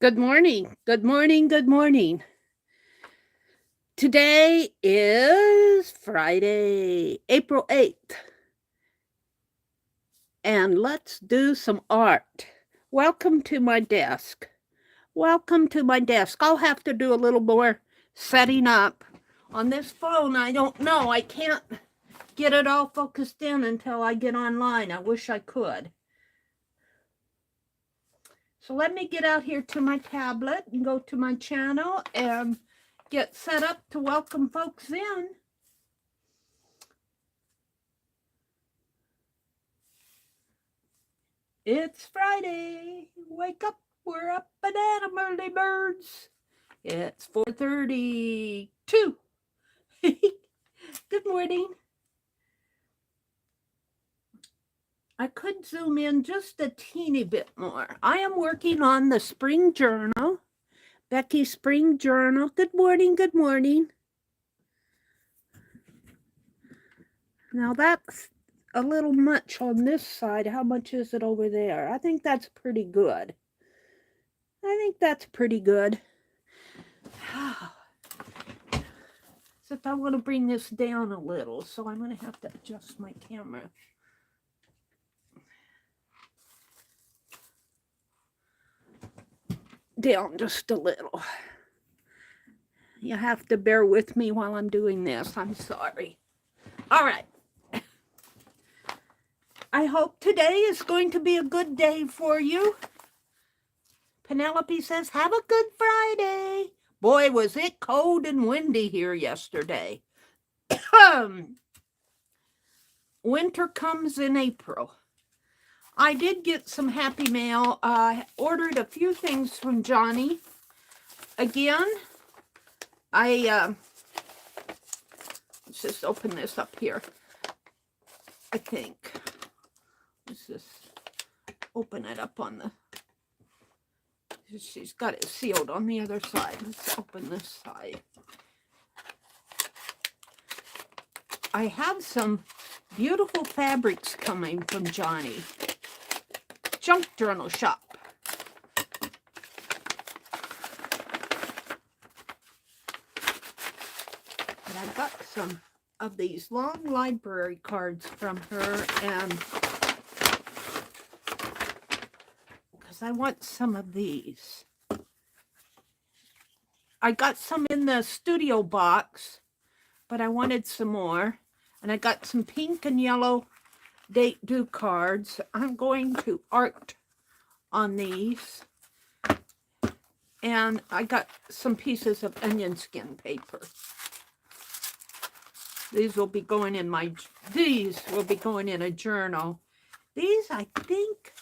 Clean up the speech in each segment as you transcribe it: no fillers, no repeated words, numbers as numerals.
Good morning. Good morning. Good morning. Today is Friday, April 8th, and let's do some art. Welcome to my desk. Welcome to my desk. I'll have to do a little more setting up on this phone. I don't know. I can't get it all focused in until I get online. I wish I could. So let me get out here to my tablet and go to my channel and get set up to welcome folks in. It's Friday. Wake up. We're up and at 'em, early birds. It's 4:32. Good morning. I could zoom in just a teeny bit more. I am working on the spring journal. Becky's spring journal. Good morning. Good morning. Now that's a little much on this side. How much is it over there? I think that's pretty good. Except I want to bring this down a little, so I'm going to have to adjust my camera. Down just a little. You have to bear with me while I'm doing this. I'm sorry. All right. I hope today is going to be a good day for you. Penelope says, have a good Friday. Boy, was it cold and windy here yesterday. Winter comes in April. I did get some happy mail. I ordered a few things from Johnny. Again, let's just open this up here. I think. Let's just open it up on the, she's got it sealed on the other side. Let's open this side. I have some beautiful fabrics coming from Johnny. Junk Journal Shop. And I got some of these long library cards from her, and because I want some of these. I got some in the studio box, but I wanted some more. And I got some pink and yellow date due cards. I'm going to art on these. And I got some pieces of onion skin paper. These will be going in a journal. These, I think,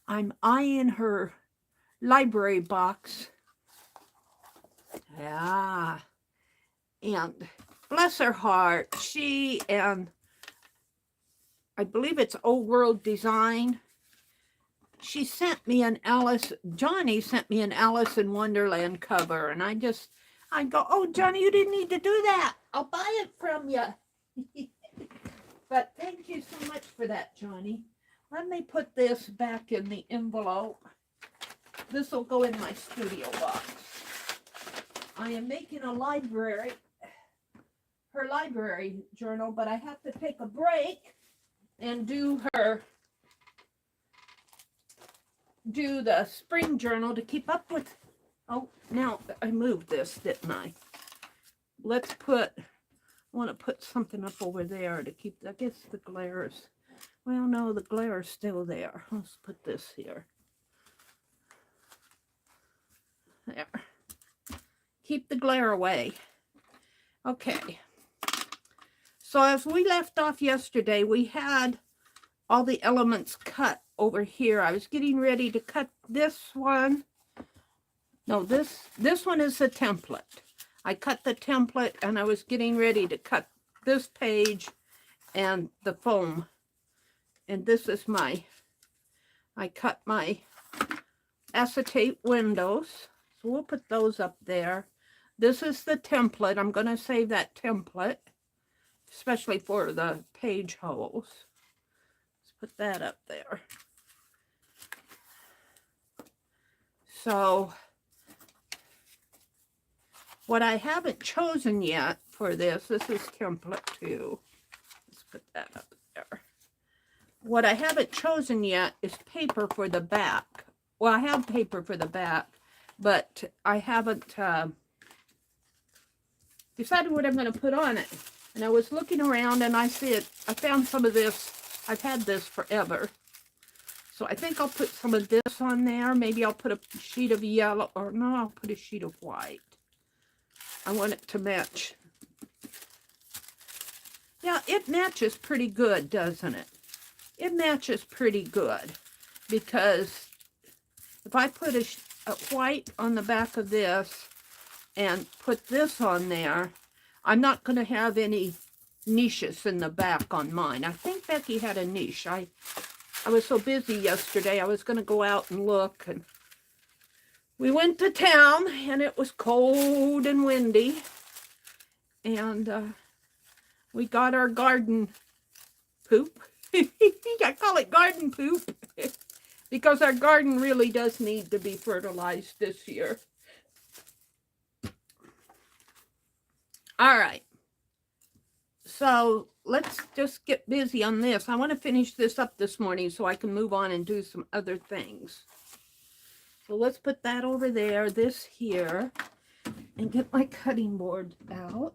I'm eyeing her library box. Yeah. And bless her heart, she and I believe it's Old World Design. Johnny sent me an Alice in Wonderland cover, and I go, oh, Johnny, you didn't need to do that. I'll buy it from you. But thank you so much for that, Johnny. Let me put this back in the envelope. This will go in my studio box. I am making her library journal, but I have to take a break and do the spring journal to keep up with. Oh, now I moved this, didn't I? I want to put something up over there to keep, I guess the glare's, well, no, the glare's still there. Let's put this here. There. Keep the glare away. Okay. So as we left off yesterday, we had all the elements cut over here. I was getting ready to cut this one. No, this one is the template. I cut the template, and I was getting ready to cut this page and the foam. And this is I cut my acetate windows. So we'll put those up there. This is the template. I'm going to save that template, especially for the page holes. Let's put that up there. So what I haven't chosen yet for this is IMPROMPTU. Let's put that up there. What I haven't chosen yet is paper for the back. Well, I have paper for the back, but I haven't decided what I'm going to put on it. And I was looking around and I found some of this. I've had this forever. So I think I'll put some of this on there. Maybe I'll put a sheet of yellow, or no, I'll put a sheet of white. I want it to match. Yeah, it matches pretty good, doesn't it? It matches pretty good, because if I put a white on the back of this and put this on there, I'm not going to have any niches in the back on mine. I think Becky had a niche. I was so busy yesterday, I was going to go out and look, and we went to town, and it was cold and windy, and we got our garden poop. I call it garden poop because our garden really does need to be fertilized this year. All right. So let's just get busy on this. I want to finish this up this morning so I can move on and do some other things. So let's put that over there, this here, and get my cutting board out.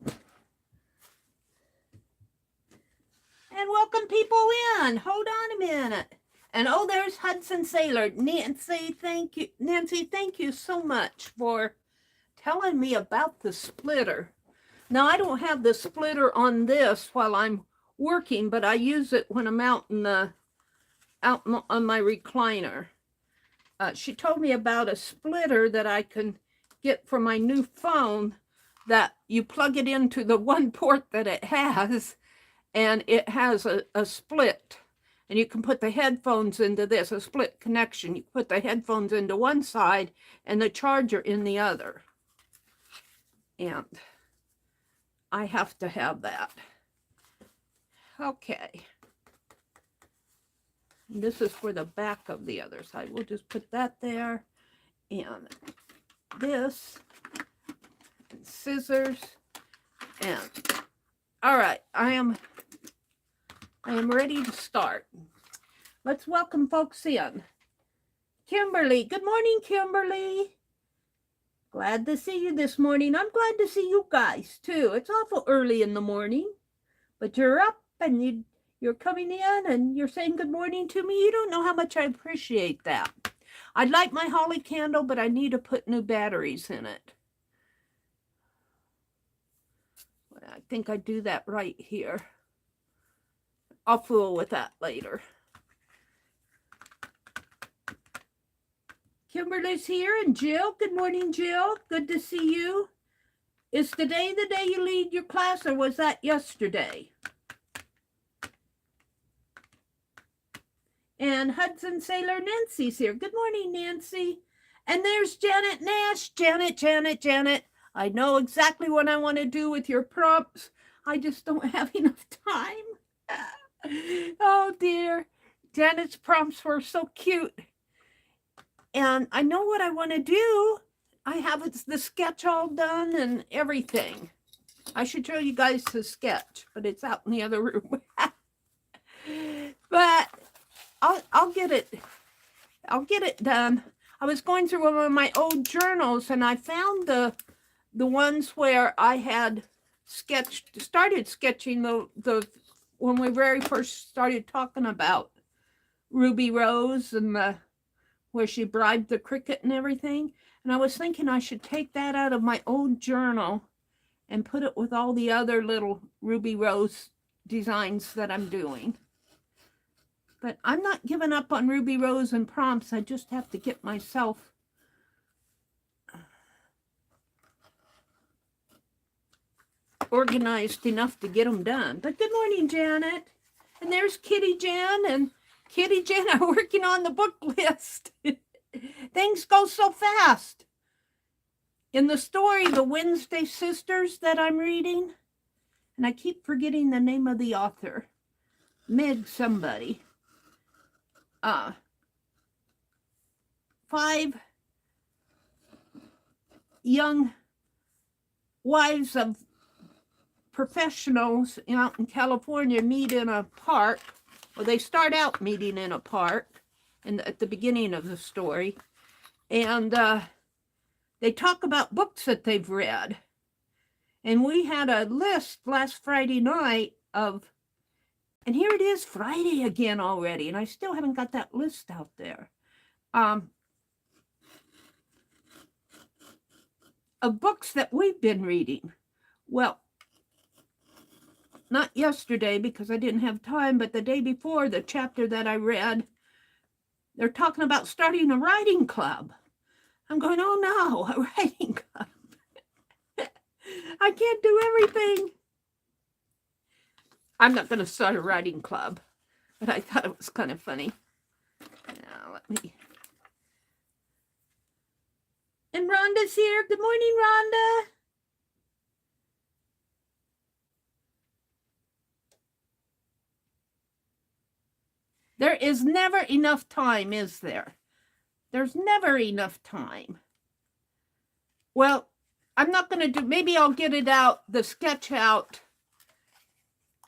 And welcome people in. Hold on a minute. And oh, there's Hudson Sailor. Nancy, thank you. Nancy, thank you so much for telling me about the splitter. Now, I don't have the splitter on this while I'm working, but I use it when I'm out on my recliner. She told me about a splitter that I can get for my new phone, that you plug it into the one port that it has, and it has a split, and you can put the headphones into this, a split connection. You put the headphones into one side and the charger in the other. And I have to have that. Okay. And this is for the back of the other side. We'll just put that there, and this, and scissors, and all right, I am ready to start. Let's welcome folks in. Kimberly, good morning, Kimberly. Glad to see you this morning. I'm glad to see you guys too. It's awful early in the morning, but you're up and you're coming in and you're saying good morning to me. You don't know how much I appreciate that. I'd like my holly candle, but I need to put new batteries in it. I think I do that right here. I'll fool with that later. Kimberly's here, and Jill. Good morning, Jill. Good to see you. Is today the day you lead your class, or was that yesterday? And Hudson Sailor Nancy's here. Good morning, Nancy. And there's Janet Nash. Janet. I know exactly what I want to do with your prompts. I just don't have enough time. Oh, dear. Janet's prompts were so cute. And I know what I want to do. I have the sketch all done and everything. I should show you guys the sketch, but it's out in the other room. But I'll get it done. I was going through one of my old journals, and I found the ones where I had started sketching the when we very first started talking about Ruby Rose and where she bribed the cricket and everything. And I was thinking I should take that out of my old journal and put it with all the other little Ruby Rose designs that I'm doing. But I'm not giving up on Ruby Rose and prompts. I just have to get myself organized enough to get them done. But good morning, Janet. And there's Kitty Jan, and Kitty Jan are working on the book list. Things go so fast. In the story, The Wednesday Sisters, that I'm reading, and I keep forgetting the name of the author, Meg somebody. 5 young wives of professionals out in California meet in a park. Well, they start out meeting in a park at the beginning of the story. And they talk about books that they've read. And we had a list last Friday night of, and here it is Friday again already, and I still haven't got that list out there, of books that we've been reading. Well, not yesterday because I didn't have time, but the day before, the chapter that I read, they're talking about starting a writing club. I'm going, oh no, a writing club. I can't do everything. I'm not going to start a writing club, but I thought it was kind of funny. Now, let me. And Rhonda's here. Good morning, Rhonda. There is never enough time, is there? There's never enough time. Well, I'm not going to do, maybe I'll get it out, the sketch out.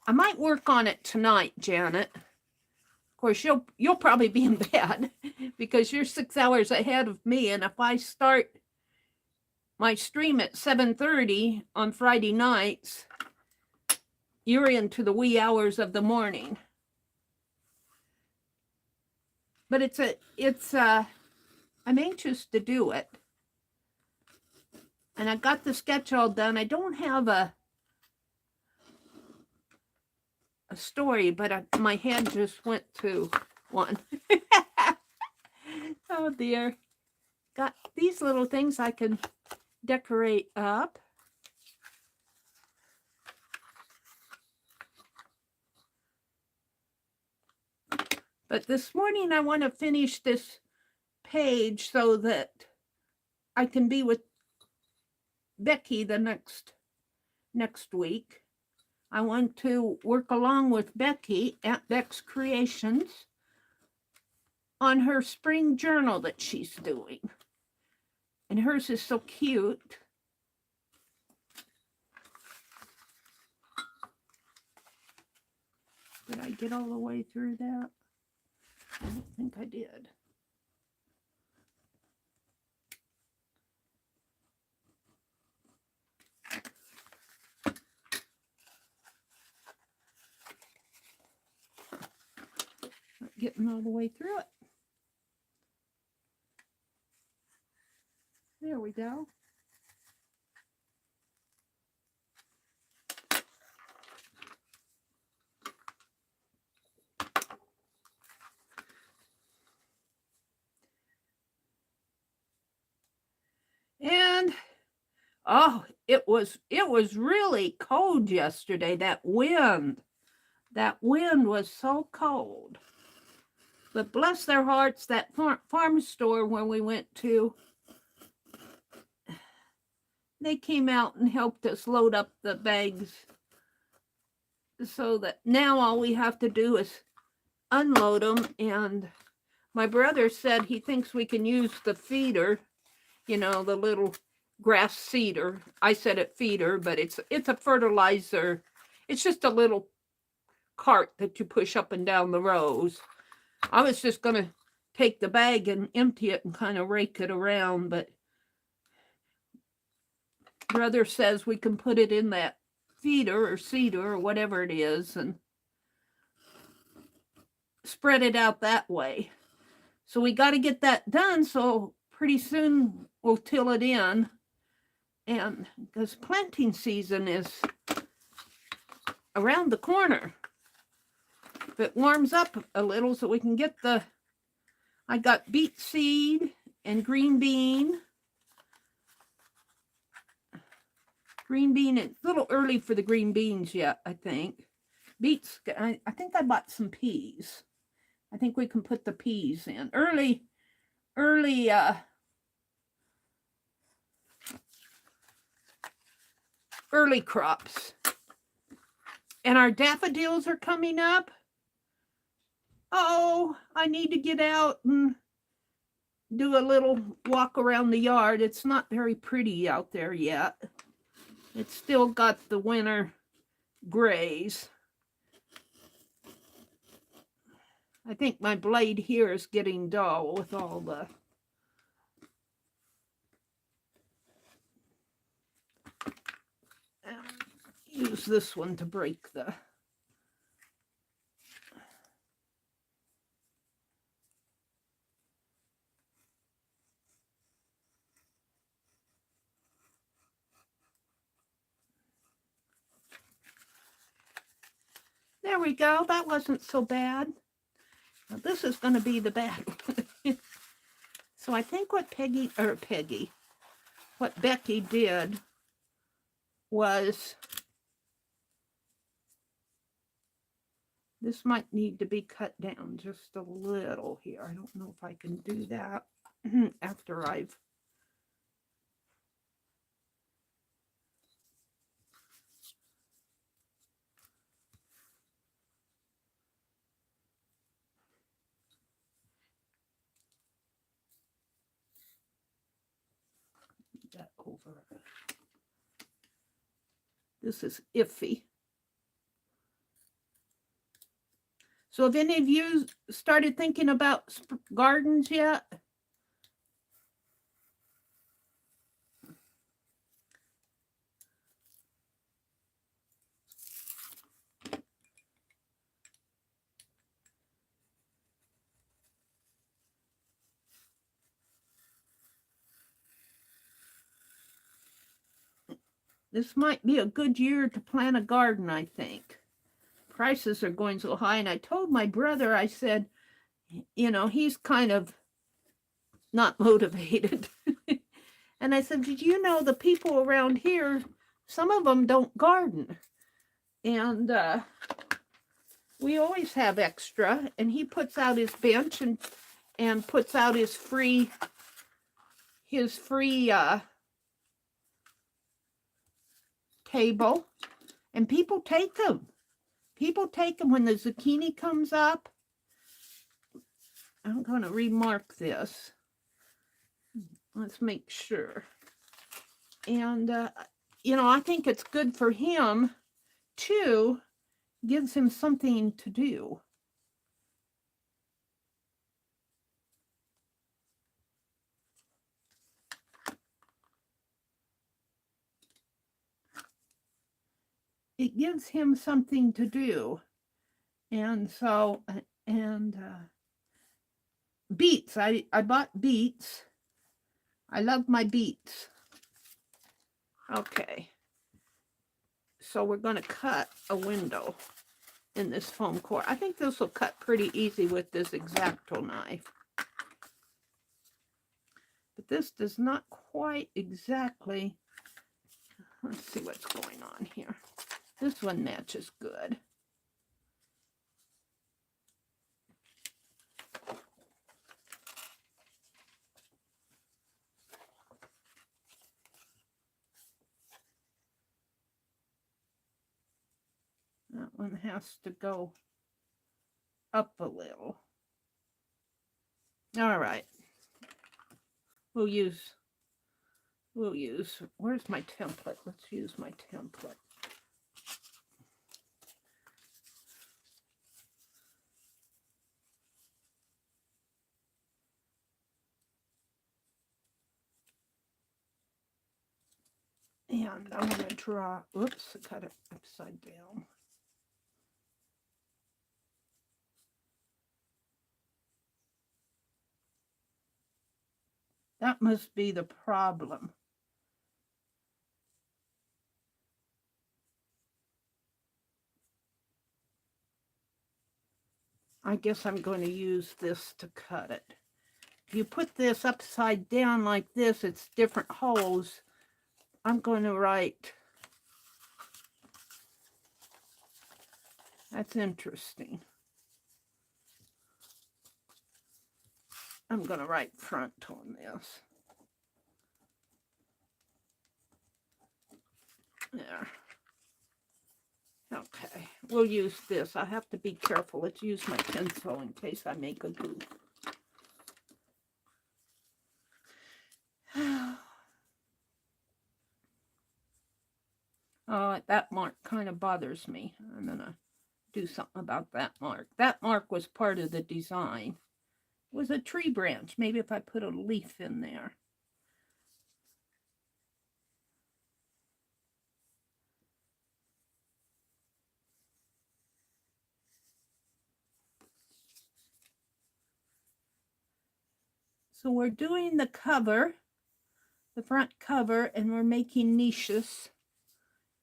I might work on it tonight, Janet. Of course, you'll probably be in bed because you're 6 hours ahead of me. And if I start my stream at 7:30 on Friday nights, you're into the wee hours of the morning. But I'm anxious to do it. And I got the sketch all done. I don't have a story, but my head just went to one. Oh dear. Got these little things I can decorate up. But this morning I want to finish this page so that I can be with Becky the next week. I want to work along with Becky at Beck's Creations on her spring journal that she's doing. And hers is so cute. Did I get all the way through that? I don't think I did. Not getting all the way through it. There we go. And oh, it was really cold yesterday. That wind was so cold. But bless their hearts, that farm store when we went to, they came out and helped us load up the bags so that now all we have to do is unload them. And my brother said he thinks we can use the feeder, you know, the little grass seeder. I said it feeder, but it's a fertilizer. It's just a little cart that you push up and down the rows. I was just going to take the bag and empty it and kind of rake it around, but brother says we can put it in that feeder or seeder or whatever it is and spread it out that way. So we got to get that done, so pretty soon we'll till it in. And because planting season is around the corner. If it warms up a little so we can get I got beet seed and green bean. Green bean, it's a little early for the green beans yet, I think. Beets, I think I bought some peas. I think we can put the peas in. Early crops. And our daffodils are coming up. Oh, I need to get out and do a little walk around the yard. It's not very pretty out there yet. It's still got the winter grays. I think my blade here is getting dull with all the use this one to break the There we go. That wasn't so bad. Now this is going to be the bad one. So I think what what Becky did was, this might need to be cut down just a little here. I don't know if I can do that after I've that over. This is iffy. So have any of you started thinking about gardens yet? This might be a good year to plant a garden, I think. Prices are going so high. And I told my brother, I said, you know, he's kind of not motivated. And I said, did you know the people around here, some of them don't garden? And we always have extra. And he puts out his bench and puts out his free table, and people take them. People take them when the zucchini comes up. I'm going to remark this. Let's make sure. And, you know, I think it's good for him, too. Gives him something to do. It gives him something to do. And so, beets. I bought beets. I love my beets. Okay. So we're going to cut a window in this foam core. I think this will cut pretty easy with this X-Acto knife. But this does not quite exactly. Let's see what's going on here. This one matches good. That one has to go up a little. All right. We'll use, where's my template? Let's use my template. And I'm going to draw, oops, I cut it upside down. That must be the problem. I guess I'm going to use this to cut it. If you put this upside down like this, it's different holes. I'm going to write. That's interesting. I'm going to write front on this. There. Okay, we'll use this. I have to be careful. Let's use my pencil in case I make a goof. That mark kind of bothers me. I'm going to do something about that mark. That mark was part of the design. It was a tree branch. Maybe if I put a leaf in there. So we're doing the cover, the front cover, and we're making niches.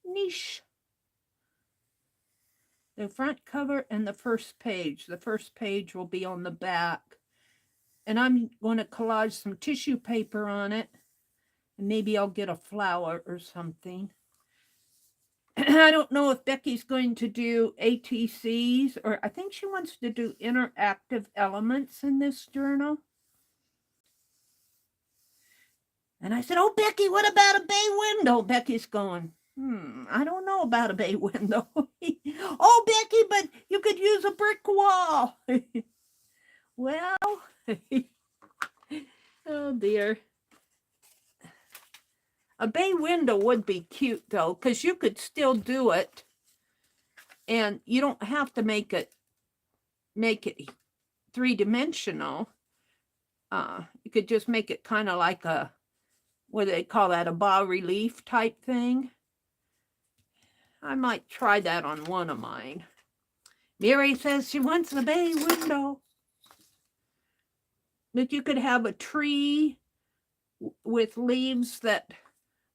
Niche. The front cover and the first page. The first page will be on the back. And I'm going to collage some tissue paper on it. And maybe I'll get a flower or something. I don't know if Becky's going to do ATCs, or I think she wants to do interactive elements in this journal. And I said, oh, Becky, what about a bay window? Becky's going, I don't know about a bay window. Oh, Becky, but you could use a brick wall. Well, oh, dear. A bay window would be cute, though, because you could still do it. And you don't have to make it three-dimensional. You could just make it kind of like a, what do they call that, a bas-relief type thing. I might try that on one of mine. Meri says she wants a bay window. That you could have a tree with leaves that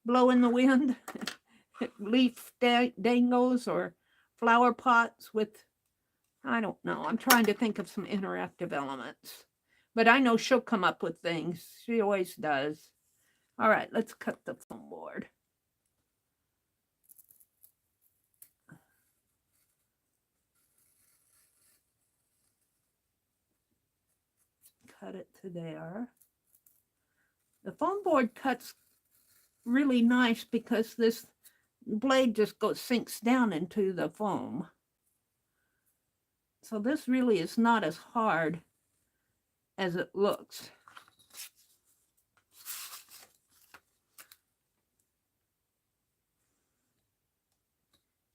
blow in the wind, leaf dangles, or flower pots with, I don't know. I'm trying to think of some interactive elements. But I know she'll come up with things. She always does. All right, let's cut the foam board. Cut it to there. The foam board cuts really nice because this blade just sinks down into the foam. So this really is not as hard as it looks.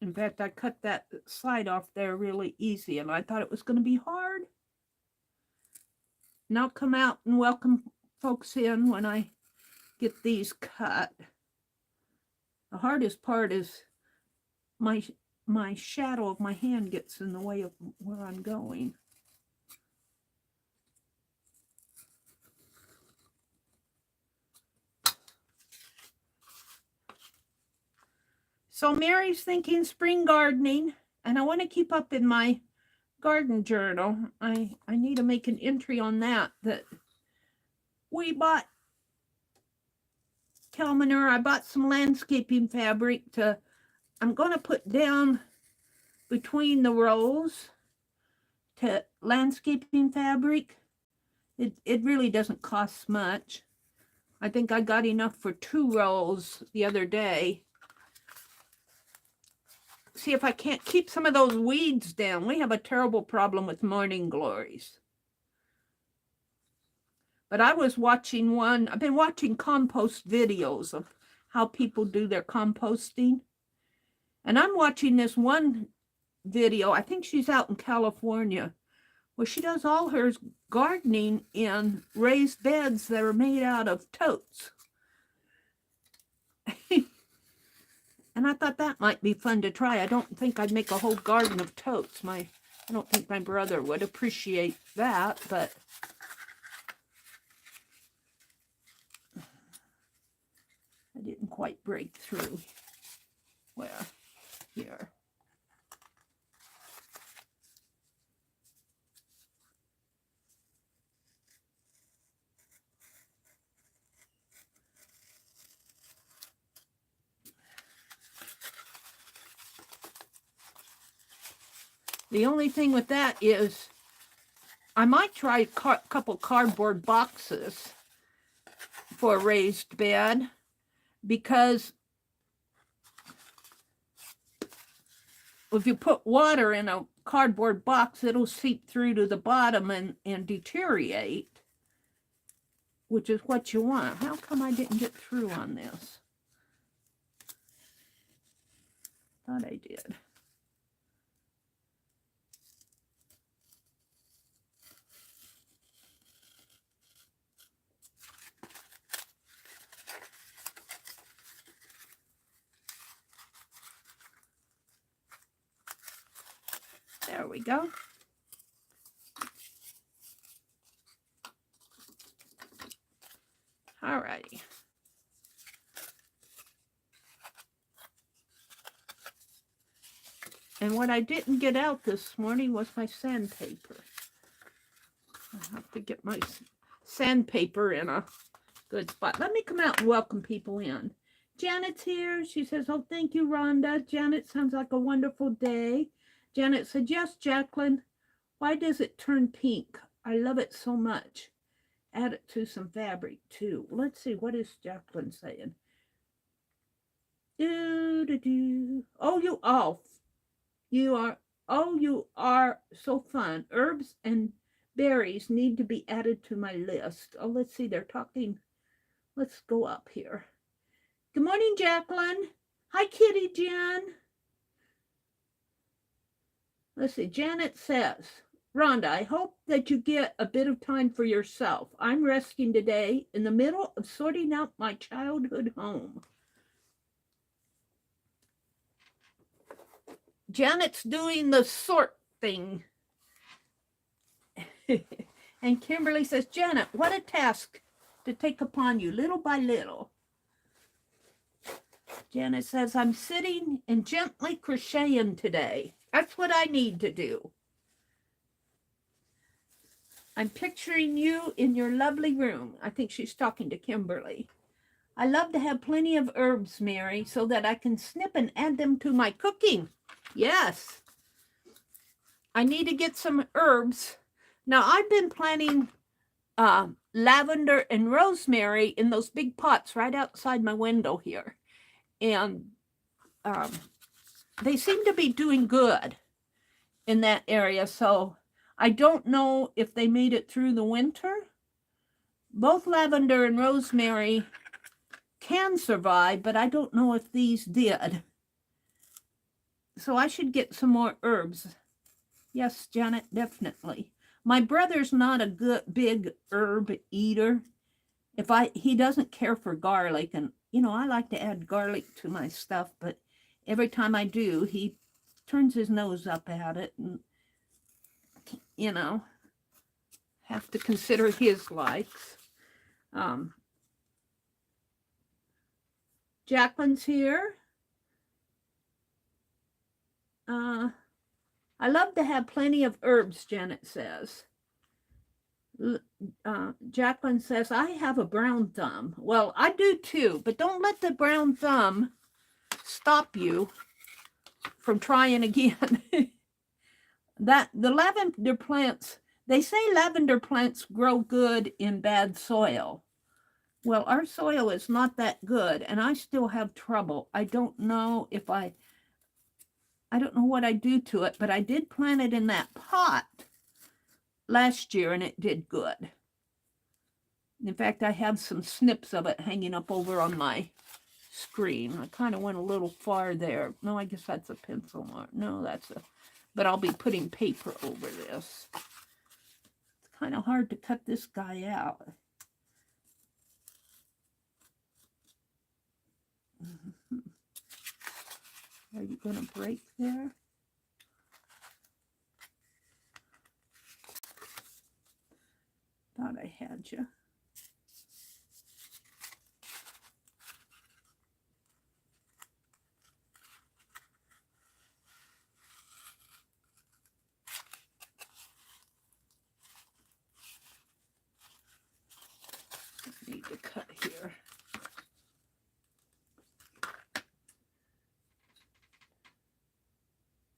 In fact, I cut that side off there really easy, and I thought it was going to be hard. And I'll come out and welcome folks in when I get these cut. The hardest part is my shadow of my hand gets in the way of where I'm going. So Meri's thinking spring gardening, and I want to keep up in my garden journal. I need to make an entry on that we bought Kelmaner. I bought some landscaping fabric I'm going to put down between the rows to landscaping fabric. It really doesn't cost much. I think I got enough for 2 rolls the other day. See if I can't keep some of those weeds down. We have a terrible problem with morning glories. But I was watching I've been watching compost videos of how people do their composting. And I'm watching this one video, I think she's out in California, where she does all her gardening in raised beds that are made out of totes. And I thought that might be fun to try. I don't think I'd make a whole garden of totes. I don't think my brother would appreciate that, but I didn't quite break through. Where? Here. The only thing with that is I might try a couple cardboard boxes for a raised bed, because if you put water in a cardboard box, it'll seep through to the bottom and deteriorate, which is what you want. How come I didn't get through on this? thought I did. There we go. All righty. And what I didn't get out this morning was my sandpaper. I have to get my sandpaper in a good spot. Let me come out and welcome people in. Janet's here. She says, oh, thank you, Rhonda. Janet, sounds like a wonderful day. Janet said, yes, Jacqueline. Why does it turn pink? I love it so much. Add it to some fabric, too. Let's see. What is Jacqueline saying? You are so fun. Herbs and berries need to be added to my list. Oh, let's see. They're talking. Let's go up here. Good morning, Jacqueline. Hi, Kitty Jen. Let's see. Janet says, Rhonda, I hope that you get a bit of time for yourself. I'm resting today in the middle of sorting out my childhood home. Janet's doing the sort thing. And Kimberly says, Janet, what a task to take upon you little by little. Janet says, I'm sitting and gently crocheting today. That's what I need to do. I'm picturing you in your lovely room. I think she's talking to Kimberly. I love to have plenty of herbs, Mary, so that I can snip and add them to my cooking. Yes. I need to get some herbs. Now, I've been planting lavender and rosemary in those big pots right outside my window here. And they seem to be doing good in that area. So I don't know if they made it through the winter. Both lavender and rosemary can survive, but I don't know if these did. So I should get some more herbs. Yes, Janet, definitely. My brother's not a good big herb eater. He doesn't care for garlic, and you know, I like to add garlic to my stuff, but every time I do, he turns his nose up at it, and you know, have to consider his likes. Jacqueline's here. I love to have plenty of herbs, Janet says. Jacqueline says, I have a brown thumb. Well, I do too, but don't let the brown thumb stop you from trying again. The lavender plants, they say lavender plants grow good in bad soil. Well, our soil is not that good, and I still have trouble. I don't know what I do to it, but I did plant it in that pot last year, and it did good. In fact, I have some snips of it hanging up over on my screen. I kind of went a little far there. No, I guess that's a pencil mark. No, but I'll be putting paper over this. It's kind of hard to cut this guy out. Are you going to break there? Thought I had you. I need to cut here.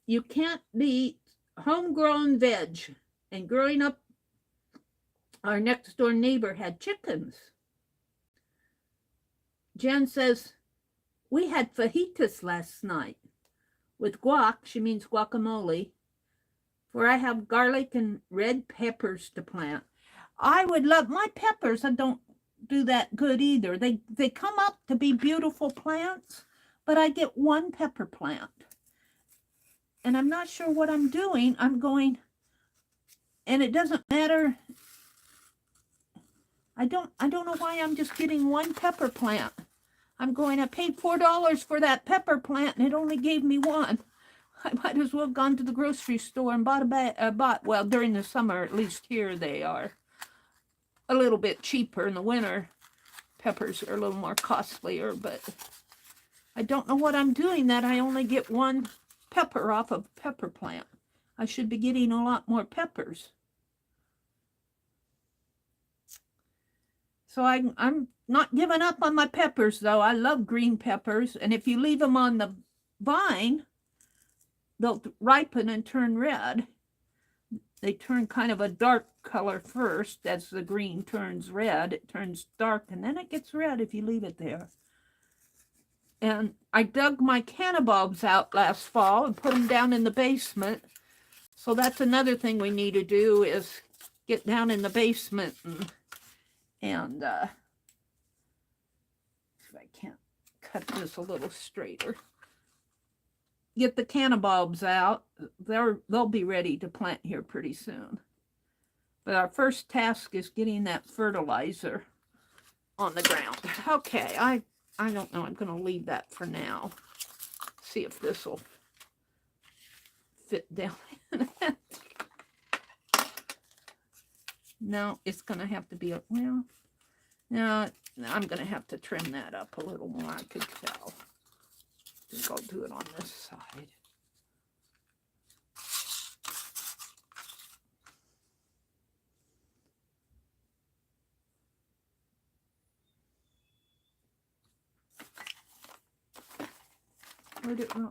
You can't be homegrown veg. And growing up, our next door neighbor had chickens. Jen says, we had fajitas last night with guac. She means guacamole. For I have garlic and red peppers to plant. I would love my peppers. I don't do that good either. They come up to be beautiful plants, but I get one pepper plant. and I'm not sure what I'm doing. I'm going, and it doesn't matter. I don't know why I'm just getting one pepper plant. I'm going, I paid $4 for that pepper plant and it only gave me one. I might as well have gone to the grocery store and bought, well, during the summer, at least here they are a little bit cheaper. In the winter, peppers are a little more costlier, but I don't know what I'm doing that I only get one pepper off of a pepper plant. I should be getting a lot more peppers. So I'm not giving up on my peppers, though. I love green peppers, and if you leave them on the vine, they'll ripen and turn red. They turn kind of a dark color first. As the green turns red, it turns dark, and then it gets red if you leave it there. And I dug my cannabulbs out last fall and put them down in the basement. So that's another thing we need to do, is get down in the basement and if I can't cut this a little straighter, get the cannabulbs out. They'll be ready to plant here pretty soon. But our first task is getting that fertilizer on the ground. Okay, I don't know. I'm going to leave that for now. See if this will fit down in it. No, it's going to have to be, well, no, I'm going to have to trim that up a little more, I could tell. I think I'll do it on this side. Where'd it go?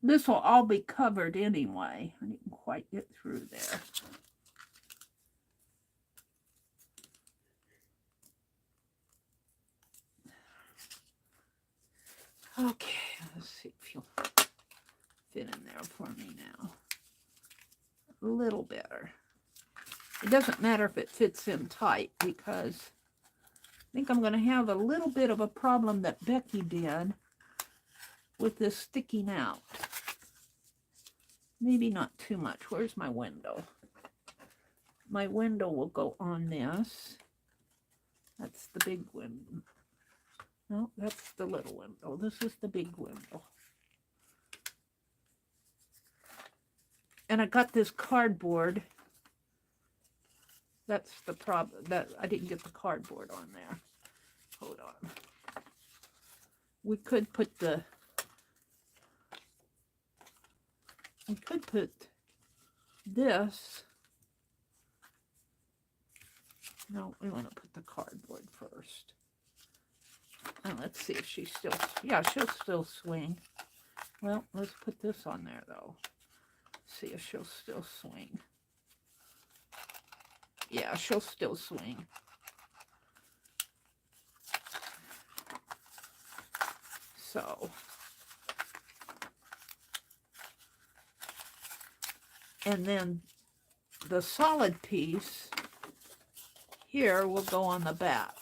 This will all be covered anyway. I didn't quite get through there. Okay, let's see if you'll fit in there for me now. A little better. It doesn't matter if it fits in tight, because I think I'm going to have a little bit of a problem that Becky did with this sticking out. Maybe not too much. Where's my window? My window will go on this. That's the big window. No, that's the little window. This is the big window. And I got this cardboard. That's the problem. That I didn't get the cardboard on there. Hold on. We could put this. No, we want to put the cardboard first. And let's see if she's still, yeah, she'll still swing. Well, let's put this on there, though. See if she'll still swing. Yeah, she'll still swing. So, and then the solid piece here will go on the back.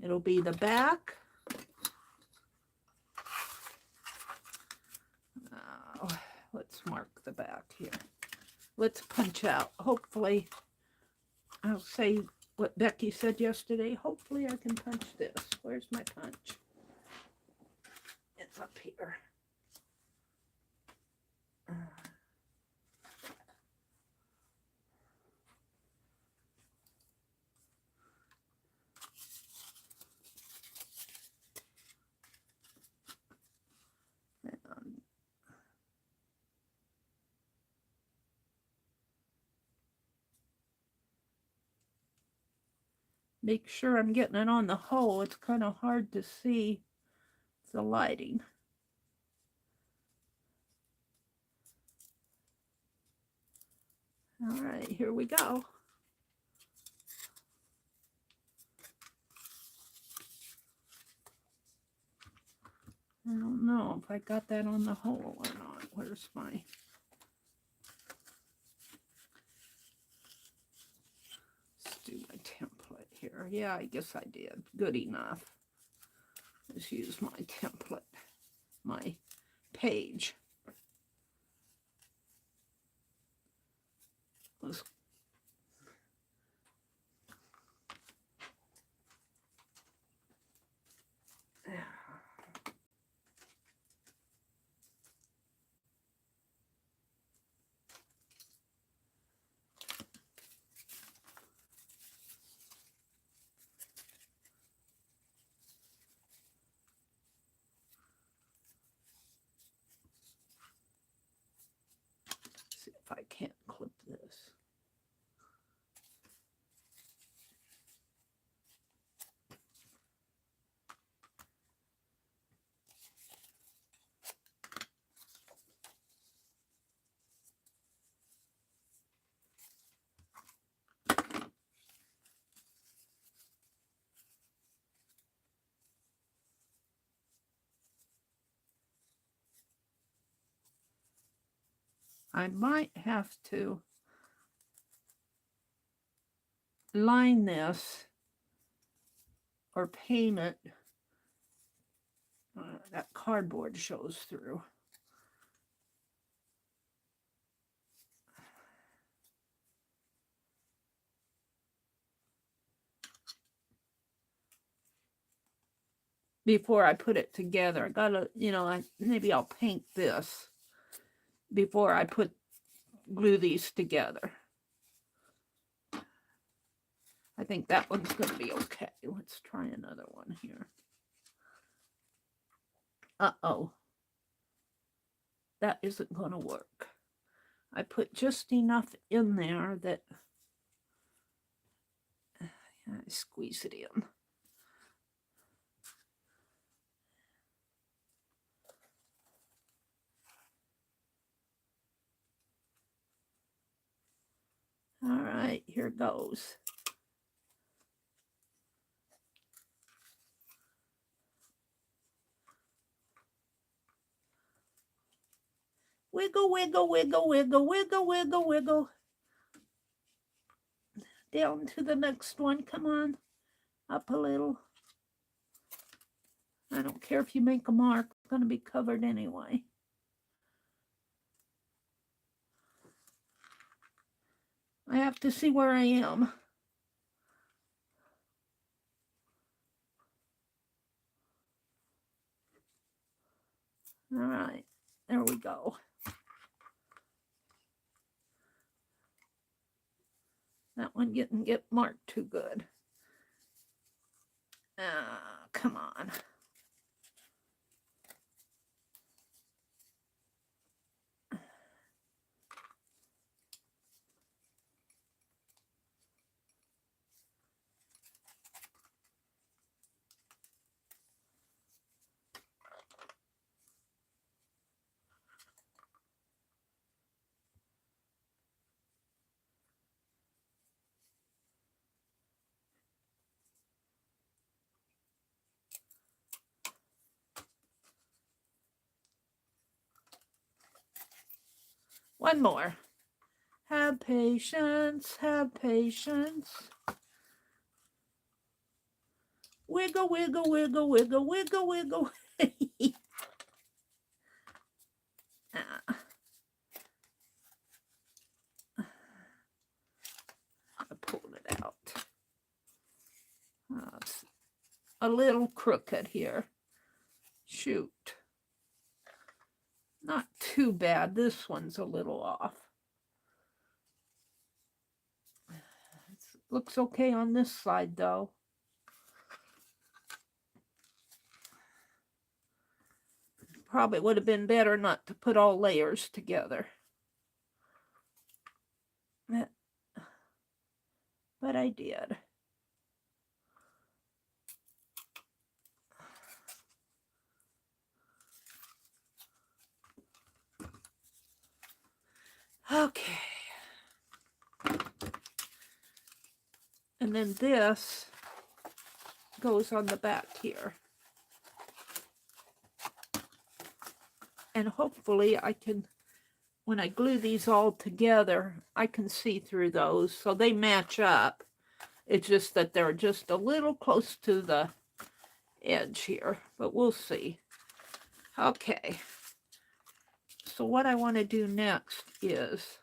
It'll be the back. Let's mark the back here. Let's punch out. Hopefully, I'll say what Becky said yesterday. Hopefully I can punch this. Where's my punch? It's up here. Make sure I'm getting it on the hole. It's kind of hard to see the lighting. All right, here we go. I don't know if I got that on the hole or not. Where's my... Let's do my template here. Yeah, I guess I did. Good enough. Let's use my template, my page. Let's... see if I can't clip this. I might have to line this or paint it. That cardboard shows through. Before I put it together, I gotta, maybe I'll paint this before I glue these together. I think that one's gonna be okay. Let's try another one here. Uh-oh. That isn't gonna work. I put just enough in there that I squeeze it in. All right, here goes. Wiggle, wiggle, wiggle, wiggle, wiggle, wiggle, wiggle. Down to the next one. Come on. Up a little. I don't care if you make a mark. It's going to be covered anyway. I have to see where I am. All right. There we go. That one didn't get marked too good. Come on. One more. Have patience, have patience. Wiggle, wiggle, wiggle, wiggle, wiggle, wiggle. I pulled it out. It's a little crooked here. Shoot. Not too bad. This one's a little off. Looks okay on this side, though. Probably would have been better not to put all layers together. But I did. Okay. And then this goes on the back here. And hopefully I can, when I glue these all together, I can see through those so they match up. It's just that they're just a little close to the edge here, but we'll see. Okay. So what I want to do next is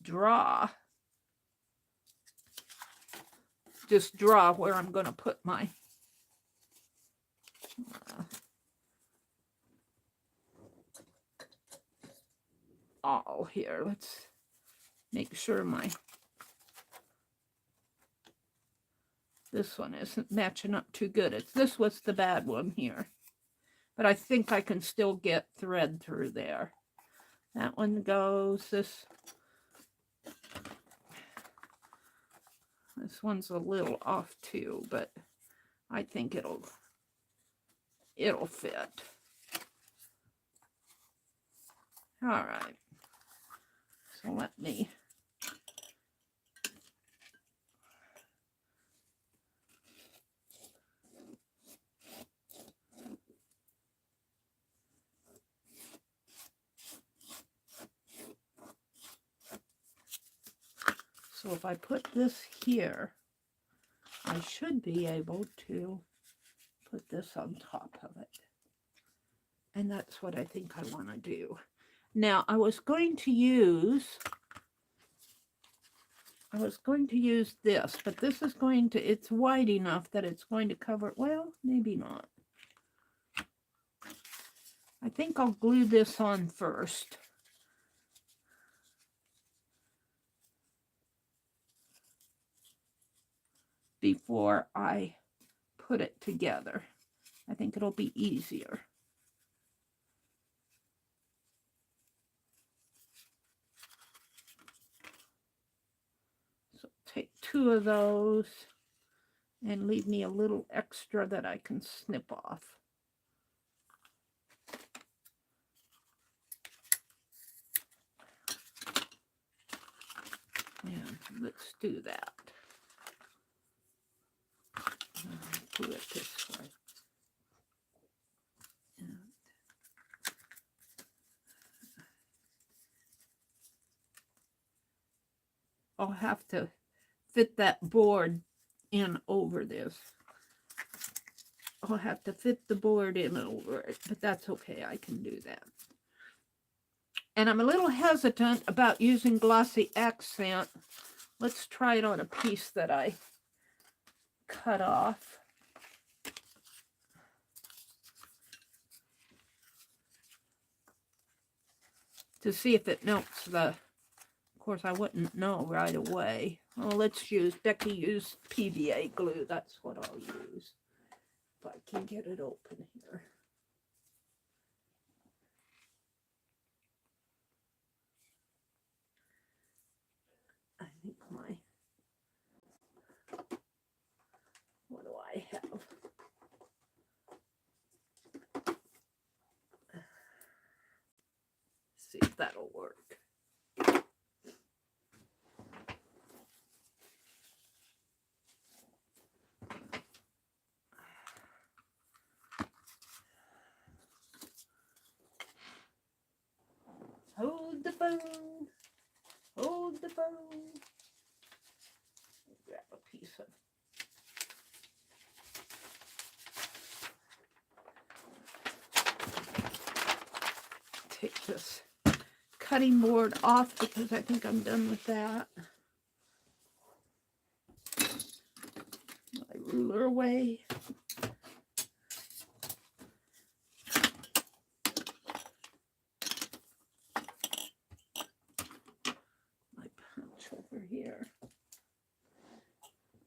draw. Just draw where I'm going to put my awl here. Let's make sure this one isn't matching up too good. This was the bad one here. But I think I can still get thread through there. That one goes, this one's a little off too, but I think it'll fit. All right. So let me so if I put this here, I should be able to put this on top of it. And that's what I think I want to do. Now, I was going to use this, but this is going to, it's wide enough that it's going to cover, well, maybe not. I think I'll glue this on first. Before I put it together. I think it'll be easier. So take 2 of those and leave me a little extra that I can snip off. And let's do that. Do it this way. And I'll have to fit that board in over this. I'll have to fit the board in over it, but that's okay. I can do that. And I'm a little hesitant about using glossy accent. Let's try it on a piece that I cut off. To see if it melts the, of course I wouldn't know right away. Well, let's use, Becky used PVA glue. That's what I'll use. If I can get it open here. I think what do I have? See if that'll work. Hold the phone. Hold the phone. Grab a piece of. Take this cutting board off because I think I'm done with that. My ruler away. My punch over here.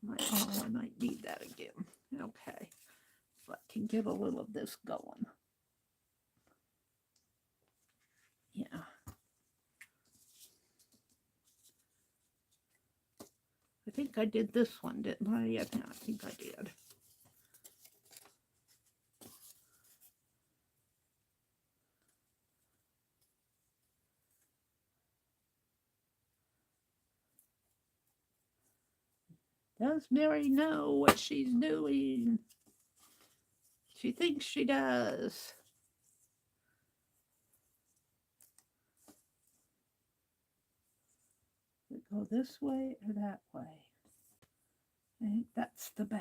Oh, I might need that again. Okay. So I can get a little of this going. Yeah. I think I did this one, didn't I? Yeah, I think I did. Does Meri know what she's doing? She thinks she does. Does it go this way or that way? I think that's the back.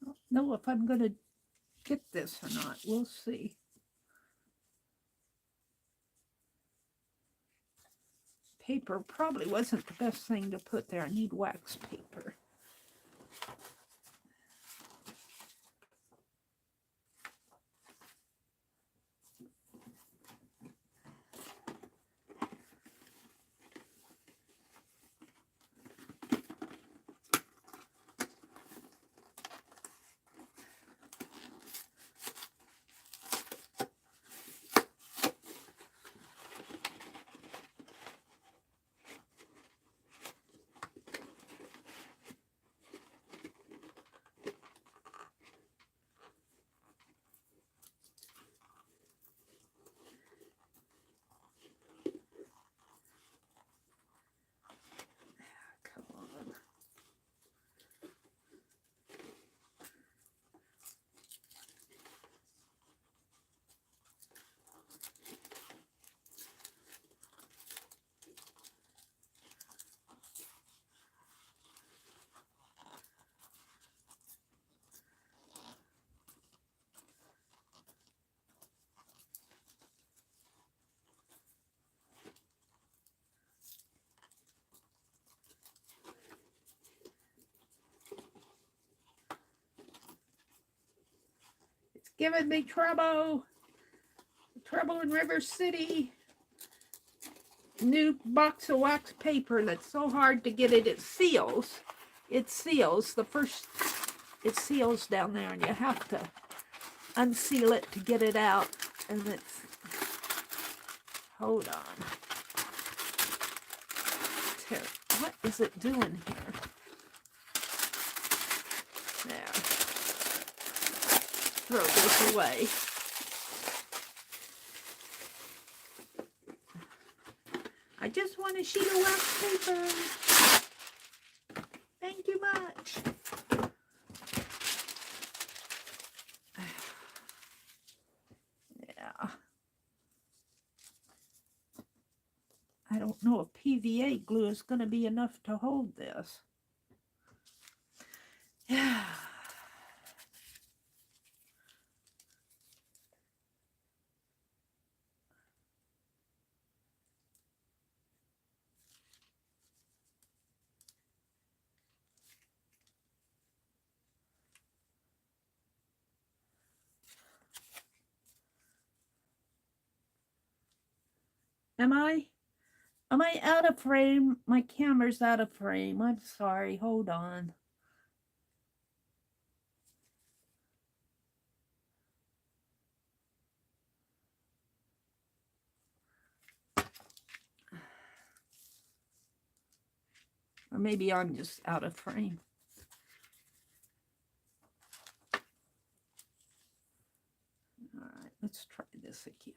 I don't know if I'm going to get this or not. We'll see. Paper probably wasn't the best thing to put there. I need wax paper. Come on. It's giving me trouble. Trouble in River City. New box of wax paper that's so hard to get it. It seals. It seals. It seals down there, and you have to unseal it to get it out. And it's, hold on. What is it doing here? There. Throw this away. I just want a sheet of wax paper. Thank you much. Yeah. I don't know if PVA glue is going to be enough to hold this. Yeah. Am I out of frame? My camera's out of frame. I'm sorry. Hold on. Or maybe I'm just out of frame. All right, let's try this again.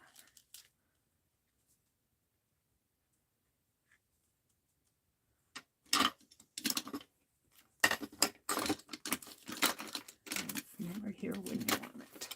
here when you want it.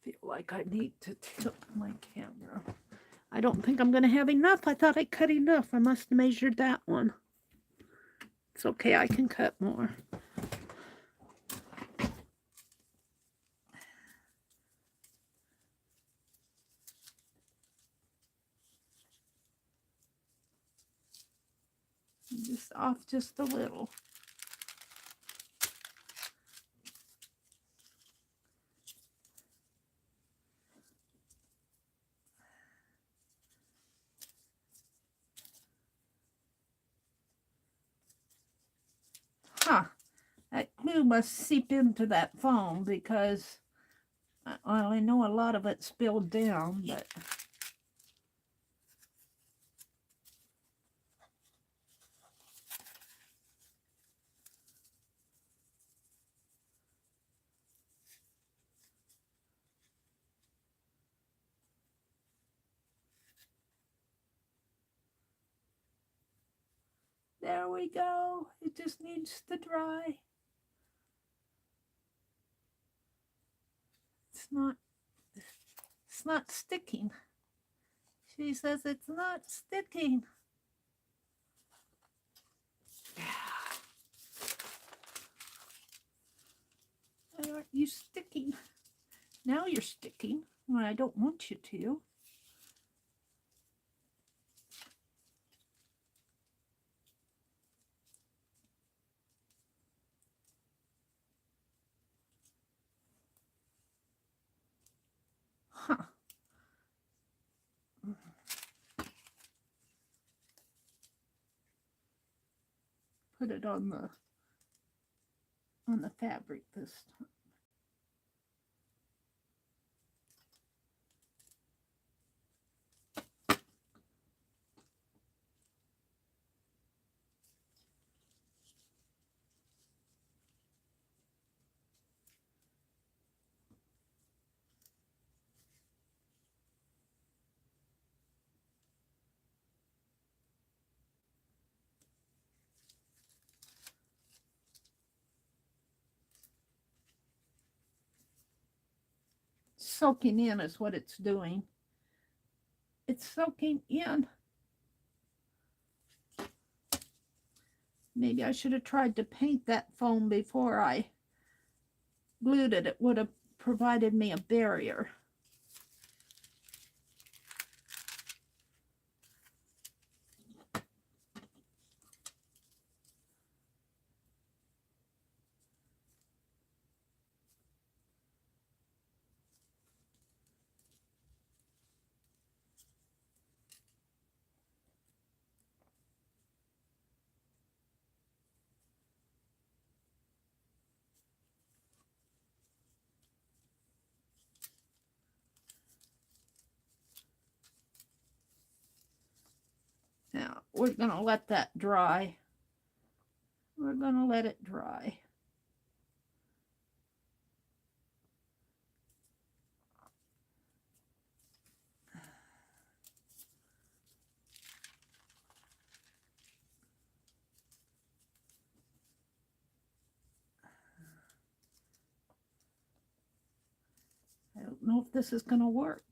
Feel like I need to tilt my camera. I don't think I'm going to have enough. I thought I cut enough. I must have measured that one. It's okay. I can cut more. Just off just a little. Huh. That glue must seep into that foam because, well, I know a lot of it spilled down, but... There we go. It just needs to dry. It's not sticking. She says it's not sticking. Why aren't you sticking? Now you're sticking when I don't want you to. Huh. Put it on the fabric this time. Soaking in is what it's doing. It's soaking in. Maybe I should have tried to paint that foam before I glued it. It would have provided me a barrier. Now, we're going to let that dry. We're going to let it dry. I don't know if this is going to work.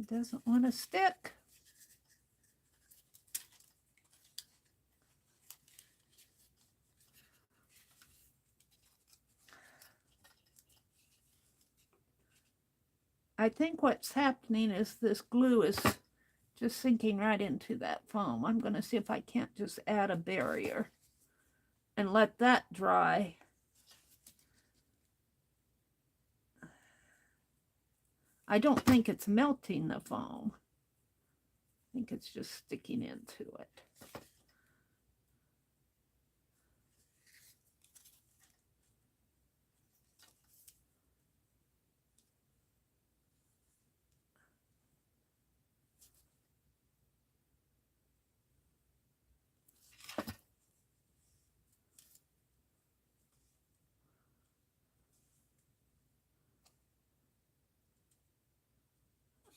It doesn't want to stick. I think what's happening is this glue is just sinking right into that foam. I'm going to see if I can't just add a barrier and let that dry. I don't think it's melting the foam. I think it's just sticking into it.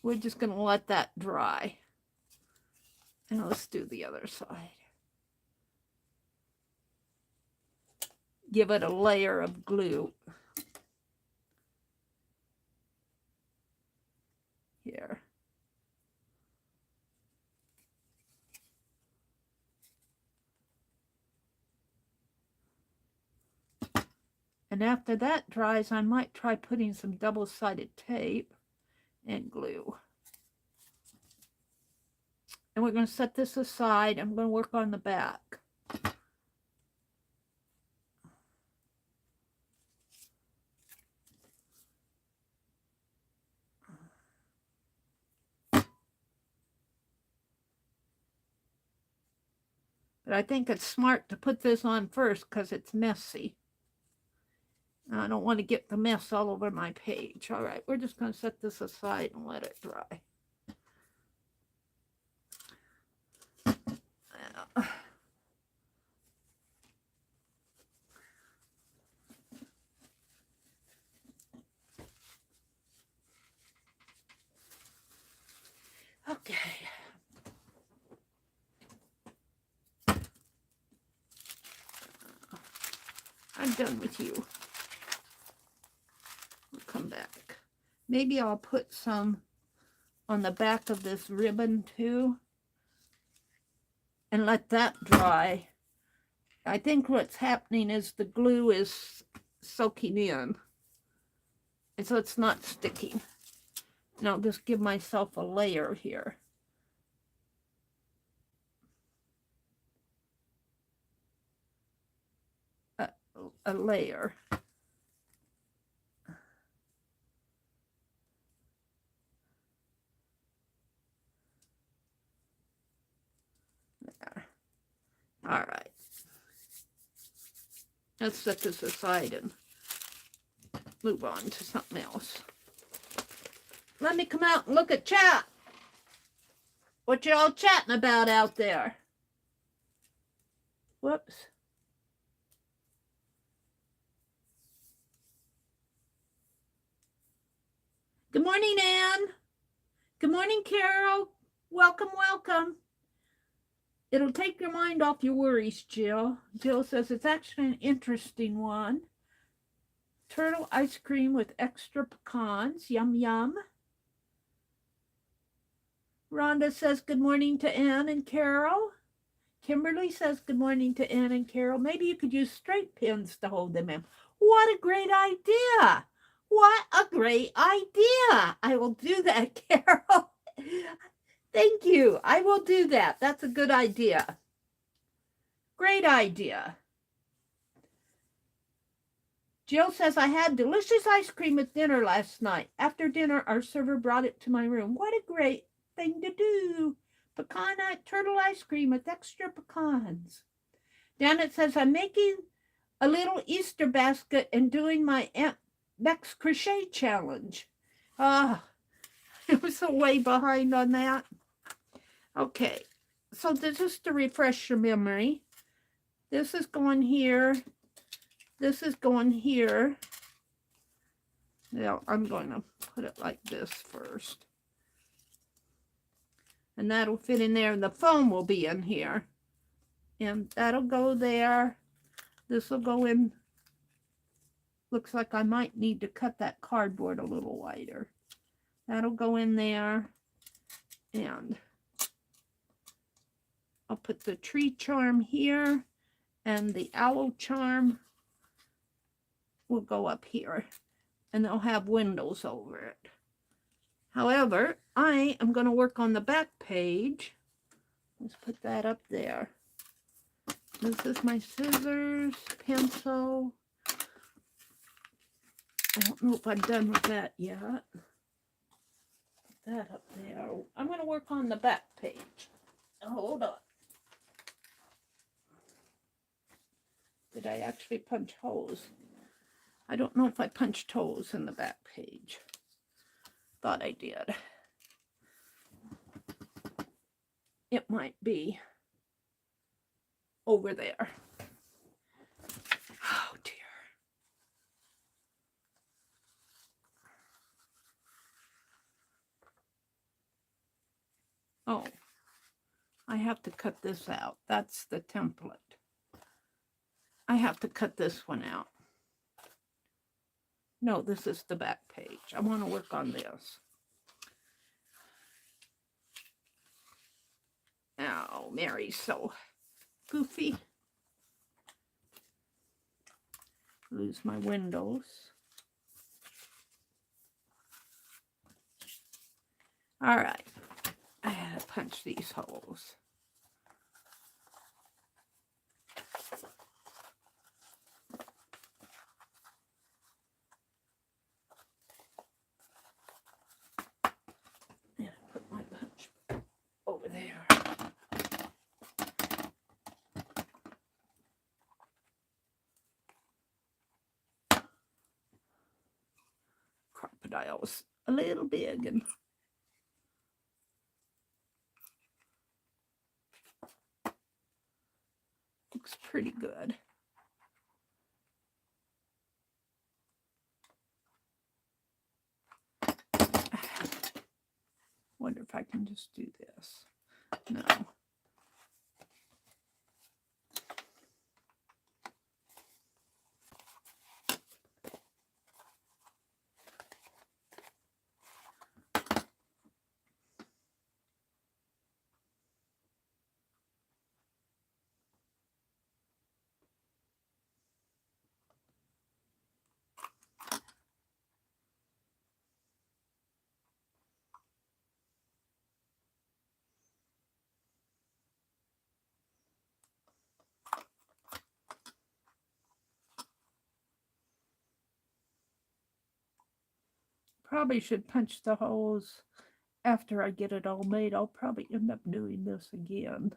We're just going to let that dry. And let's do the other side. Give it a layer of glue. Here. And after that dries, I might try putting some double-sided tape and glue. And we're going to set this aside. I'm going to work on the back. But I think it's smart to put this on first because it's messy. I don't want to get the mess all over my page. All right, we're just going to set this aside and let it dry. Okay. I'm done with you. We'll come back. Maybe I'll put some on the back of this ribbon too and let that dry. I think what's happening is the glue is soaking in, and so it's not sticking. And I'll just give myself a layer here. A layer. There. All right. Let's set this aside and move on to something else. Let me come out and look at chat. What you all chatting about out there? Whoops. Good morning, Anne. Good morning, Carol. Welcome, welcome. It'll take your mind off your worries, Jill. Jill says it's actually an interesting one. Turtle ice cream with extra pecans. Yum, yum. Rhonda says good morning to Anne and Carol. Kimberly says good morning to Anne and Carol. Maybe you could use straight pins to hold them in. What a great idea. What a great idea. I will do that, Carol. Thank you. I will do that. That's a good idea. Great idea. Jill says, I had delicious ice cream with dinner last night. After dinner, our server brought it to my room. What a great thing to do. Turtle ice cream with extra pecans. Janet says, I'm making a little Easter basket and doing my Aunt Beck's crochet challenge. I was so way behind on that. Okay, so this is to refresh your memory. This is going here. This is going here. Now I'm going to put it like this first. And that'll fit in there. The foam will be in here. And that'll go there. This will go in. Looks like I might need to cut that cardboard a little wider. That'll go in there. And I'll put the tree charm here, and the owl charm will go up here, and they'll have windows over it. However, I am going to work on the back page. Let's put that up there. This is my scissors, pencil. I don't know if I'm done with that yet. Put that up there. I'm going to work on the back page. Hold on. Did I actually punch holes? I don't know if I punched holes in the back page. Thought I did. It might be over there. Oh dear. Oh, I have to cut this out. That's the template. I have to cut this one out. No, this is the back page. I want to work on this. Oh, Mary's so goofy. Lose my windows. All right. I had to punch these holes. And I put my punch over there. Crocodile's a little big and looks pretty good. Wonder if I can just do this. No. Probably should punch the holes after I get it all made. I'll probably end up doing this again.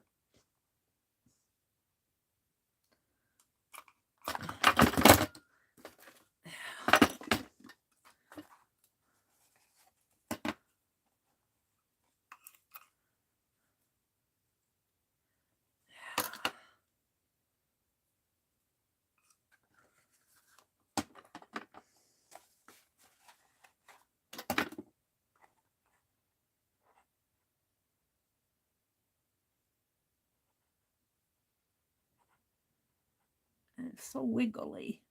And it's so wiggly.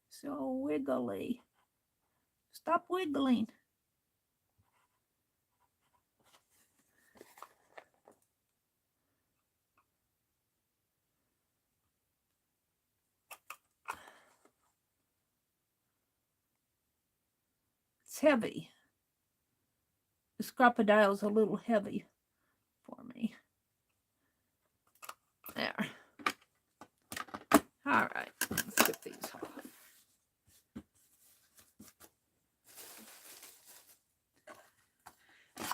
So wiggly. Stop wiggling. It's heavy. This crocodile's a little heavy for me. There. All right, let's get these off.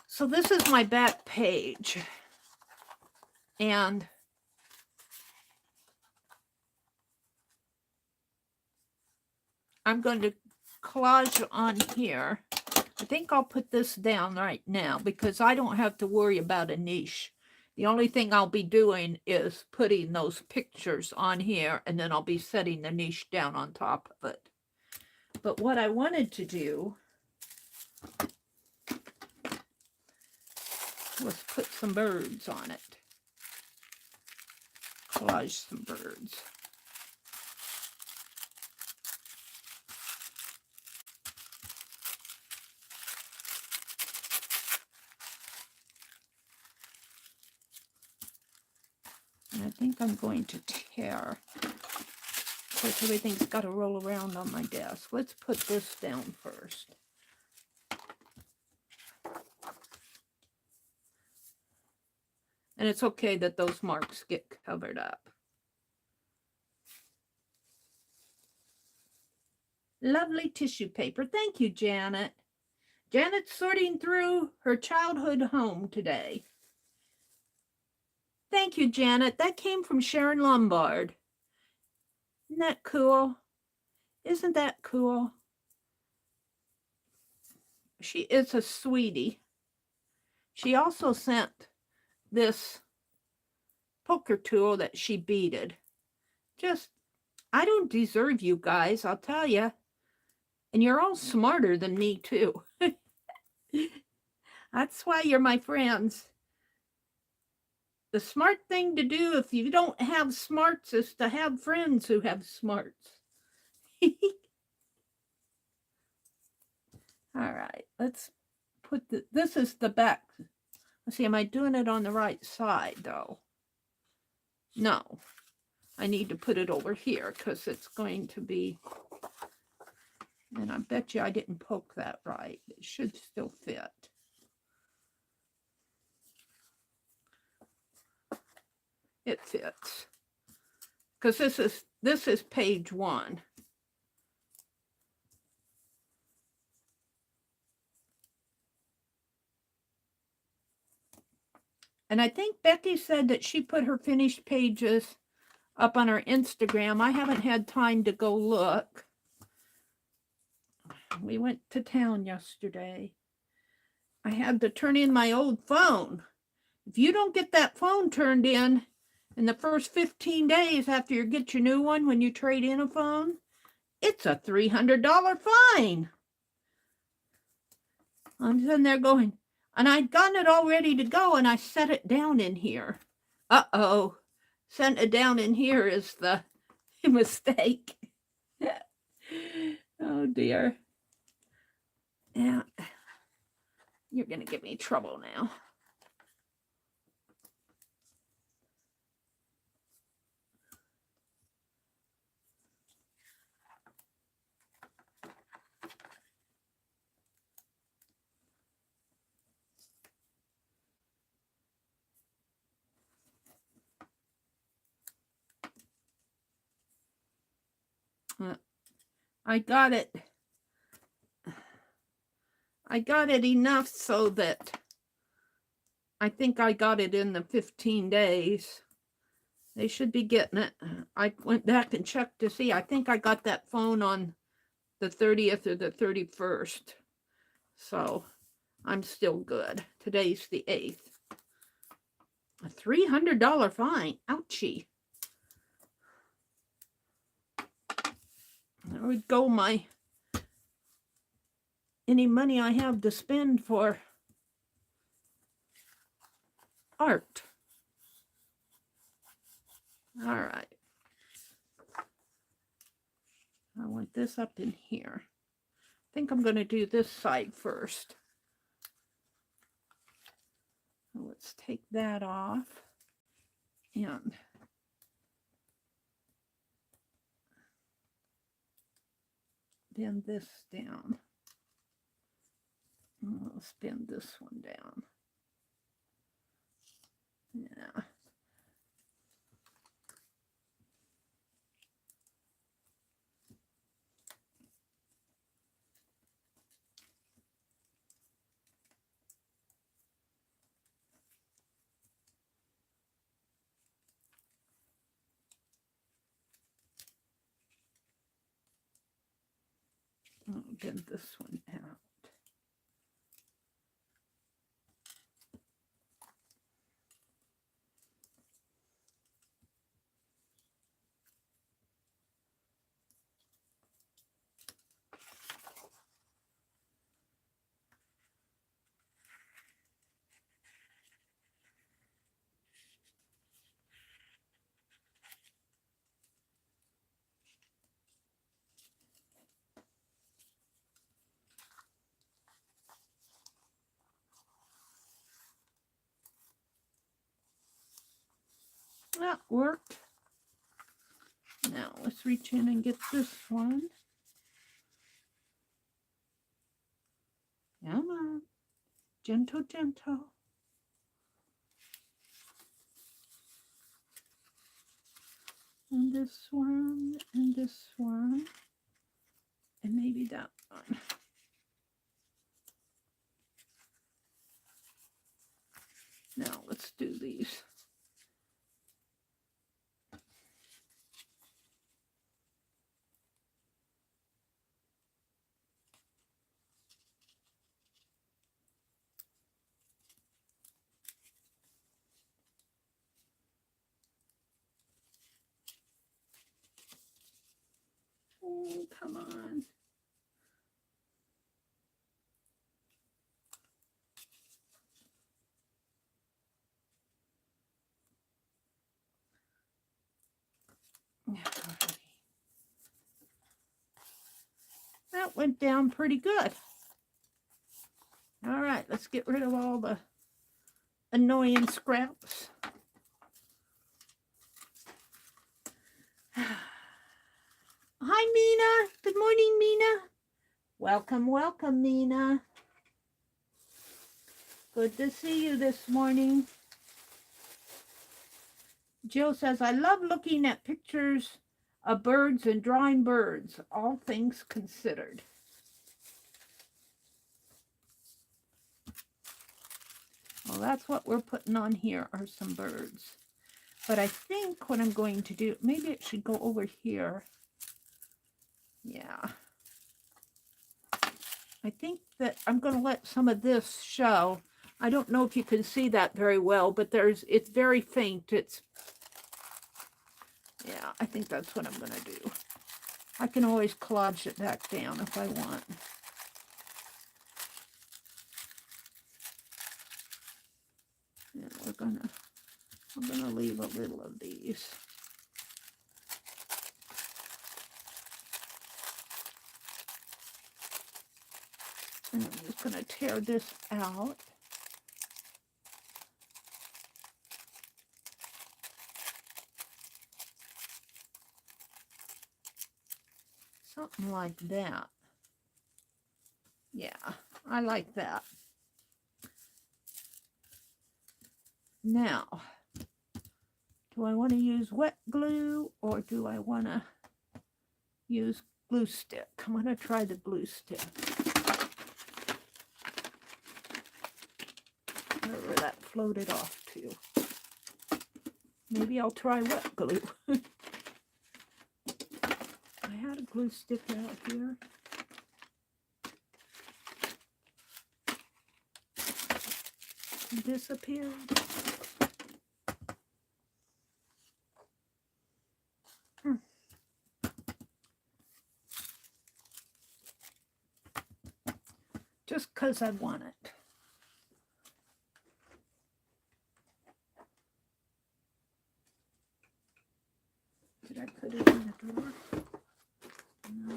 So this is my back page. And I'm going to collage on here. I think I'll put this down right now because I don't have to worry about a niche. The only thing I'll be doing is putting those pictures on here, and then I'll be setting the niche down on top of it. But what I wanted to do was put some birds on it. Collage some birds. I think I'm going to tear. Of course, everything's got to roll around on my desk. Let's put this down first. And it's okay that those marks get covered up. Lovely tissue paper. Thank you, Janet. Janet's sorting through her childhood home today. Thank you, Janet. That came from Sharon Lombard. Isn't that cool? Isn't that cool? She is a sweetie. She also sent this poker tool that she beaded. Just, I don't deserve you guys, I'll tell you. And you're all smarter than me, too. That's why you're my friends. The smart thing to do if you don't have smarts is to have friends who have smarts. All right, let's put this is the back. Let's see, am I doing it on the right side, though? No. I need to put it over here because it's going to be, and I bet you I didn't poke that right. It should still fit. It fits. Because this is page 1. And I think Becky said that she put her finished pages up on her Instagram. I haven't had time to go look. We went to town yesterday. I had to turn in my old phone. If you don't get that phone turned in the first 15 days after you get your new one, when you trade in a phone, it's a $300 fine. I'm sitting there going, and I'd gotten it all ready to go, and I set it down in here. Uh-oh. Setting it down in here is the mistake. Oh, dear. Yeah. You're going to give me trouble now. I got it. I got it enough so that I think I got it in the 15 days. They should be getting it. I went back and checked to see. I think I got that phone on the 30th or the 31st. So I'm still good. Today's the 8th. A $300 fine. Ouchie. There would go any money I have to spend for art. All right. I want this up in here. I think I'm going to do this side first. Let's take that off and bend this down. Let's bend this one down. Yeah. I'll bend this one out. That worked. Now let's reach in and get this one. Come on. Gentle, gentle. And this one, and this one, and maybe that one. Now let's do these. Oh, come on. That went down pretty good. All right, let's get rid of all the annoying scraps. Hi, Mina. Good morning, Mina. Welcome, welcome, Mina. Good to see you this morning. Jill says, I love looking at pictures of birds and drawing birds, all things considered. Well, that's what we're putting on here are some birds. But I think what I'm going to do, maybe it should go over here. Yeah. I think that I'm going to let some of this show. I don't know if you can see that very well, but it's very faint. Yeah, I think that's what I'm going to do. I can always collage it back down if I want. And I'm gonna leave a little of these. And I'm just gonna tear this out. Something like that. Yeah, I like that. Now, do I want to use wet glue or do I want to use glue stick? I'm going to try the glue stick. Wherever that floated off to. Maybe I'll try wet glue. I had a glue stick out here. It disappeared. Just because I want it. Did I put it in the drawer? No.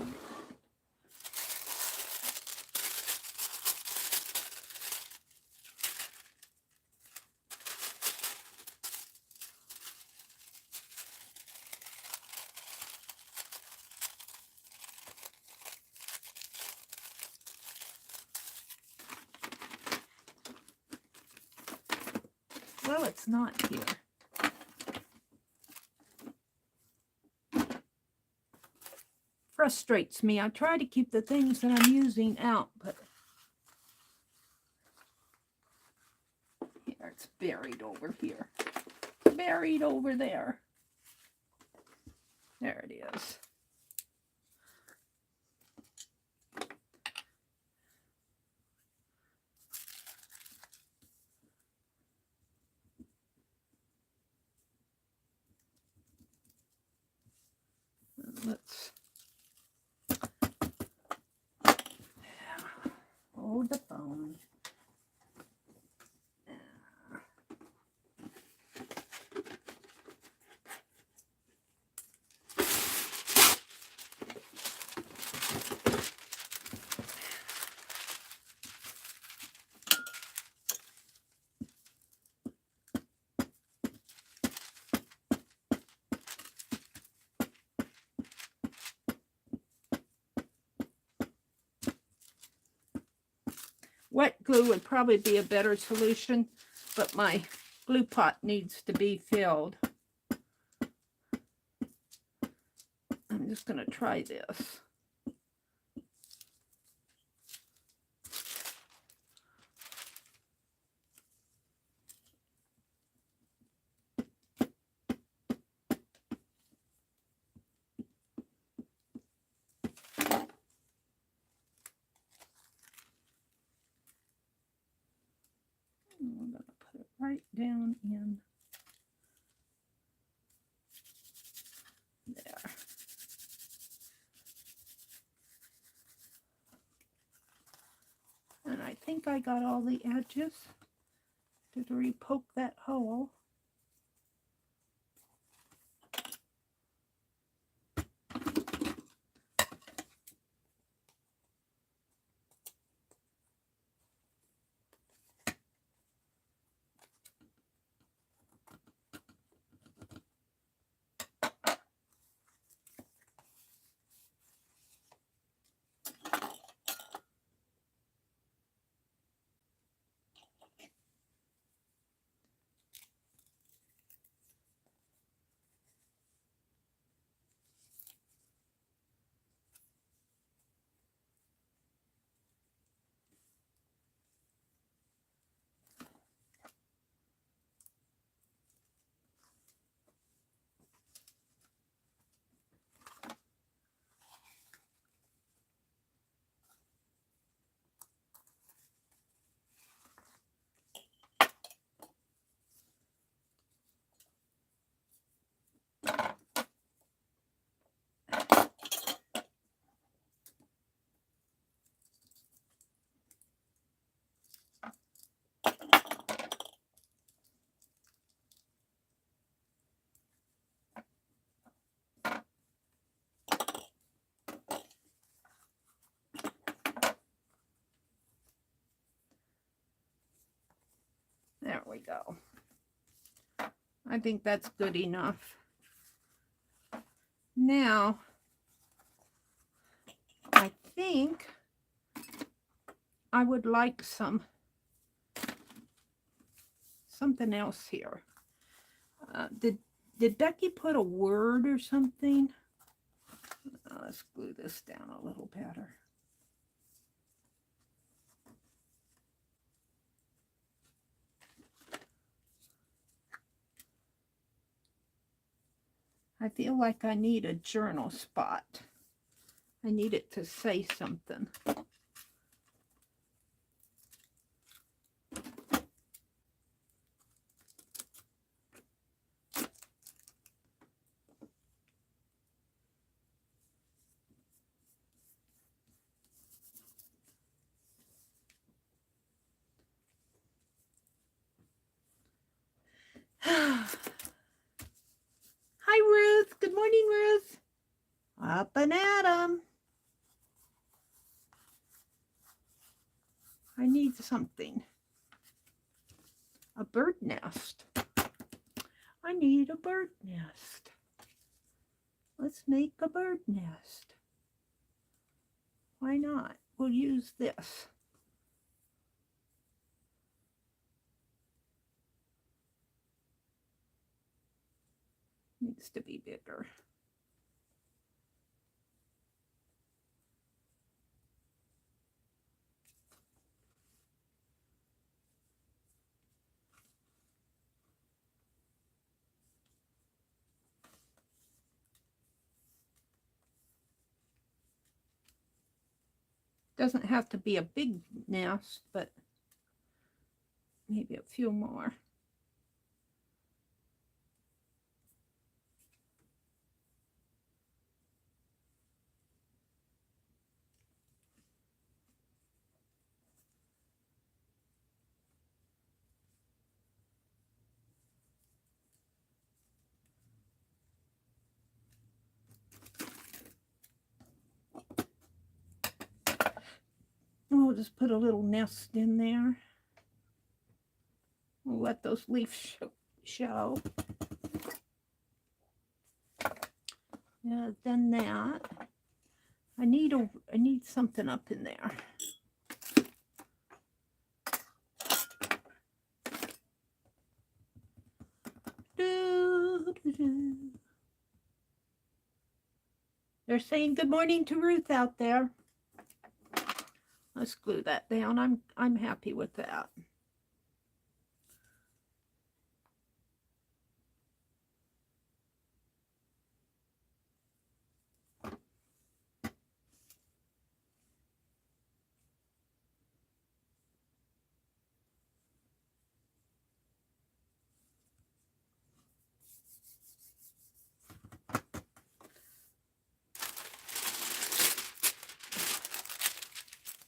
Well, it's not here. Frustrates me. I try to keep the things that I'm using out, but here it's buried over here. Buried over there. There it is. Let's hold the phone. Wet glue would probably be a better solution, but my glue pot needs to be filled. I'm just going to try this. I'm going to put it right down in there. And I think I got all the edges. Did re-poke that hole. There we go. I think that's good enough. Now, I think I would like something else here. Did Becky put a word or something? Let's glue this down a little better. I feel like I need a journal spot. I need it to say something. Hi, Ruth. Good morning, Ruth. Up and at 'em. I need something. A bird nest. I need a bird nest. Let's make a bird nest. Why not? We'll use this. Needs to be bigger. Doesn't have to be a big nest, but maybe a few more. We'll just put a little nest in there. We'll let those leaves show. Yeah, done that. I need something up in there. Do, do, do. They're saying good morning to Ruth out there. Let's glue that down. I'm happy with that.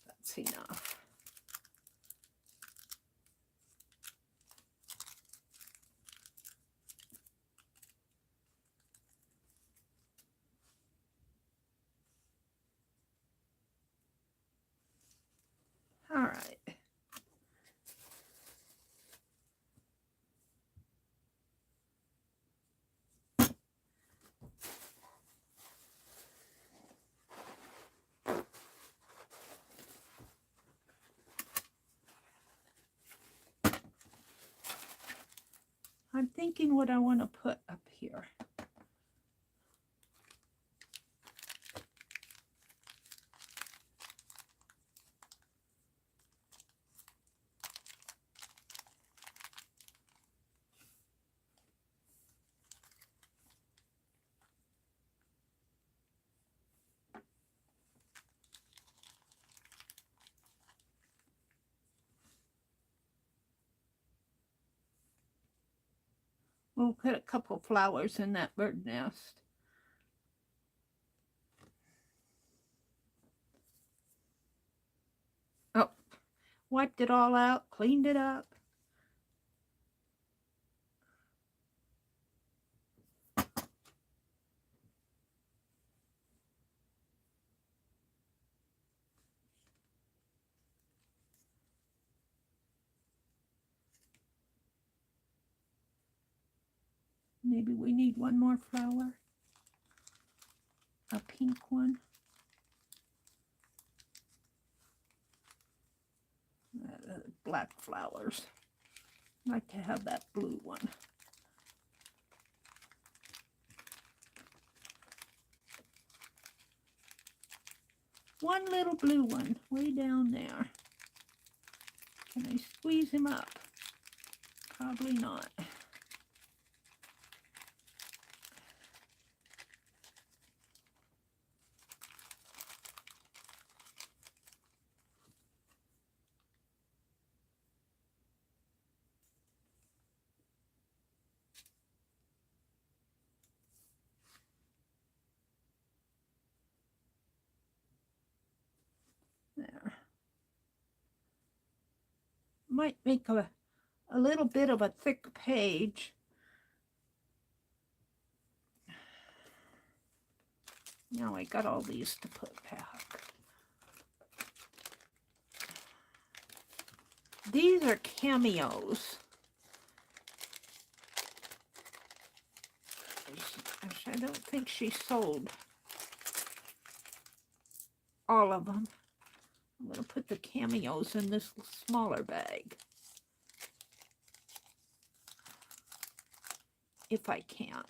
That's enough. All right. I'm thinking what I want to put up here. We'll put a couple flowers in that bird nest. Oh, wiped it all out, cleaned it up. Maybe we need one more flower. A pink one. Black flowers. I'd like to have that blue one. One little blue one way down there. Can I squeeze him up? Probably not. There. Might make a little bit of a thick page. Now I got all these to put back. These are cameos. I don't think she sold all of them. I'm going to put the cameos in this smaller bag. If I can.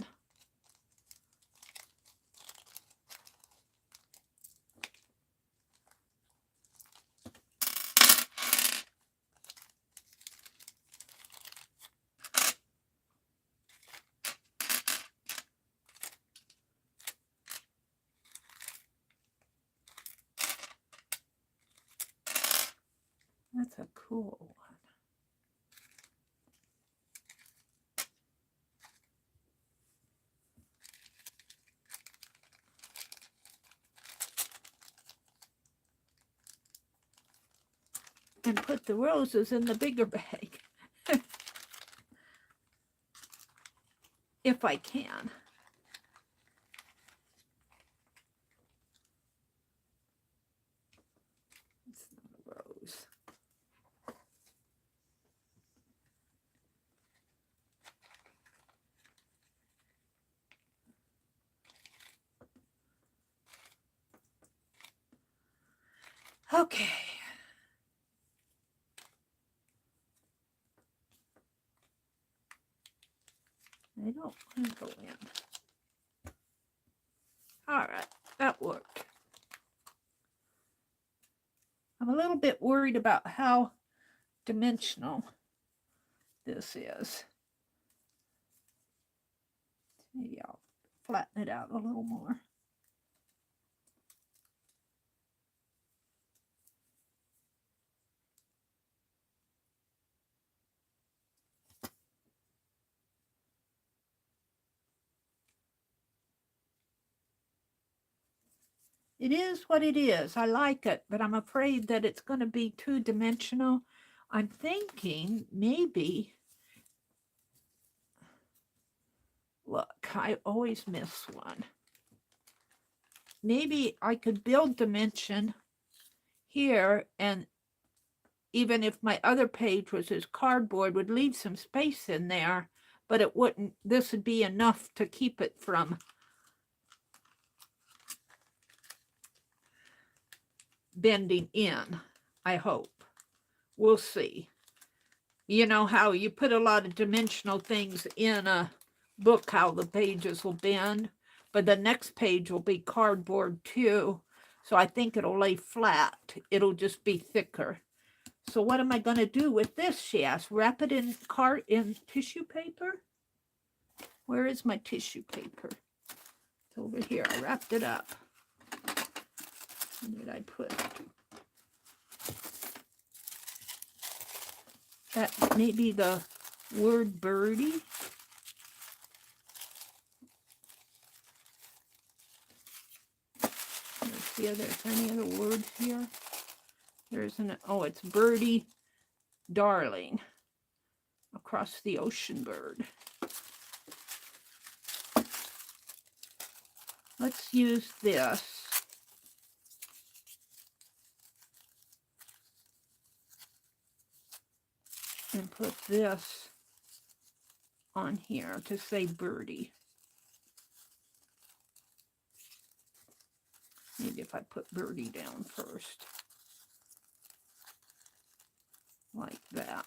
That's a cool one. And put the roses in the bigger bag. If I can. It's not a rose. Okay. They don't want to go in. All right, that worked. I'm a little bit worried about how dimensional this is. Maybe I'll flatten it out a little more. It is what it is. I like it, but I'm afraid that it's going to be two-dimensional. I'm thinking maybe, look, I always miss one. Maybe I could build dimension here, and even if my other page was as cardboard, would leave some space in there, but it wouldn't, this would be enough to keep it from bending in, I hope. We'll see. You know how you put a lot of dimensional things in a book, how the pages will bend, but the next page will be cardboard too. So I think it'll lay flat. It'll just be thicker. So what am I going to do with this, she asked. Wrap it in tissue paper? Where is my tissue paper? It's over here. I wrapped it up. Where did I put it? That may be the word birdie. Let's see if there's any other words here. There's an, oh, it's birdie darling. Across the ocean bird. Let's use this. And put this on here to say birdie. Maybe if I put birdie down first. Like that.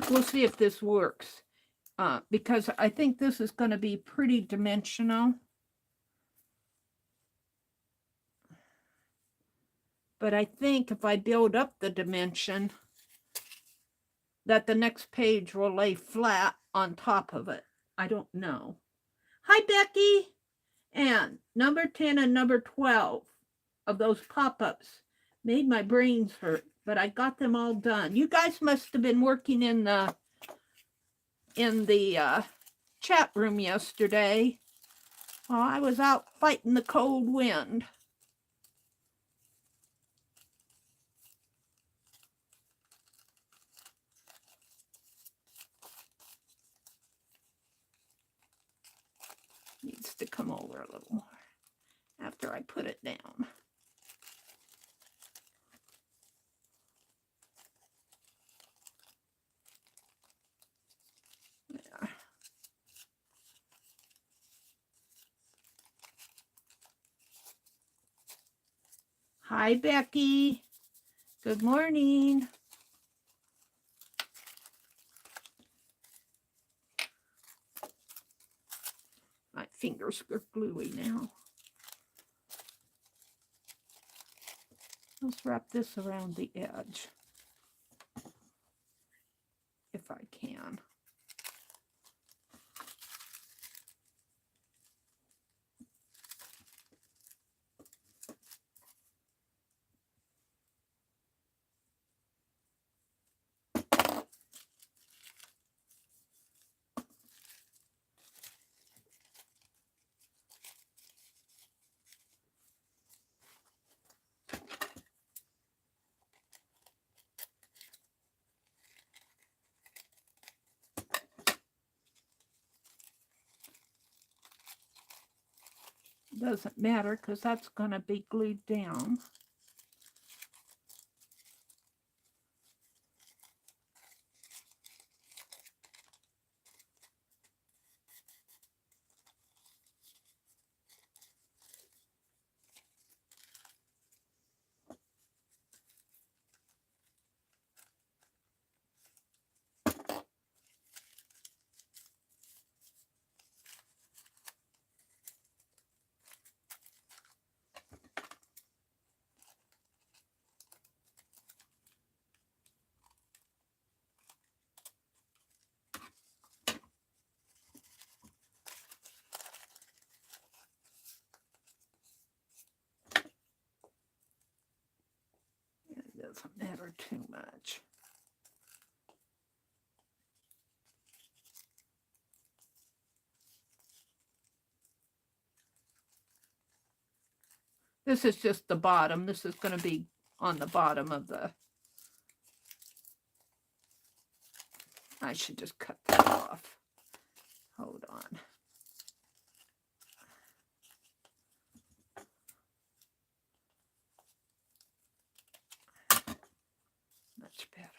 We'll see if this works. Because I think this is going to be pretty dimensional. But I think if I build up the dimension, that the next page will lay flat on top of it. I don't know. Hi, Becky. And number 10 and number 12 of those pop-ups made my brains hurt, but I got them all done. You guys must have been working in the chat room yesterday. Well, I was out fighting the cold wind. Needs to come over a little more after I put it down. There. Hi, Becky. Good morning. My fingers are gluey now. Let's wrap this around the edge, if I can. Doesn't matter because that's going to be glued down. doesn't matter too much. This is just the bottom. This is going to be on the bottom of the... I should just cut that off. Hold on. Much better.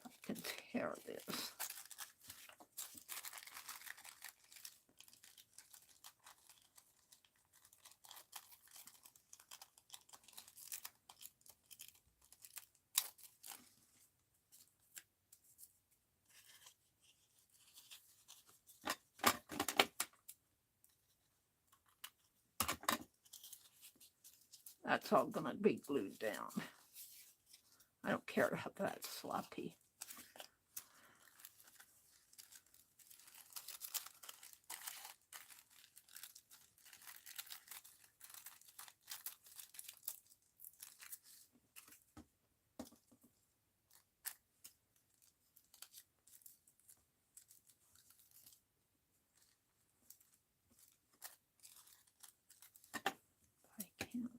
I can tear this. That's all going to be glued down. I don't care how that's sloppy. I can't.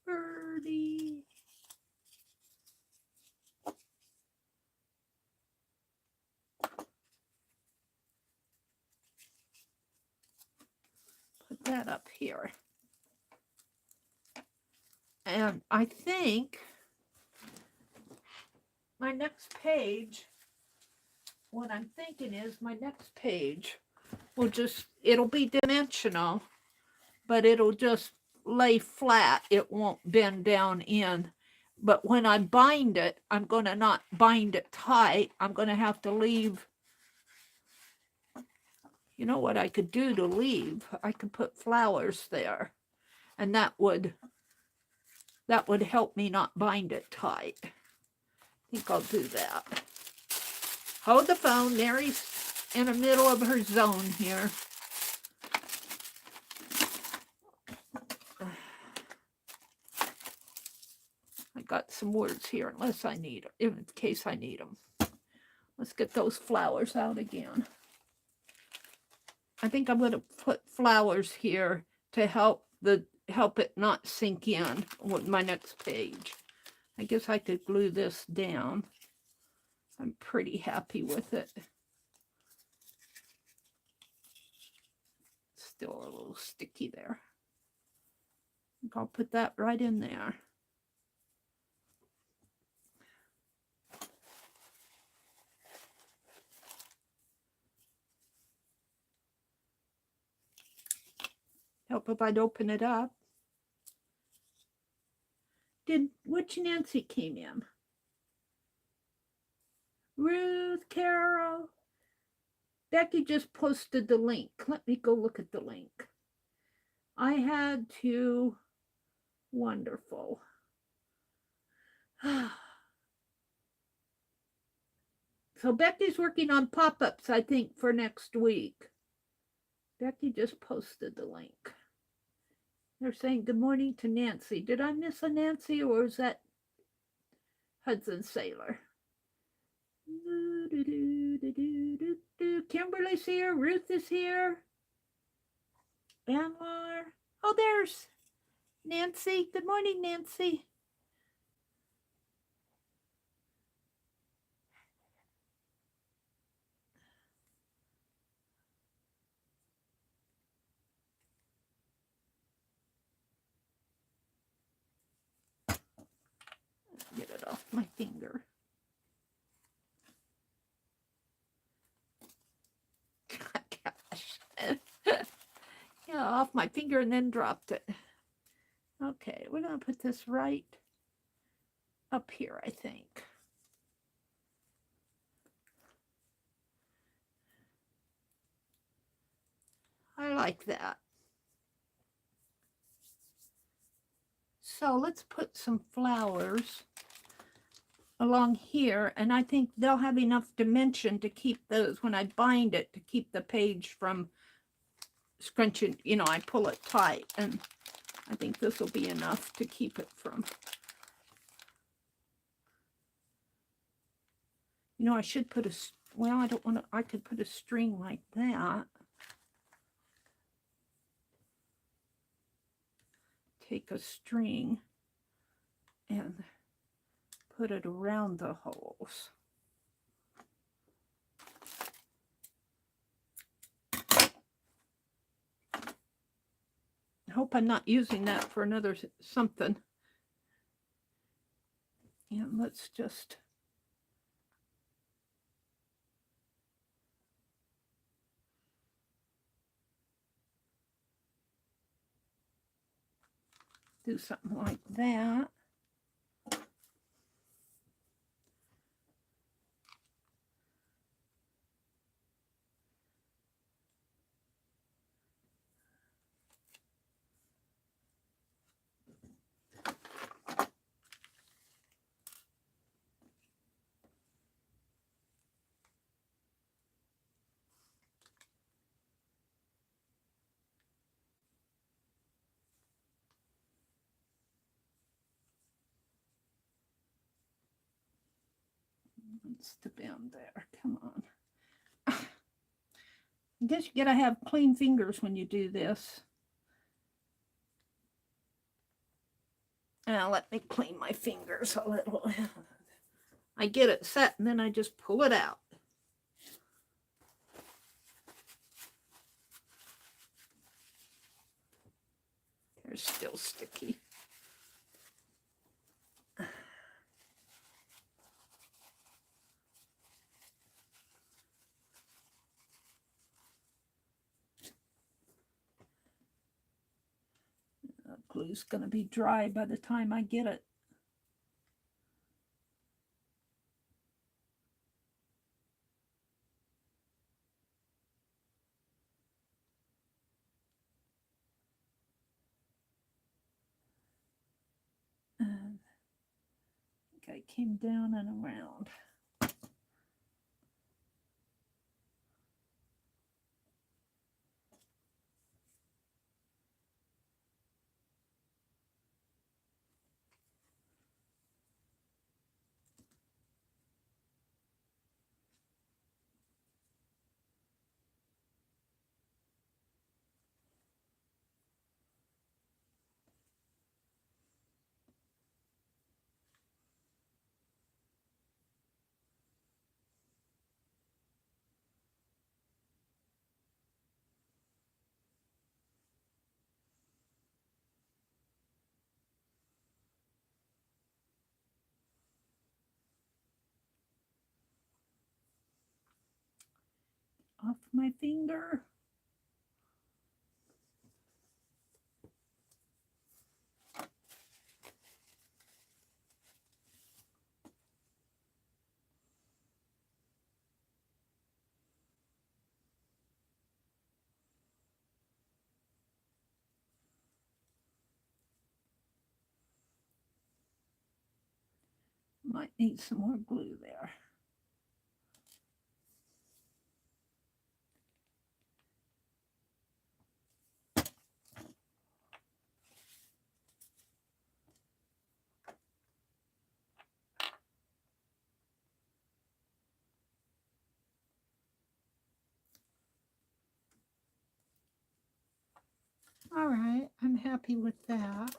Birdie. Put that up here. And I think my next page, what I'm thinking is my next page will just, it'll be dimensional, but it'll just lay flat. It won't bend down in. But when I bind it, I'm going to not bind it tight. I'm going to have to leave. You know what I could do to leave? I could put flowers there. And that would help me not bind it tight. I think I'll do that. Hold the phone. Mary's in the middle of her zone here. I got some words here unless I need them, in case I need them. Let's get those flowers out again. I think I'm going to put flowers here to help it not sink in with my next page. I guess I could glue this down. I'm pretty happy with it. Still a little sticky there. I think I'll put that right in there. Help if I'd open it up. Which Nancy came in? Ruth, Carol. Becky just posted the link. Let me go look at the link. I had to. Wonderful. So Becky's working on pop-ups, I think, for next week. Becky just posted the link. They're saying good morning to Nancy. Did I miss a Nancy, or is that Hudson Sailor? Amberly's here. Ruth is here. Anwar. Oh, there's Nancy. Good morning, Nancy. Get it off my finger. Gosh. Yeah, off my finger and then dropped it. Okay, we're going to put this right up here, I think. I like that. So let's put some flowers along here, and I think they'll have enough dimension to keep those, when I bind it, to keep the page from scrunching, you know, I pull it tight, and I think this will be enough to keep it from, you know, I should put a, well, I don't want to, I could put a string like that. Take a string and put it around the holes. I hope I'm not using that for another something. And let's just do something like that. What's the bend there? Come on. I guess you gotta have clean fingers when you do this. Now let me clean my fingers a little. I get it set and then I just pull it out. They're still sticky. Glue's going to be dry by the time I get it. And I think I came down and around. Off my finger. Might need some more glue there. All right, I'm happy with that.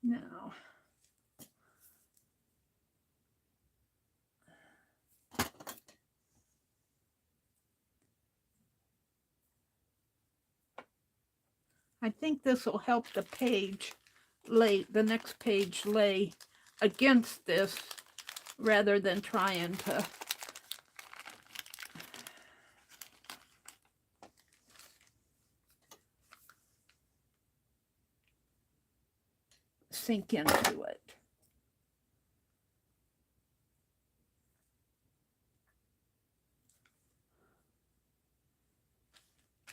Now, I think this will help the page lay, the next page lay against this rather than trying to sink into it.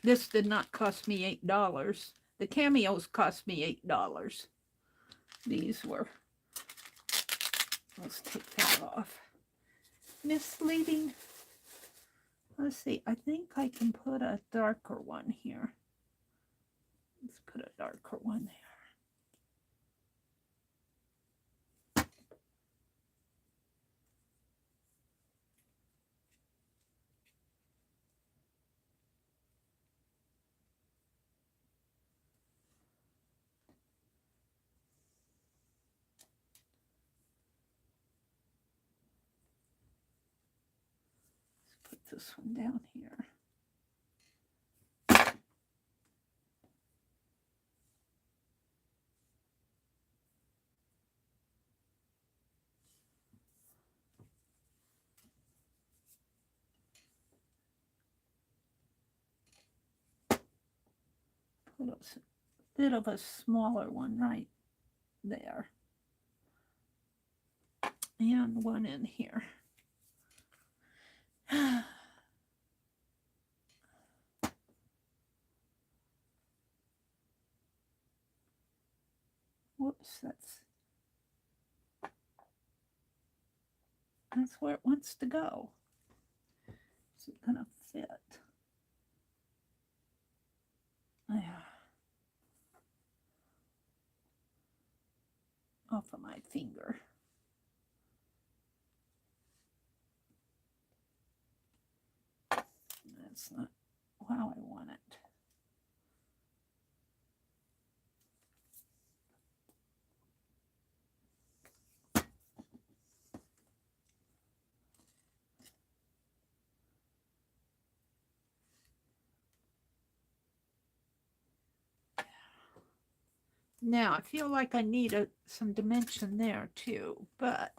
This did not cost me $8. The cameos cost me $8. These were, let's take that off. Misleading. Let's see, I think I can put a darker one here. Let's put a darker one there. Put this one down here. Put a bit of a smaller one right there. And one in here. Whoops, that's where it wants to go. Is it gonna fit? There. Off of my finger. That's not how I want it. Now, I feel like I need some dimension there too, but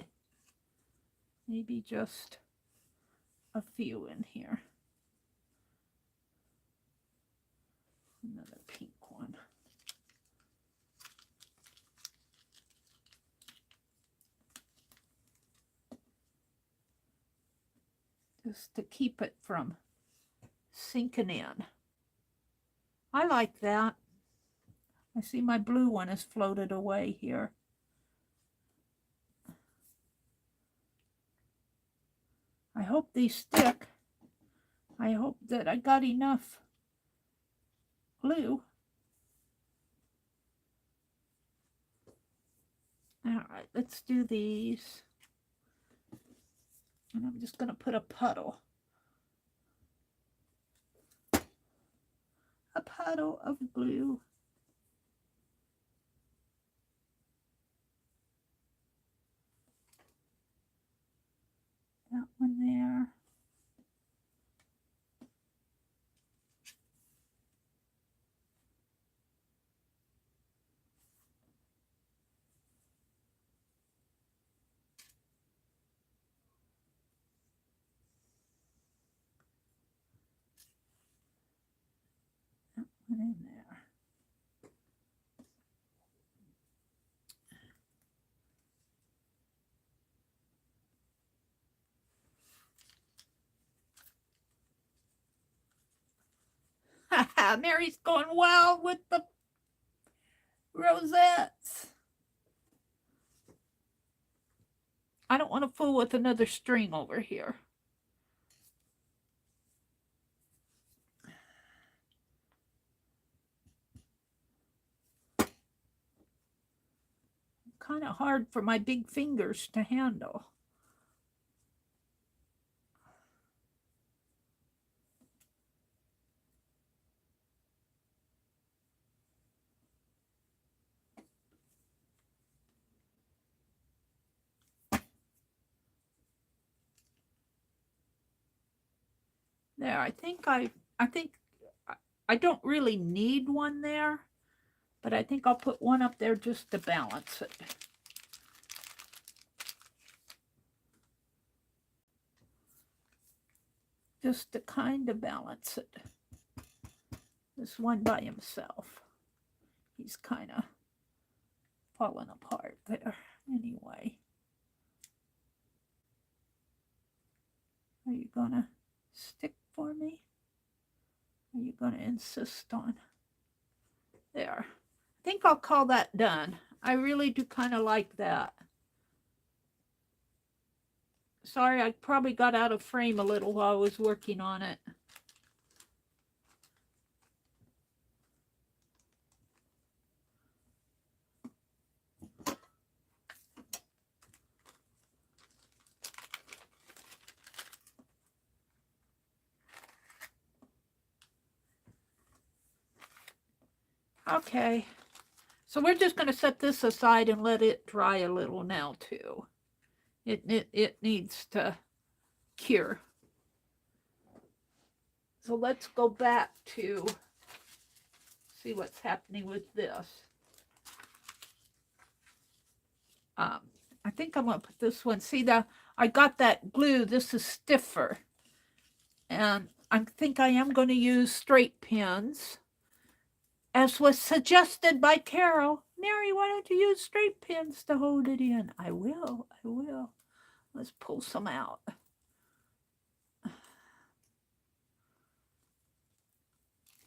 maybe just a few in here. Another pink one. Just to keep it from sinking in. I like that. I see my blue one has floated away here. I hope these stick. I hope that I got enough glue. All right, let's do these. And I'm just going to put a puddle. A puddle of glue. That one there. One in there. Meri's going well with the rosettes. I don't want to fool with another string over here. Kind of hard for my big fingers to handle. There, I think I don't really need one there, but I think I'll put one up there just to balance it. Just to kind of balance it. This one by himself. He's kind of falling apart there. Anyway. Are you going to stick for me? Are you going to insist on? There. I think I'll call that done. I really do kind of like that. Sorry, I probably got out of frame a little while I was working on it. Okay, so we're just going to set this aside and let it dry a little now too. It needs to cure. So let's go back to see what's happening with this. I think I'm going to put this one. See, I got that glue. This is stiffer. And I think I am going to use straight pins. As was suggested by Carol. Meri, why don't you use straight pins to hold it in? I will. Let's pull some out.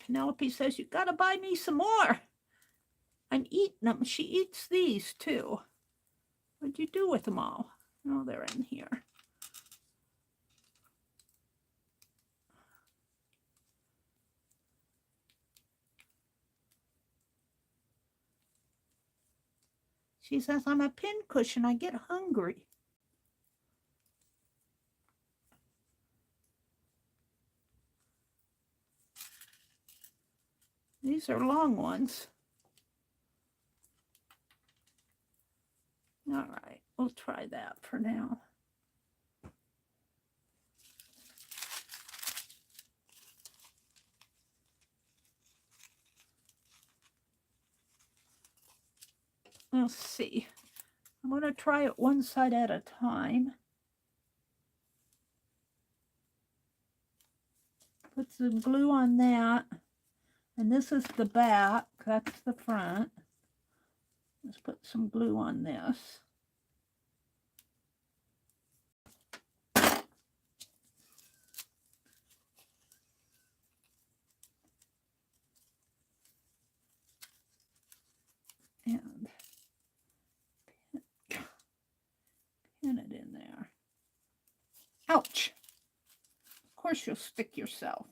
Penelope says, you got to buy me some more. I'm eating them. She eats these too. What'd you do with them all? Oh, they're in here. She says, I'm a pincushion. I get hungry. These are long ones. All right, we'll try that for now. Let's see. I'm going to try it one side at a time. Put some glue on that. And this is the back. That's the front. Let's put some glue on this. And pin it in there. Ouch! Of course you'll stick yourself.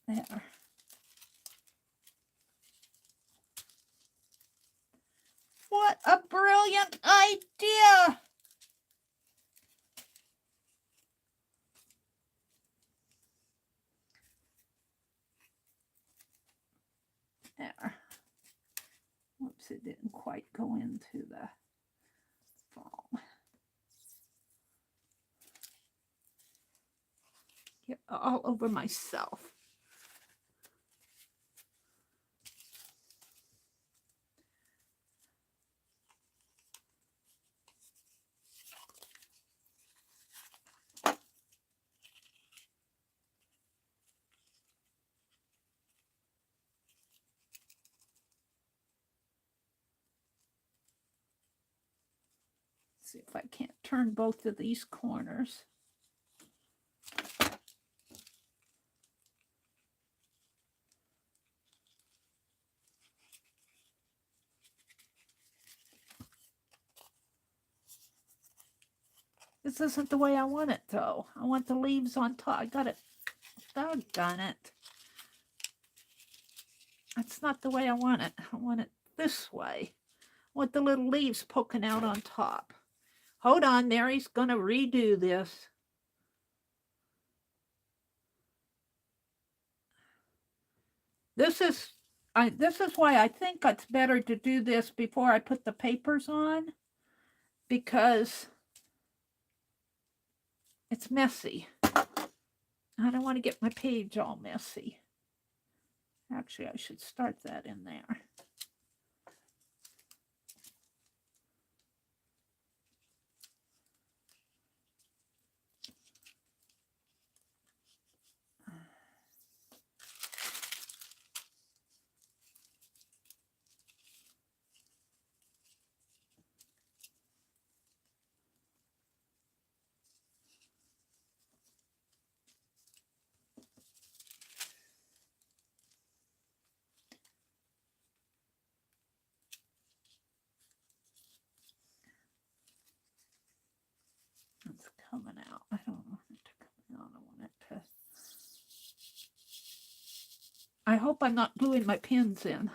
There. What a brilliant idea! There. Whoops, it didn't quite go into the foam. Get all over myself. See if I can't turn both of these corners. This isn't the way I want it, though. I want the leaves on top. I got it. Doggone it. That's not the way I want it. I want it this way. I want the little leaves poking out on top. Hold on, Mary's going to redo this. This is why I think it's better to do this before I put the papers on, because it's messy. I don't want to get my page all messy. Actually, I should start that in there. It's coming out. I don't want it to come out. I want it to... I hope I'm not gluing my pins in.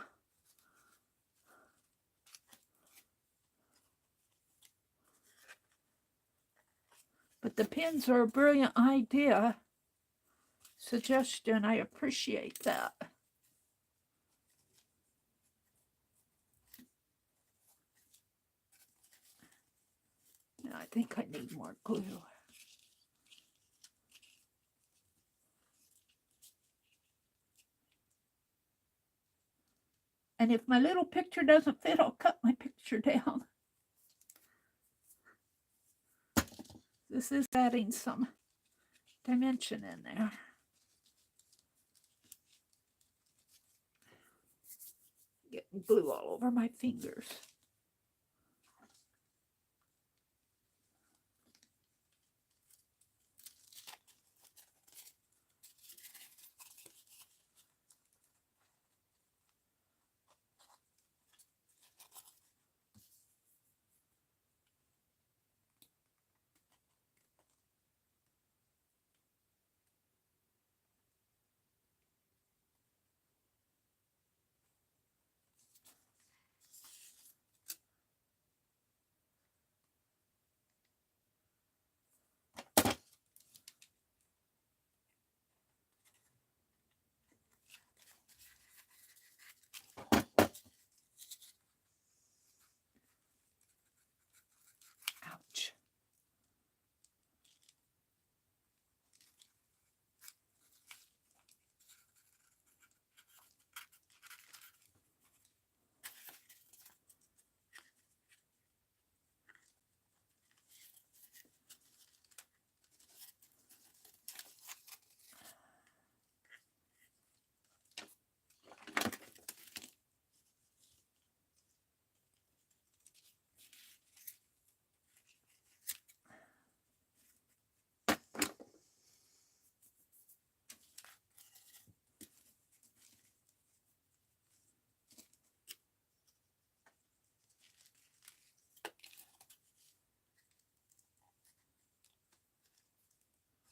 But the pins are a brilliant idea. Suggestion. I appreciate that. I think I need more glue. And if my little picture doesn't fit, I'll cut my picture down. This is adding some dimension in there. Getting glue all over my fingers. Ouch.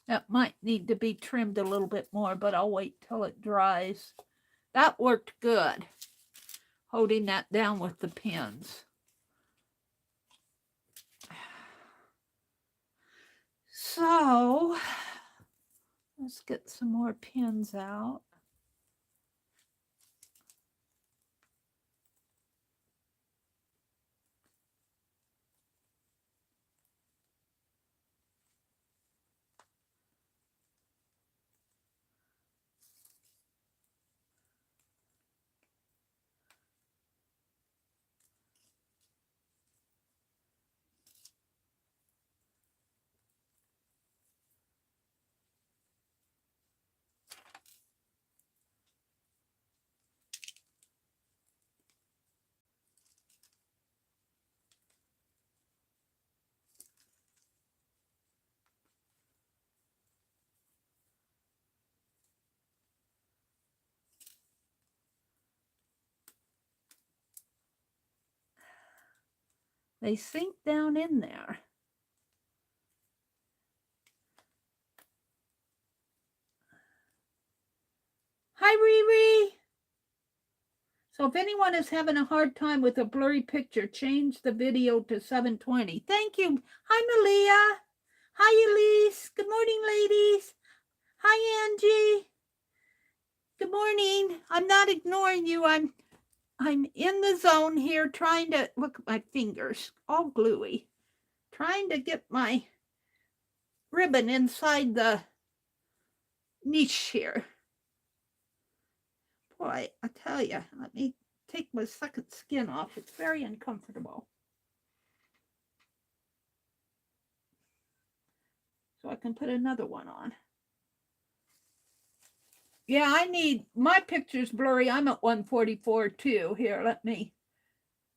That might need to be trimmed a little bit more, but I'll wait till it dries. That worked good, holding that down with the pins. So, let's get some more pins out. They sink down in there. Hi, Riri. So if anyone is having a hard time with a blurry picture, change the video to 720. Thank you. Hi, Malia. Hi, Elise. Good morning, ladies. Hi, Angie. Good morning. I'm not ignoring you. I'm in the zone here trying to, look at my fingers, all gluey, trying to get my ribbon inside the niche here. Boy, I tell you, let me take my second skin off. It's very uncomfortable. So I can put another one on. Yeah, I need, my picture's blurry. I'm at 144 too. Here, let me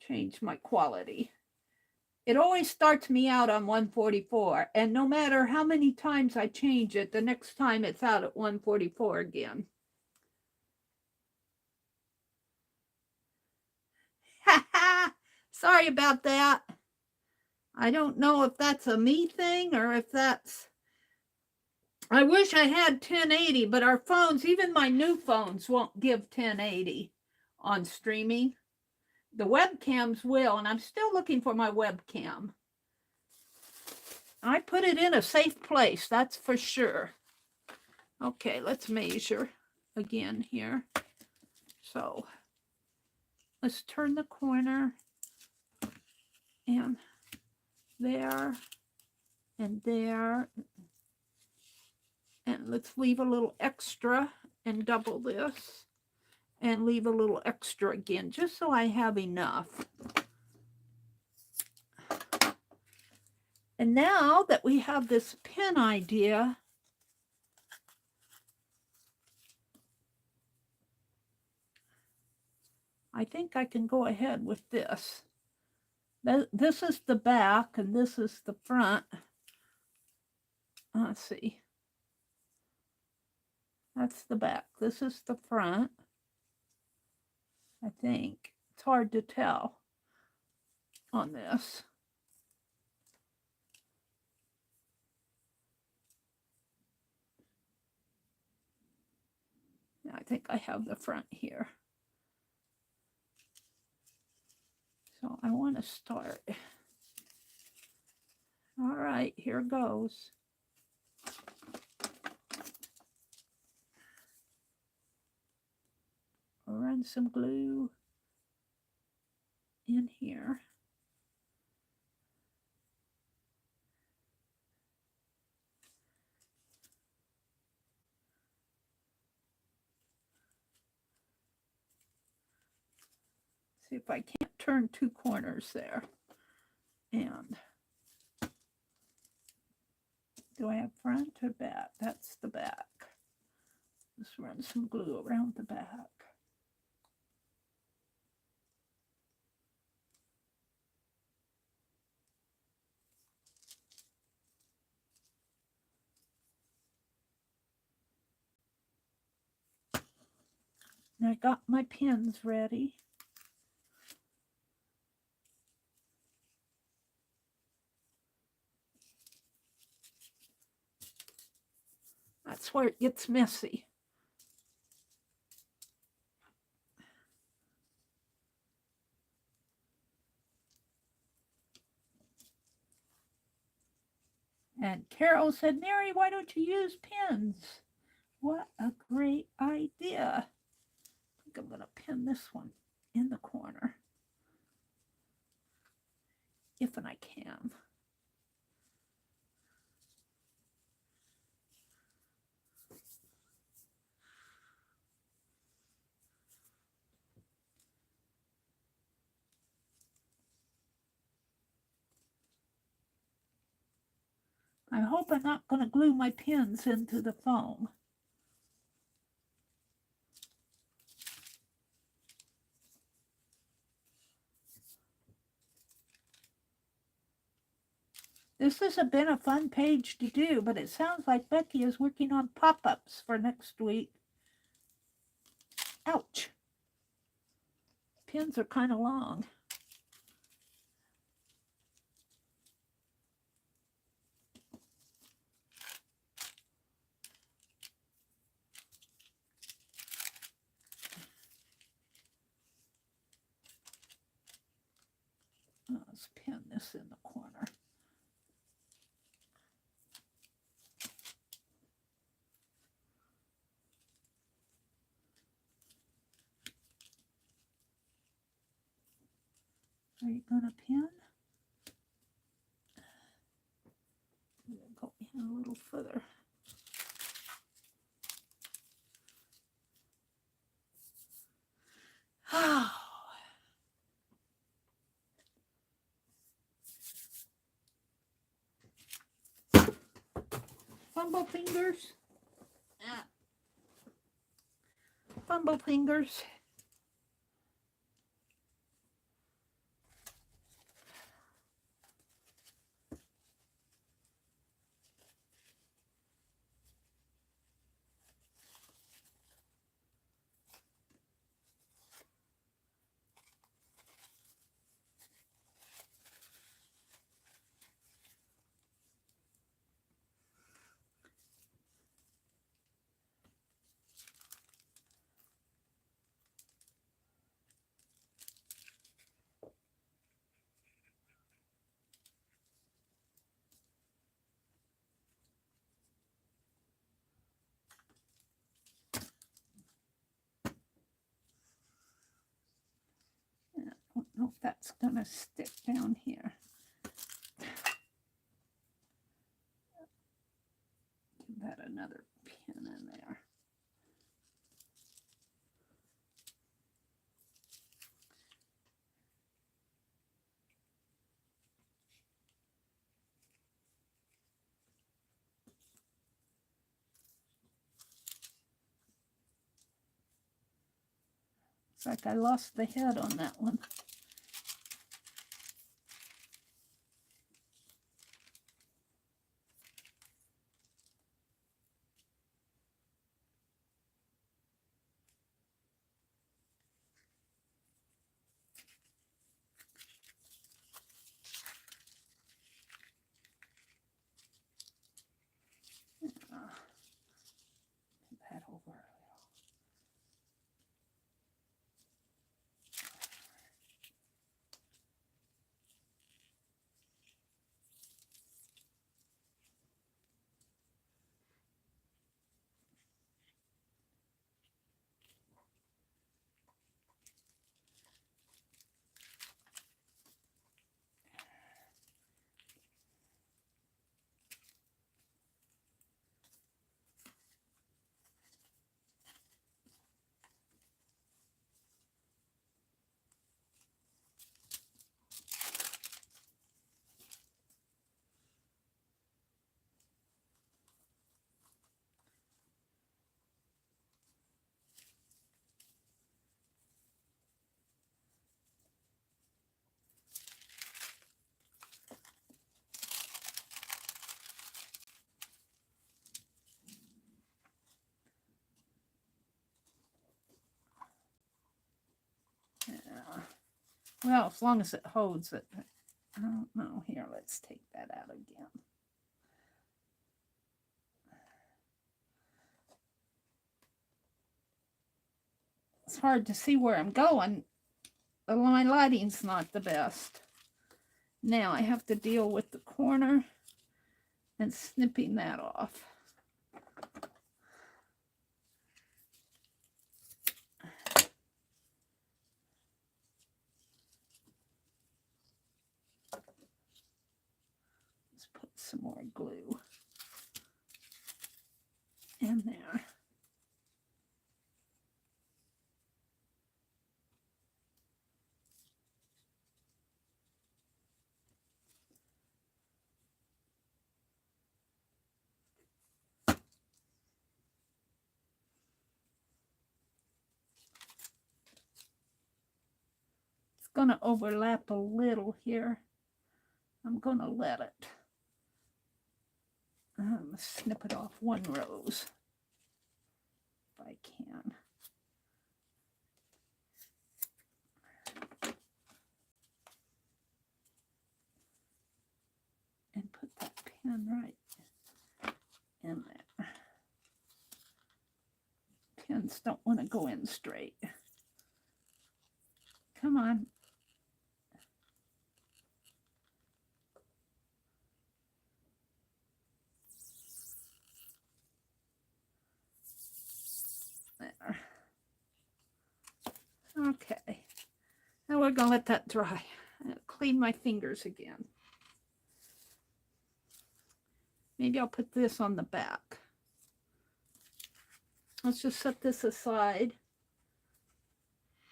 change my quality. It always starts me out on 144, and no matter how many times I change it, the next time it's out at 144 again. Sorry about that. I don't know if that's a me thing or if that's... I wish I had 1080, but our phones, even my new phones, won't give 1080 on streaming. The webcams will, and I'm still looking for my webcam. I put it in a safe place, that's for sure. Okay, let's measure again here. So let's turn the corner and there and there. And let's leave a little extra and double this and leave a little extra again, just so I have enough. And now that we have this pin idea, I think I can go ahead with this. This is the back and this is the front. Let's see. That's the back. This is the front. I think it's hard to tell on this. I think I have the front here. So I want to start. All right, here goes. I'll run some glue in here. See if I can't turn two corners there. And do I have front or back? That's the back. Just run some glue around the back. And I got my pins ready. That's where it gets messy. And Carol said, Meri, why don't you use pins? What a great idea. I think I'm going to pin this one in the corner. If and I can. I hope I'm not going to glue my pins into the foam. This has been a fun page to do, but it sounds like Becky is working on pop-ups for next week. Ouch. Pins are kind of long. Let's pin this in the corner. Are you going to pin? Go in a little further. Oh. Fumble fingers. Fumble fingers. I don't know if that's going to stick down here. Give that another pin in there. It's like I lost the head on that one. That over. Yeah. Well, as long as it holds it. I don't know. Here, let's take that out again. It's hard to see where I'm going. My lighting's not the best. Now I have to deal with the corner and snipping that off. Let's put some more glue in there. Going to overlap a little here. I'm going to let it. Snip it off one rose if I can. And put that pin right in there. Pins don't want to go in straight. Come on. we're going to let that dry. Clean my fingers again. Maybe I'll put this on the back. Let's just set this aside.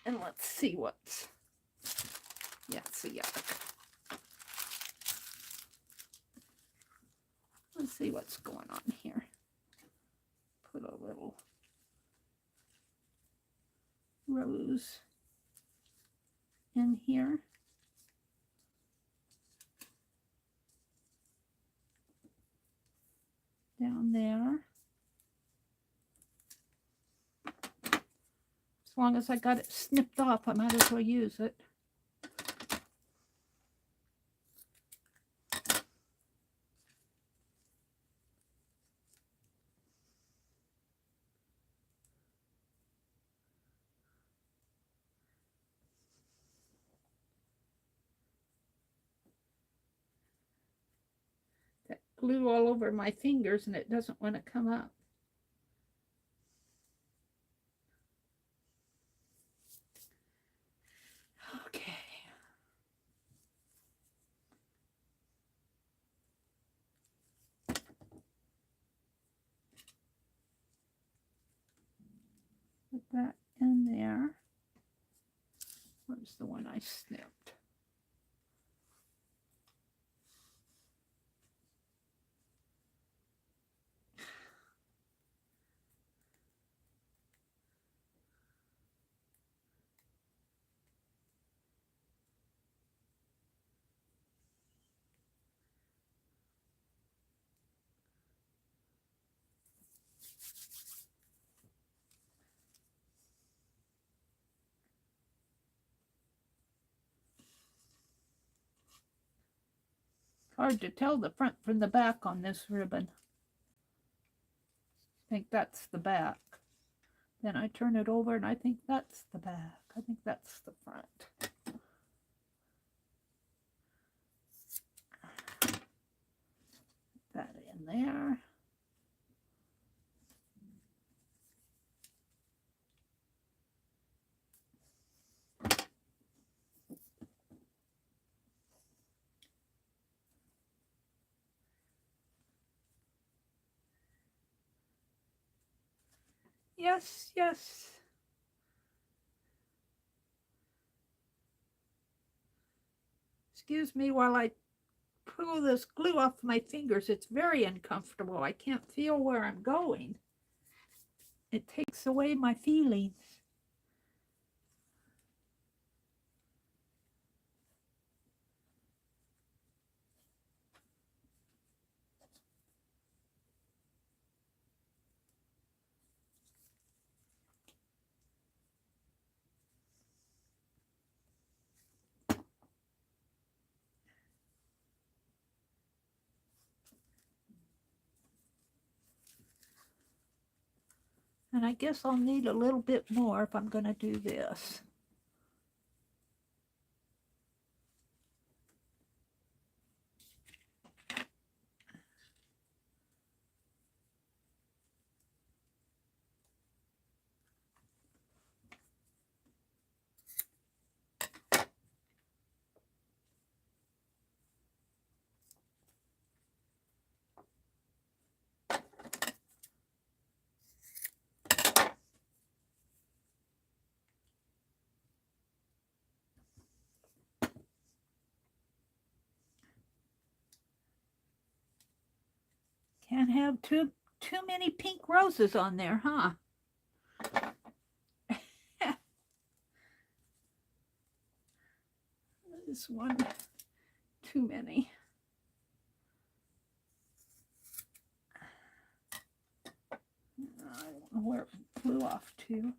And let's see what's... Yeah, it's a yuck. Let's see what's going on here. Put a little rose in here. Down there. As long as I got it snipped off, I might as well use it. That glue all over my fingers and it doesn't want to come up. Okay. Put that in there. Where's the one I snipped? Hard to tell the front from the back on this ribbon. I think that's the back. Then I turn it over and I think that's the back. I think that's the front. Put that in there. Yes, yes. Excuse me while I pull this glue off my fingers. It's very uncomfortable. I can't feel where I'm going. It takes away my feelings. And I guess I'll need a little bit more if I'm going to do this. Can't have too many pink roses on there, huh? This one, too many. I don't know where it flew off to.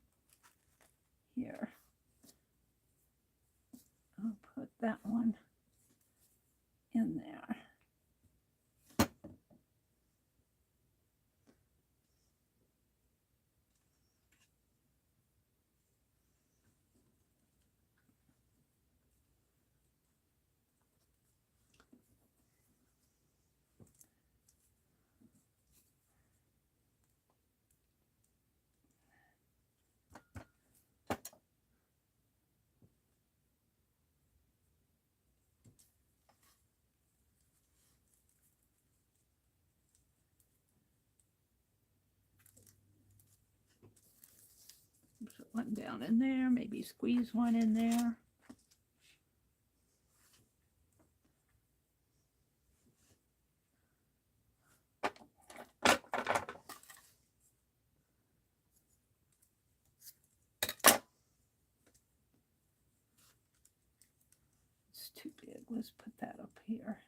Here. I'll put that one in there. Put one down in there, maybe squeeze one in there. It's too big. Let's put that up here.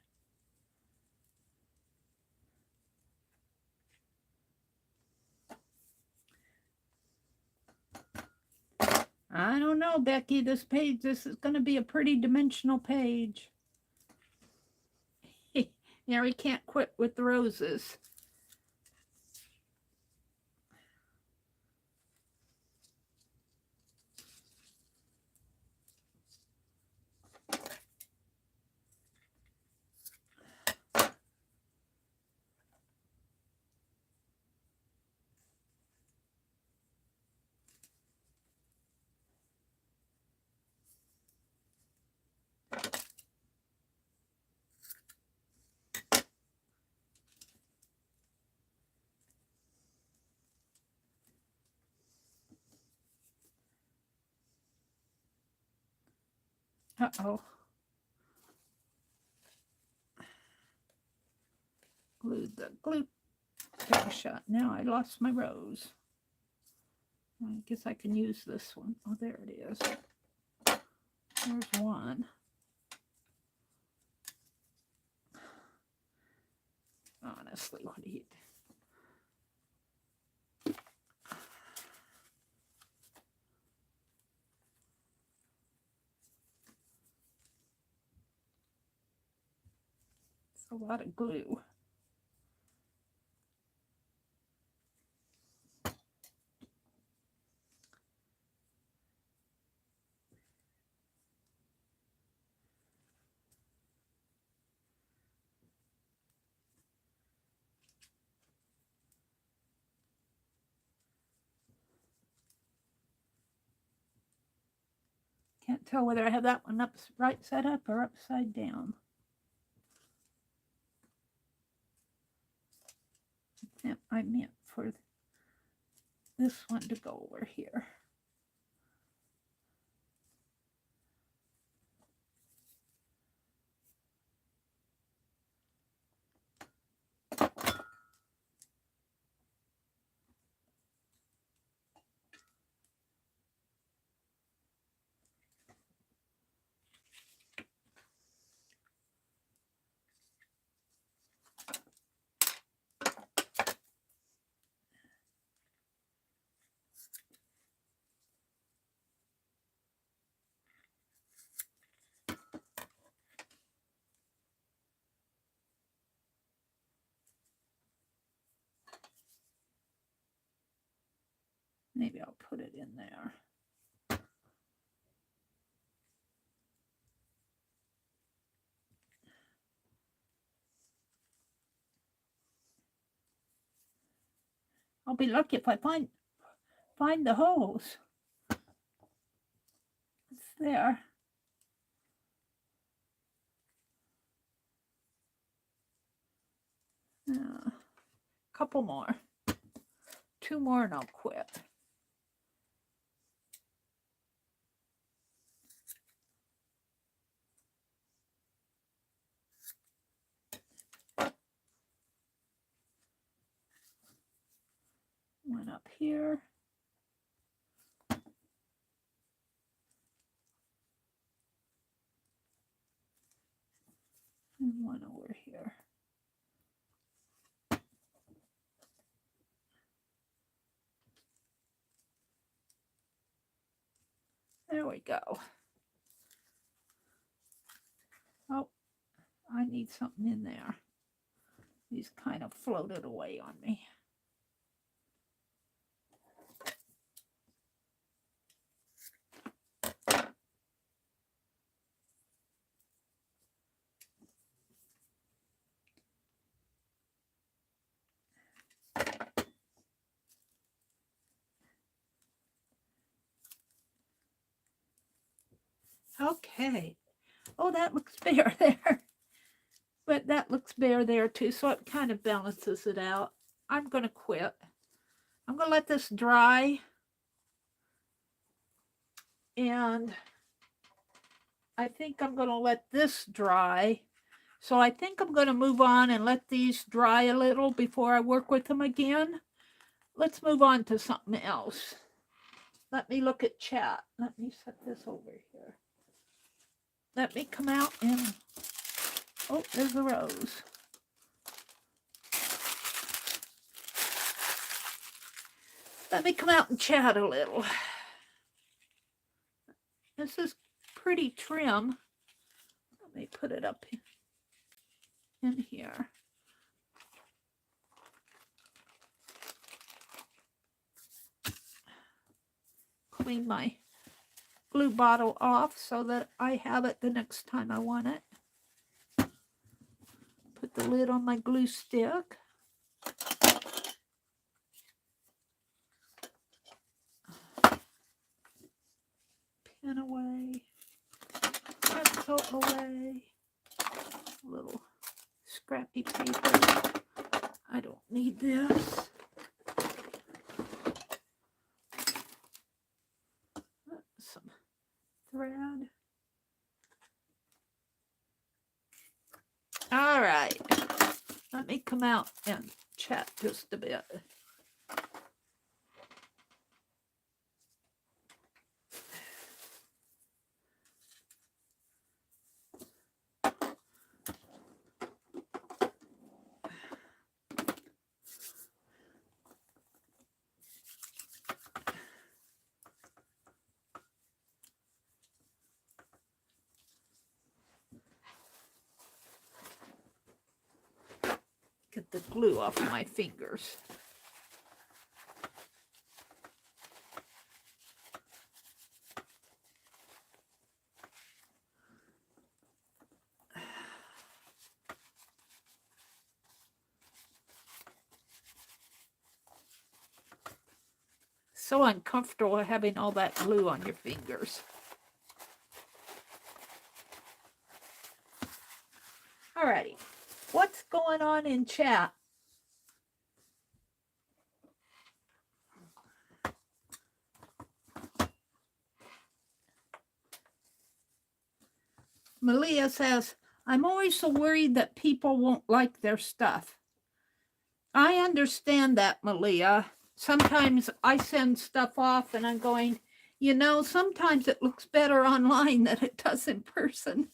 I don't know, Becky, this is going to be a pretty dimensional page. Meri can't quit with the roses. Uh-oh. Glued the glue. Take a shot. Now I lost my rose. I guess I can use this one. Oh, there it is. There's one. Honestly, what do you do? It's a lot of glue. Can't tell whether I have that one right side up or upside down. I meant for this one to go over here. Maybe I'll put it in there. I'll be lucky if I find the holes. It's there. Couple more. 2 more and I'll quit. One up here. And one over here. There we go. Oh, I need something in there. These kind of floated away on me. Okay. Oh, that looks bare there. But that looks bare there too, so it kind of balances it out. I'm going to quit. I'm going to let this dry. And I think I'm going to let this dry. So I think I'm going to move on and let these dry a little before I work with them again. Let's move on to something else. Let me look at chat. Let me set this over here. Let me come out and, oh, there's a rose. Let me come out and chat a little. This is pretty trim. Let me put it up in here. Clean my glue bottle off so that I have it the next time I want it. Put the lid on my glue stick. Pen away. Pencil away. A little scrappy paper. I don't need this. Some thread. All right. Let me come out and chat just a bit. Get the glue off my fingers. So uncomfortable having all that glue on your fingers. Alrighty, what's going on in chat? Malia says, I'm always so worried that people won't like their stuff. I understand that, Malia. Sometimes I send stuff off and I'm going, you know, sometimes it looks better online than it does in person.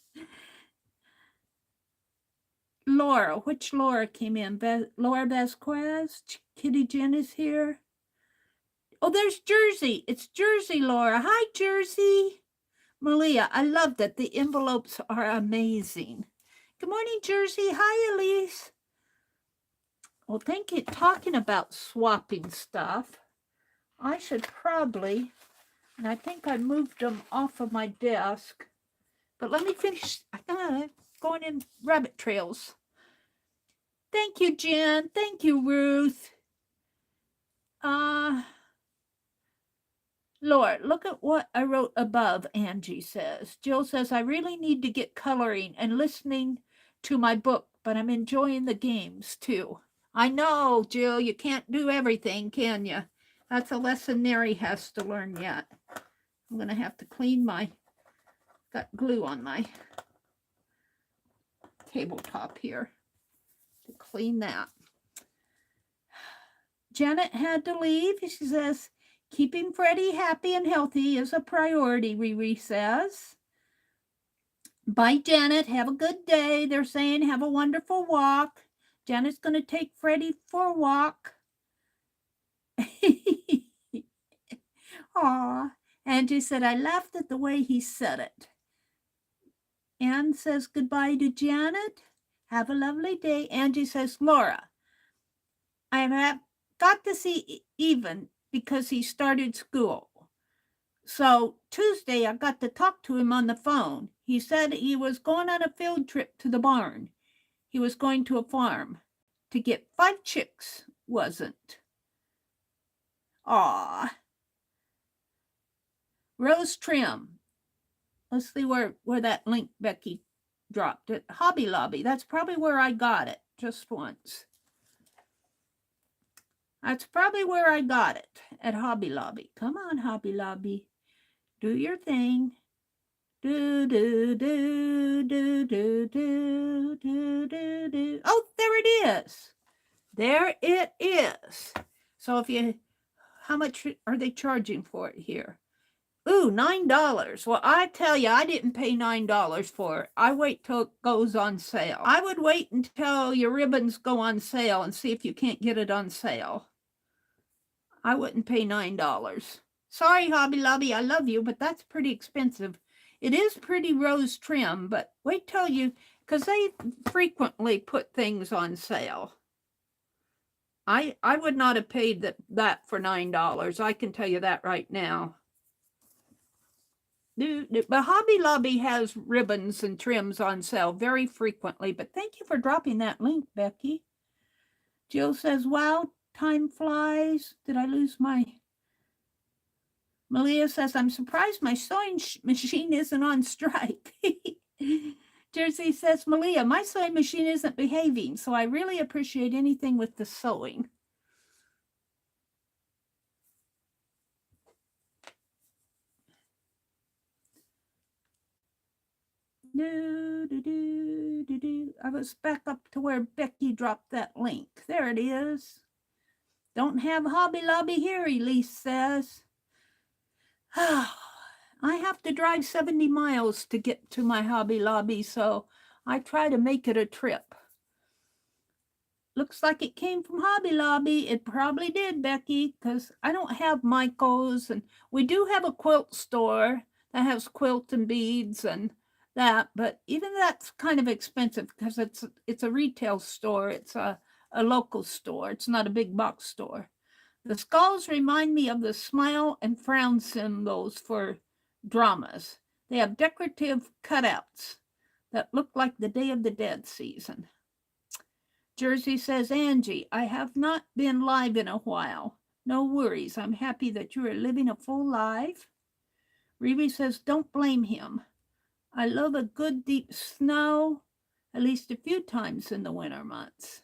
Laura, which Laura came in? Laura Vasquez? Kitty Jen is here. Oh, there's Jersey. It's Jersey, Laura. Hi, Jersey. Malia, I love that. The envelopes are amazing. Good morning, Jersey. Hi, Elise. Well, thank you. Talking about swapping stuff, I should probably, and I think I moved them off of my desk, but let me finish. I'm going in rabbit trails. Thank you, Jen. Thank you, Ruth. Lord, look at what I wrote above, Angie says. Jill says, I really need to get coloring and listening to my book, but I'm enjoying the games too. I know, Jill, you can't do everything, can you? That's a lesson Meri has to learn yet. I'm going to have to clean got glue on my tabletop here to clean that. Janet had to leave. She says, keeping Freddie happy and healthy is a priority, Riri says. Bye, Janet. Have a good day. They're saying have a wonderful walk. Janet's going to take Freddie for a walk. Aw. Angie said, I laughed at the way he said it. Anne says goodbye to Janet. Have a lovely day. Angie says, Laura, I have got to see Even because he started school. So Tuesday, I got to talk to him on the phone. He said he was going on a field trip to the barn. He was going to a farm to get 5 chicks, wasn't? Aw. Rose trim. Let's see where that link Becky dropped it. Hobby Lobby. That's probably where I got it just once. That's probably where I got it, at Hobby Lobby. Come on, Hobby Lobby. Do your thing. Do, do, do, do, do, do, do, do, do. Oh, there it is. There it is. So if you, how much are they charging for it here? Ooh, $9. Well, I tell you, I didn't pay $9 for it. I wait till it goes on sale. I would wait until your ribbons go on sale and see if you can't get it on sale. I wouldn't pay $9. Sorry, Hobby Lobby, I love you, but that's pretty expensive. It is pretty rose trim, but wait till you, because they frequently put things on sale. I would not have paid that for $9. I can tell you that right now. But Hobby Lobby has ribbons and trims on sale very frequently. But thank you for dropping that link, Becky. Jill says, wow, time flies. Did I lose my... Malia says, I'm surprised my sewing machine isn't on strike. Jersey says, Malia, my sewing machine isn't behaving, so I really appreciate anything with the sewing. I was back up to where Becky dropped that link. There it is. Don't have Hobby Lobby here, Elise says. I have to drive 70 miles to get to my Hobby Lobby, so I try to make it a trip. Looks like it came from Hobby Lobby. It probably did, Becky, because I don't have Michael's, and we do have a quilt store that has quilt and beads and that, but even that's kind of expensive because it's a retail store. It's a local store. It's not a big box store. The skulls remind me of the smile and frown symbols for dramas. They have decorative cutouts that look like the Day of the Dead season. Jersey says, Angie, I have not been live in a while. No worries. I'm happy that you are living a full life. Riri says, don't blame him. I love a good deep snow, at least a few times in the winter months.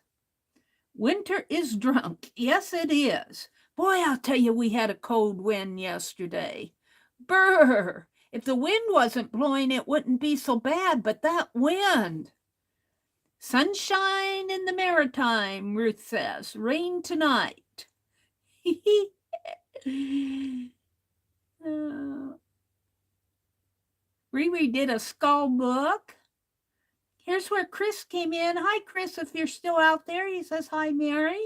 Winter is drunk. Yes, it is. Boy, I'll tell you, we had a cold wind yesterday. Brr! If the wind wasn't blowing, it wouldn't be so bad, but that wind. Sunshine in the Maritime, Ruth says. Rain tonight. Riri did a skull book. Here's where Chris came in. Hi, Chris, if you're still out there. He says, hi, Mary.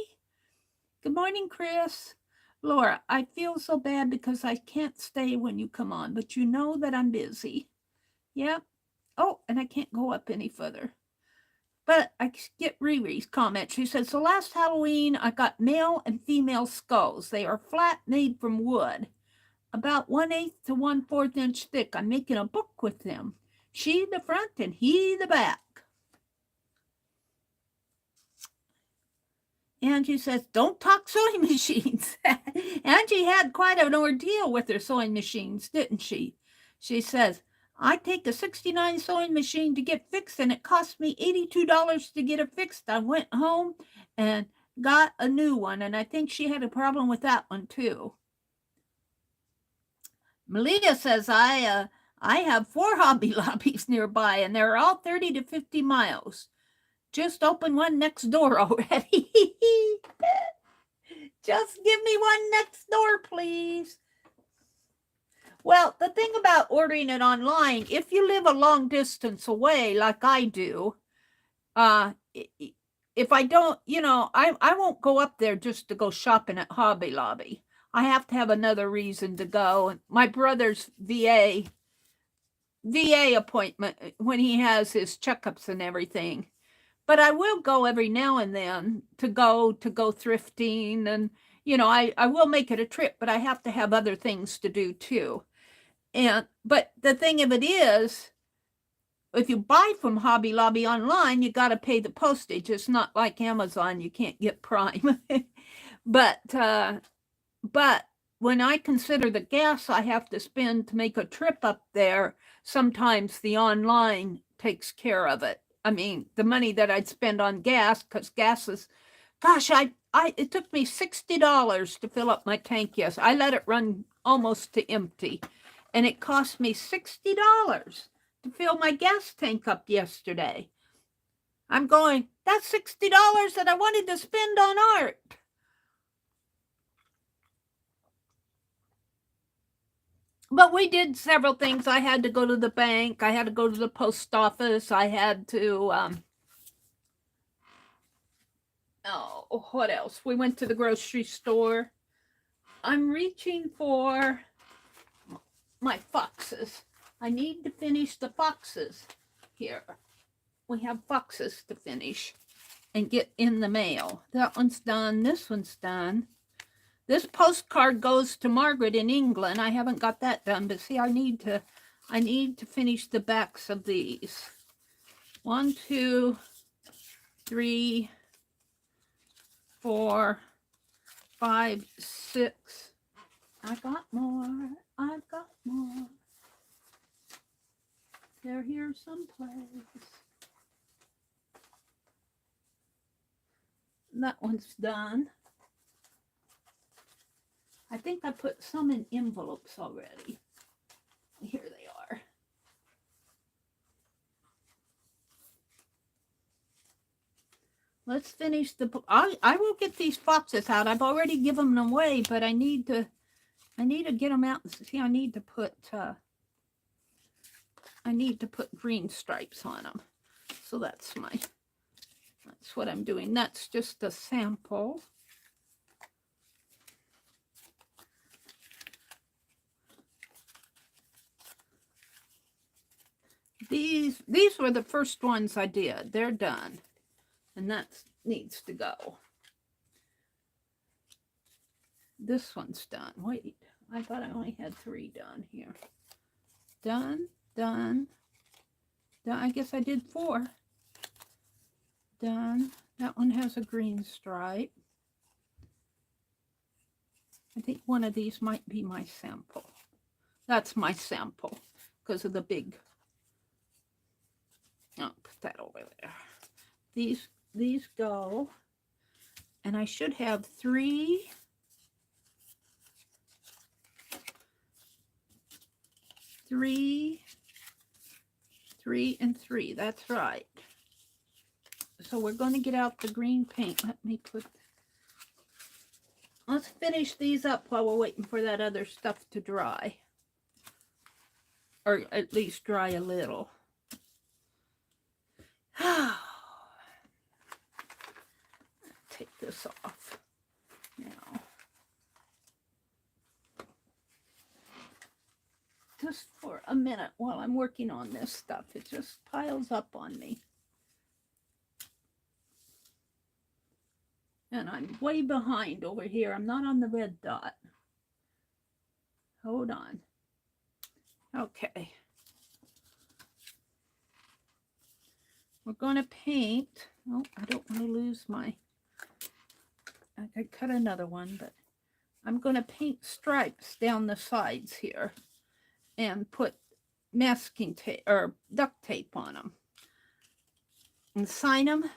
Good morning, Chris. Laura, I feel so bad because I can't stay when you come on, but you know that I'm busy. Yep. Oh, and I can't go up any further. But I get Riri's comment. She says, so last Halloween, I got male and female skulls. They are flat, made from wood, about 1/8 to 1/4 inch thick. I'm making a book with them. She the front and he the back. Angie says, don't talk sewing machines. Angie had quite an ordeal with her sewing machines, didn't she? She says, I take a 69 sewing machine to get fixed, and it cost me $82 to get it fixed. I went home and got a new one, and I think she had a problem with that one too. Malia says, I have 4 Hobby Lobbies nearby, and they're all 30 to 50 miles. Just open one next door already. Just give me one next door, please. Well, the thing about ordering it online, if you live a long distance away, like I do, if I don't, I won't go up there just to go shopping at Hobby Lobby. I have to have another reason to go. My brother's VA appointment when he has his checkups and everything. But I will go every now and then to go thrifting, and I will make it a trip, but I have to have other things to do too. But the thing of it is, if you buy from Hobby Lobby online, you got to pay the postage. It's not like Amazon; you can't get Prime. But when I consider the gas I have to spend to make a trip up there, sometimes the online takes care of it. I mean, the money that I'd spend on gas, because gas is, gosh, it took me $60 to fill up my tank. Yes, I let it run almost to empty. And it cost me $60 to fill my gas tank up yesterday. I'm going, that's $60 that I wanted to spend on art. But we did several things. I had to go to the bank. I had to go to the post office. I had to, oh, what else? We went to the grocery store. I'm reaching for my foxes. I need to finish the foxes here. We have foxes to finish and get in the mail. That one's done. This one's done. This postcard goes to Margaret in England. I haven't got that done, but see, I need to finish the backs of these. 1, 2, 3, 4, 5, 6. I got more. I've got more. They're here someplace. That one's done. I think I put some in envelopes already. Here they are. Let's finish the book. I will get these foxes out. I've already given them away, but I need to get them out. See, I need to put green stripes on them. So that's what I'm doing. That's just a sample. These were the first ones I did. They're done. And that needs to go. This one's done. Wait, I thought I only had 3 done here. Done, done, done. I guess I did 4. Done. That one has a green stripe. I think one of these might be my sample. That's my sample because of the big. I'll put that over there. These go, and I should have 3. 3, 3, and 3. That's right. So we're going to get out the green paint. Let's finish these up while we're waiting for that other stuff to dry. Or at least dry a little. Take this off now. Just for a minute while I'm working on this stuff. It just piles up on me. And I'm way behind over here. I'm not on the red dot. Hold on. Okay. We're going to paint. Oh, I don't want to lose my... I could cut another one, but I'm going to paint stripes down the sides here and put masking tape or duct tape on them and sign them.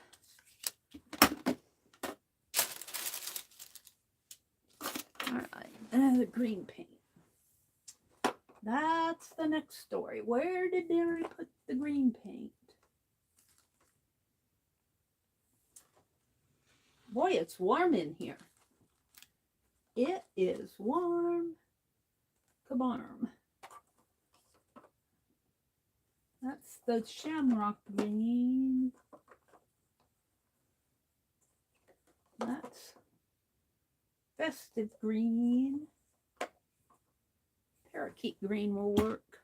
All right, the green paint. That's the next story. Where did Meri put the green paint? Boy, it's warm in here. It is warm. Kabarm. That's the shamrock green. That's festive green. Parakeet green will work.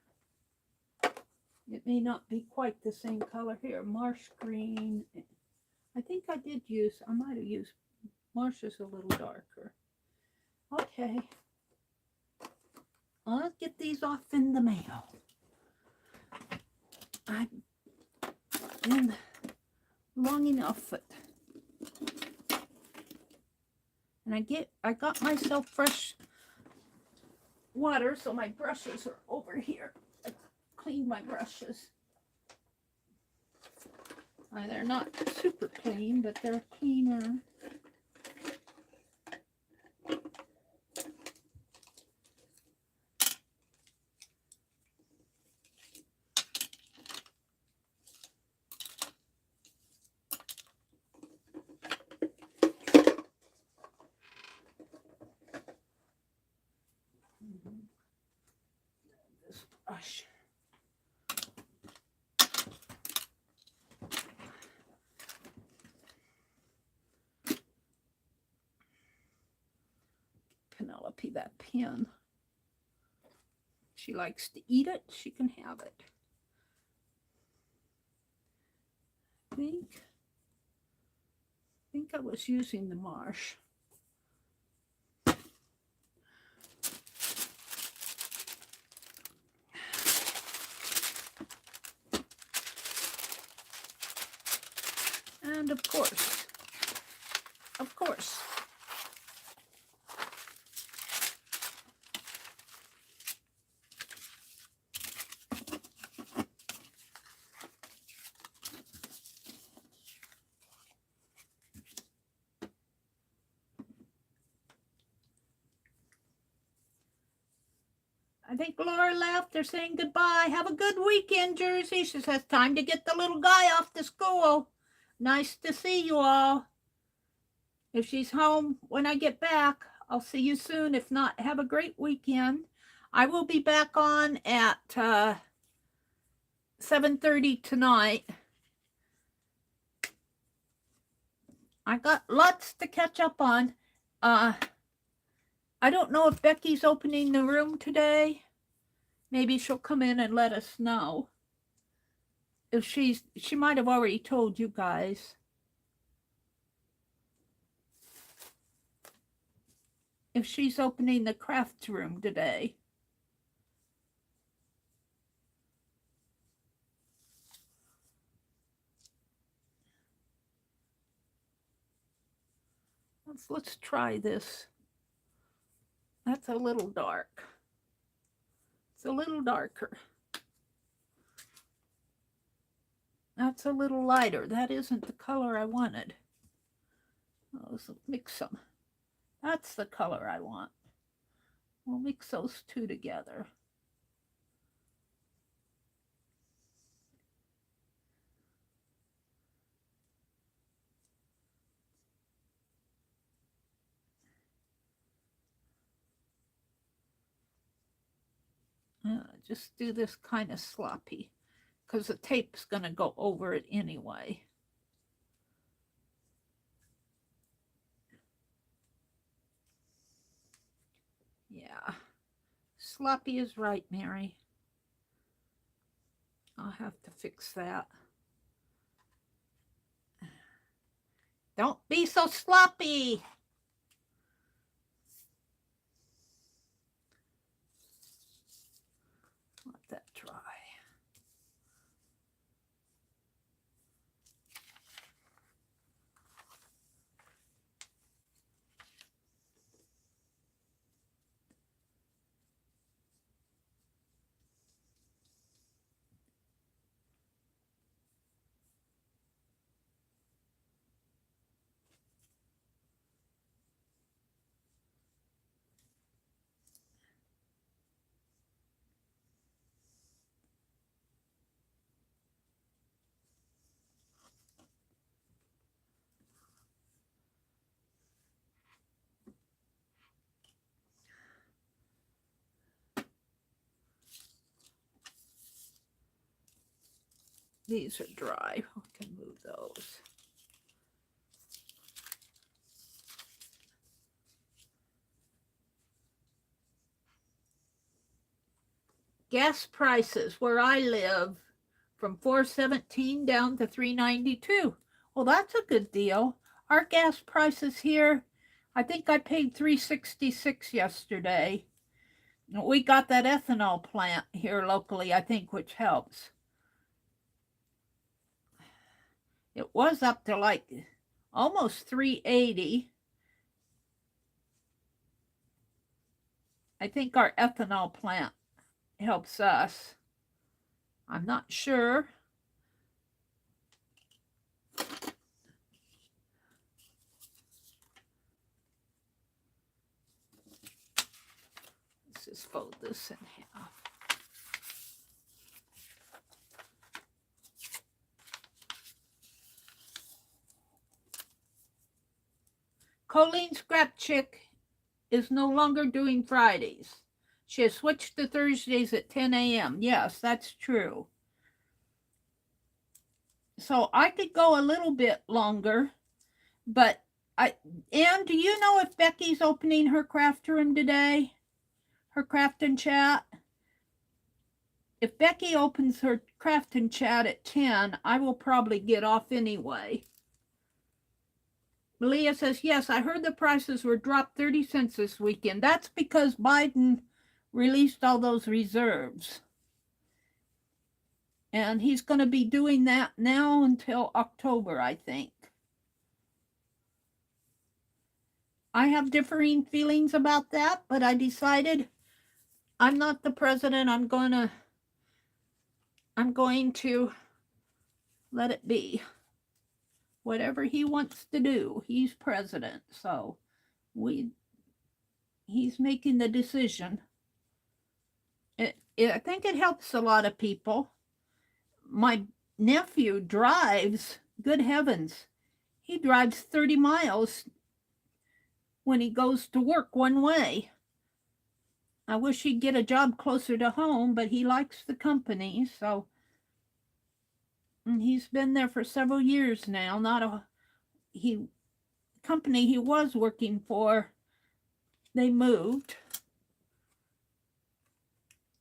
It may not be quite the same color here. Marsh green. I think I might have used, marsh is a little darker. Okay. I'll get these off in the mail. I've been long enough. And I got myself fresh water, so my brushes are over here. I cleaned my brushes. They're not super clean, but they're cleaner. gosh. Penelope, that pen. She likes to eat it. She can have it. I think I was using the marsh. And of course, I think Laura left. They're saying goodbye. Have a good weekend, Jersey. She says time to get the little guy off to school. Nice to see you all. If she's home when I get back, I'll see you soon. If not, have a great weekend. I will be back on at 7:30 tonight. I got lots to catch up on. I don't know if Becky's opening the room today. Maybe she'll come in and let us know. If she might have already told you guys. If she's opening the craft room today. Let's try this. That's a little dark. It's a little darker. That's a little lighter. That isn't the color I wanted. Let's mix them. That's the color I want. We'll mix those two together. Just do this kind of sloppy because the tape's going to go over it anyway. Yeah, sloppy is right, Mary. I'll have to fix that. Don't be so sloppy. Let that dry. These are dry. We can move those. Gas prices where I live from $4.17 down to $3.92. Well, that's a good deal. Our gas prices here, I think I paid $3.66 yesterday. We got that ethanol plant here locally, I think, which helps. It was up to like almost $3.80. I think our ethanol plant helps us. I'm not sure. Let's just fold this in half. Colleen Scrap Chick is no longer doing Fridays. She has switched to Thursdays at 10 a.m. Yes, that's true. So I could go a little bit longer, but Anne, do you know if Becky's opening her craft room today? Her craft and chat? If Becky opens her craft and chat at 10, I will probably get off anyway. Leah says, yes, I heard the prices were dropped 30 cents this weekend. That's because Biden released all those reserves. And he's going to be doing that now until October, I think. I have differing feelings about that, but I decided I'm not the president. I'm going to let it be. Whatever he wants to do, he's president. So he's making the decision. I think it helps a lot of people. My nephew drives, good heavens, he drives 30 miles when he goes to work one way. I wish he'd get a job closer to home, but he likes the company, so he's been there for several years now. Company he was working for, they moved.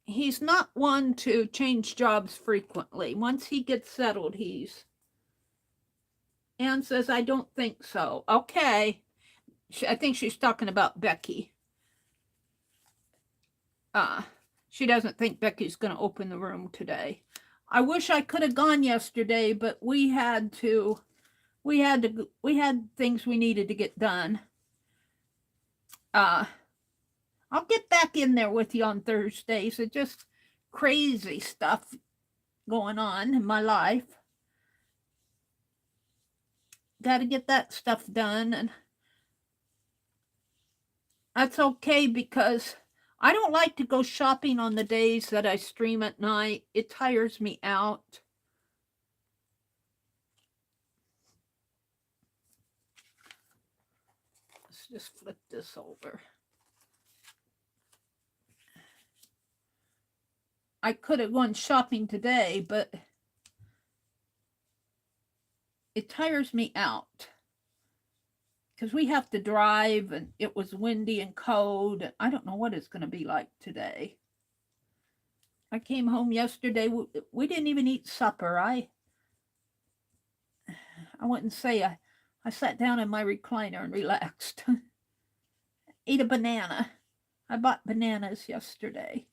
He's not one to change jobs frequently. Once he gets settled, Anne says, I don't think so. Okay. I think she's talking about Becky. She doesn't think Becky's going to open the room today. I wish I could have gone yesterday, but we had things we needed to get done. I'll get back in there with you on Thursdays. It's just crazy stuff going on in my life. Got to get that stuff done, and that's okay because I don't like to go shopping on the days that I stream at night. It tires me out. Let's just flip this over. I could have gone shopping today, but it tires me out because we have to drive and it was windy and cold. I don't know what it's going to be like today. I came home yesterday. We didn't even eat supper. I wouldn't say I sat down in my recliner and relaxed. Ate a banana. I bought bananas yesterday.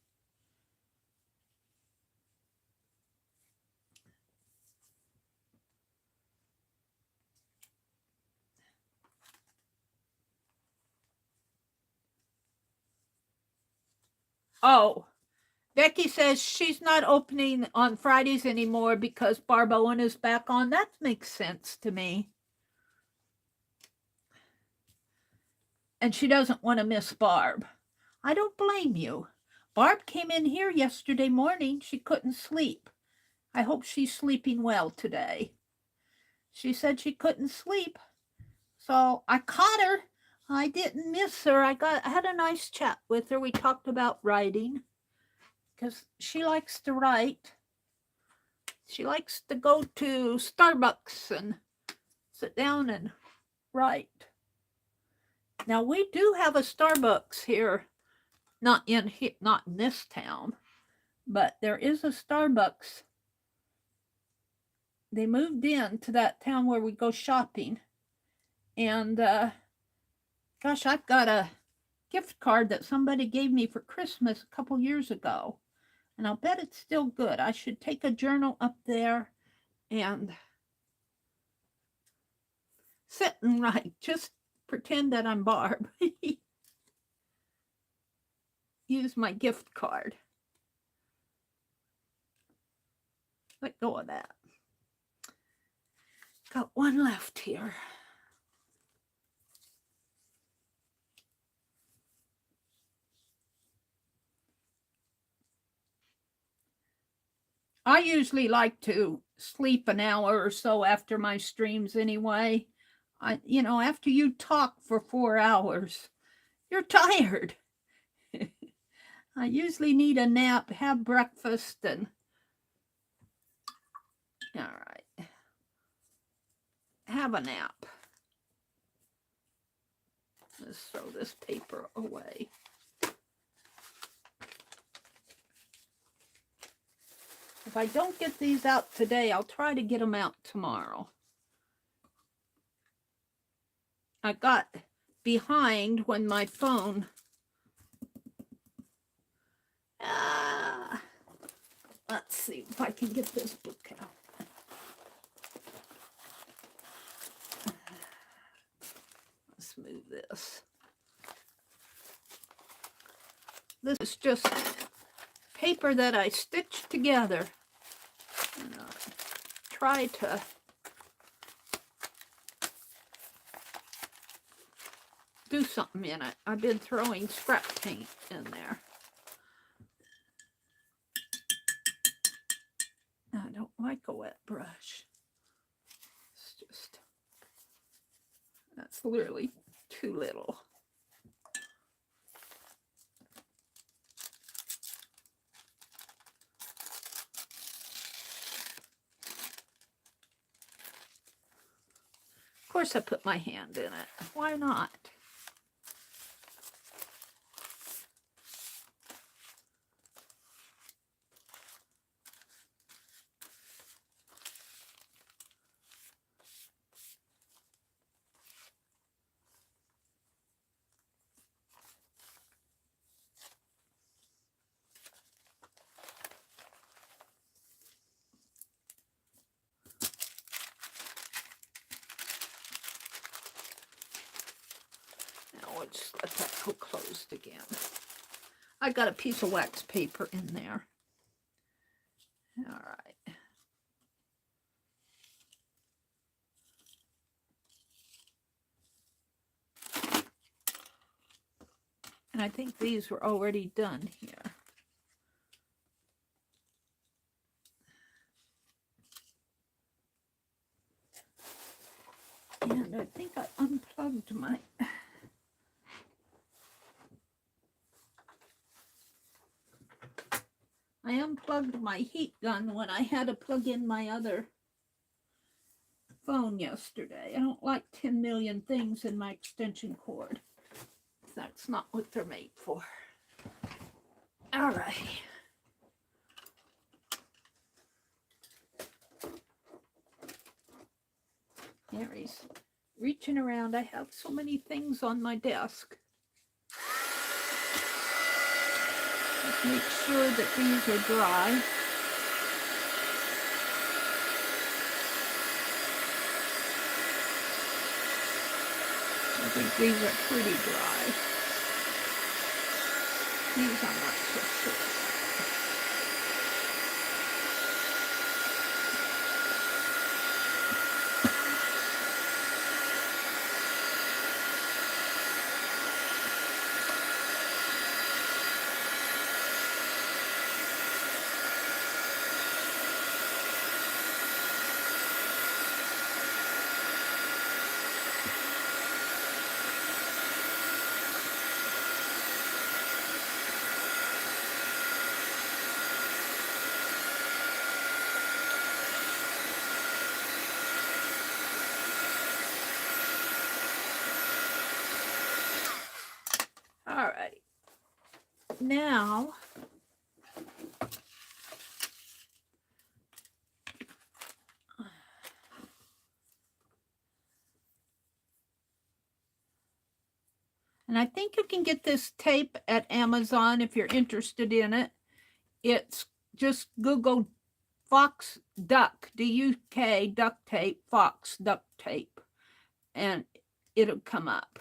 Oh, Becky says she's not opening on Fridays anymore because Barb Owen is back on. That makes sense to me. And she doesn't want to miss Barb. I don't blame you. Barb came in here yesterday morning. She couldn't sleep. I hope she's sleeping well today. She said she couldn't sleep. So I caught her. I didn't miss her. I had a nice chat with her. We talked about writing because she likes to write. She likes to go to Starbucks and sit down and write. Now we do have a Starbucks here, not in this town, but there is a Starbucks. They moved in to that town where we go shopping. And gosh, I've got a gift card that somebody gave me for Christmas a couple years ago. And I'll bet it's still good. I should take a journal up there and sit and write. Just pretend that I'm Barb. Use my gift card. Let go of that. Got one left here. I usually like to sleep an hour or so after my streams anyway. After you talk for 4 hours, you're tired. I usually need a nap, have breakfast, and all right, have a nap. Let's throw this paper away. If I don't get these out today, I'll try to get them out tomorrow. I got behind when my phone... let's see if I can get this book out. Let's move this. This is just paper that I stitched together. And try to do something in it. I've been throwing scrap paint in there. I don't like a wet brush. It's just, that's literally too little. Of course I put my hand in it. Why not? Just let that go closed again. I got a piece of wax paper in there. All right. And I think these were already done here. And I think I unplugged my... I unplugged my heat gun when I had to plug in my other phone yesterday. I don't like 10 million things in my extension cord. That's not what they're made for. All right. Mary's reaching around. I have so many things on my desk. Let's make sure that these are dry. I think these are pretty dry. These I'm not so sure. All right. Now, and I think you can get this tape at Amazon if you're interested in it. It's just Google Fox Duck, D-U-K, duct tape, Fox duct tape, and it'll come up.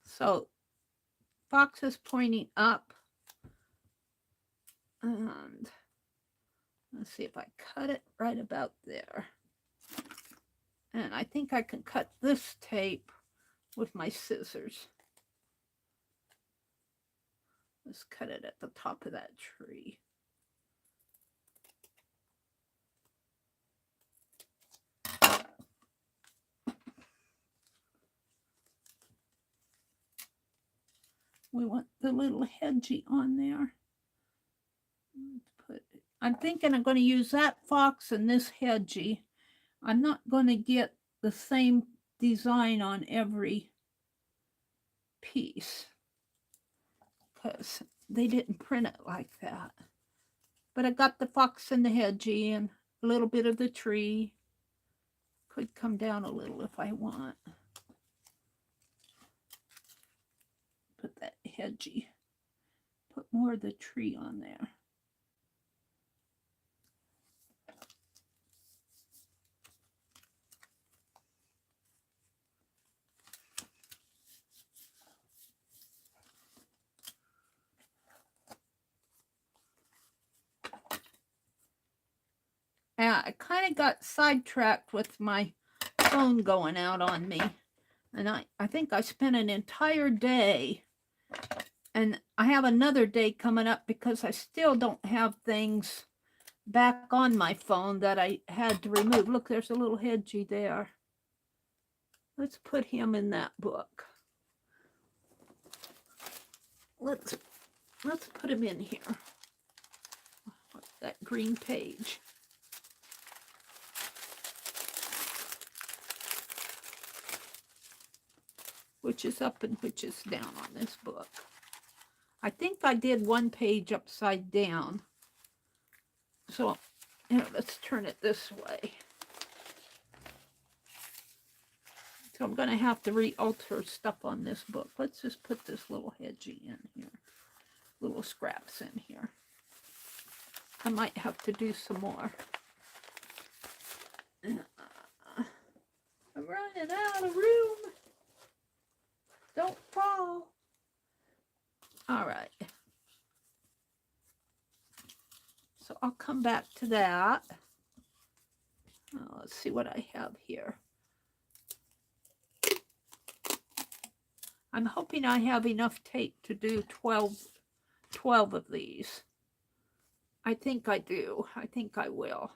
So Fox is pointing up, and let's see if I cut it right about there. And I think I can cut this tape with my scissors. Let's cut it at the top of that tree. We want the little hedgie on there. I'm thinking I'm going to use that fox and this hedgie. I'm not going to get the same design on every piece because they didn't print it like that. But I got the fox and the hedgie and a little bit of the tree. Could come down a little if I want. Put that hedgie. Put more of the tree on there. I kind of got sidetracked with my phone going out on me. And I think I spent an entire day. And I have another day coming up because I still don't have things back on my phone that I had to remove. Look, there's a little hedgie there. Let's put him in that book. Let's put him in here. That green page. Which is up and which is down on this book. I think I did one page upside down. So, let's turn it this way. So I'm going to have to re-alter stuff on this book. Let's just put this little hedgie in here. Little scraps in here. I might have to do some more. I'm running out of room. Don't fall. All right. So I'll come back to that. Let's see what I have here. I'm hoping I have enough tape to do 12 of these. I think I do. I think I will.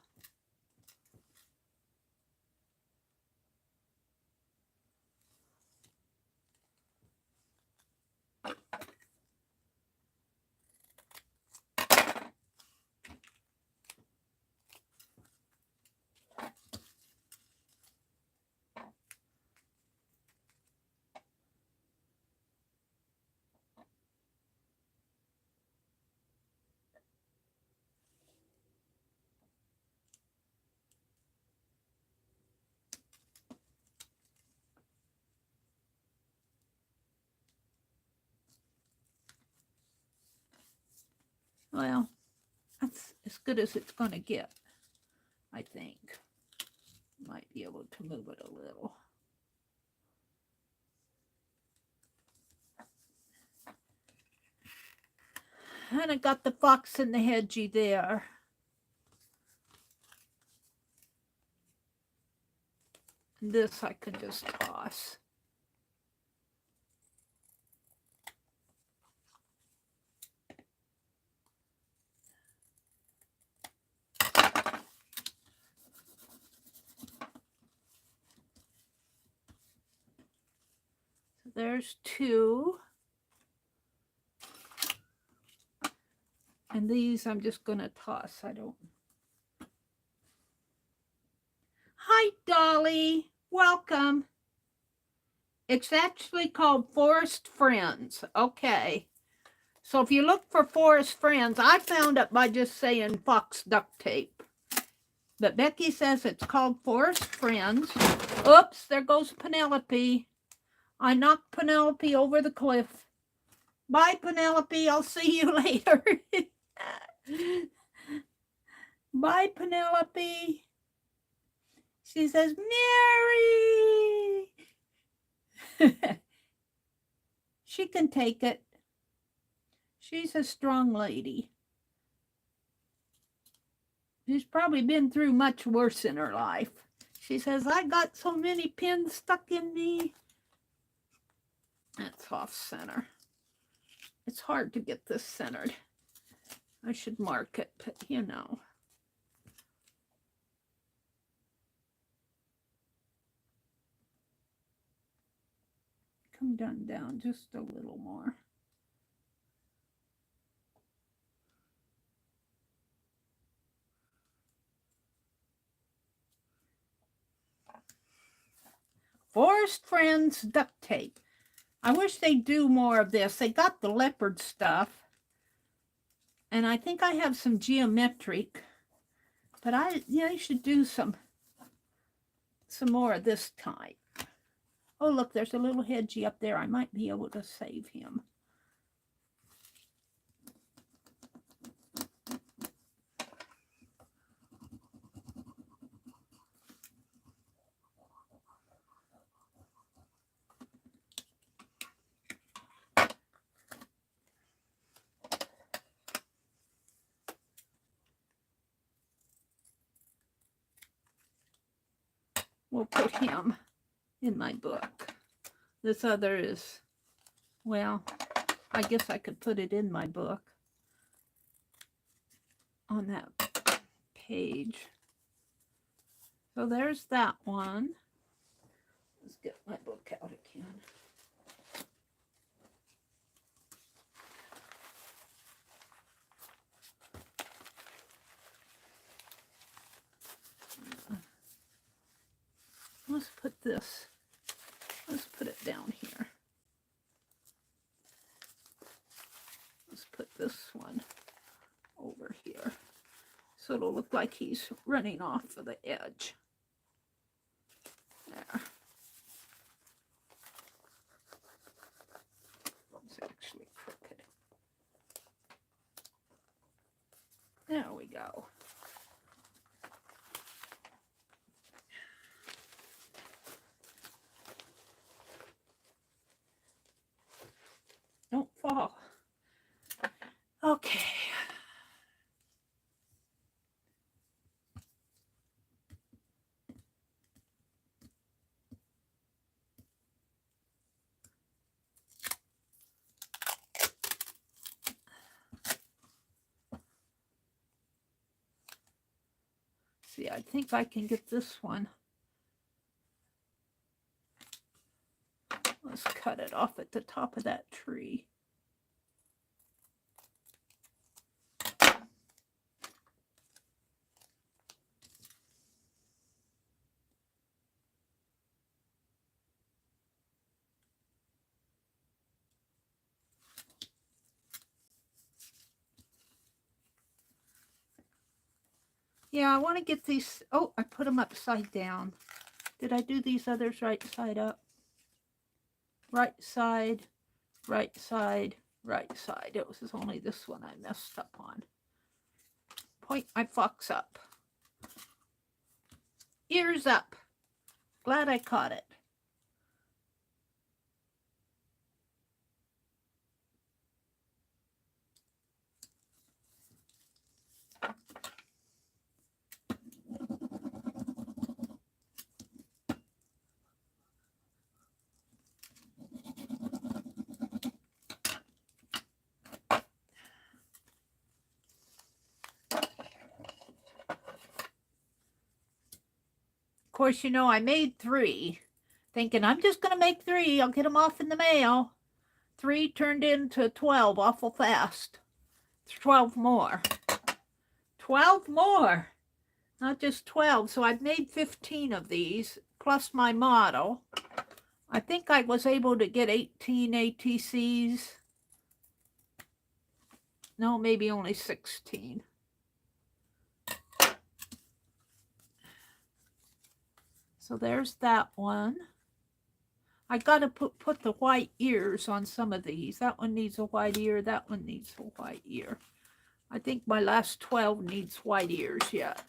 Well, that's as good as it's going to get, I think. Might be able to move it a little. And I got the fox and the hedgie there. And this I can just toss. There's two. And these I'm just going to toss. I don't. Hi, Dolly. Welcome. It's actually called Forest Friends. Okay. So if you look for Forest Friends, I found it by just saying Fox Duct Tape. But Becky says it's called Forest Friends. Oops, there goes Penelope. I knocked Penelope over the cliff. Bye, Penelope. I'll see you later. Bye, Penelope. She says, Meri. She can take it. She's a strong lady. She's probably been through much worse in her life. She says, I got so many pins stuck in me. That's off center. It's hard to get this centered. I should mark it, but you know. Come down just a little more. Forest Friends duct tape. I wish they'd do more of this. They got the leopard stuff. And I think I have some geometric. But I should do some more of this type. Oh, look, there's a little hedgie up there. I might be able to save him. We'll put him in my book. This other is, well, I guess I could put it in my book on that page. So there's that one. Let's get my book out again. Let's put this, let's put it down here. Let's put this one over here. So it'll look like he's running off of the edge. There. It's actually crooked. There we go. Don't fall. Okay. See, I think I can get this one. Let's cut it off at the top of that tree. Yeah, I want to get these. Oh, I put them upside down. Did I do these others right side up? Right side, right side, right side. It was only this one I messed up on. Point my fox up. Ears up. Glad I caught it. Of course, you know, I made 3, thinking I'm just going to make 3. I'll get them off in the mail. 3 turned into 12 awful fast. 12 more. 12 more. Not just 12. So I've made 15 of these, plus my model. I think I was able to get 18 ATCs. No, maybe only 16. So there's that one. I got to put the white ears on some of these. That one needs a white ear. That one needs a white ear. I think my last 12 needs white ears yet.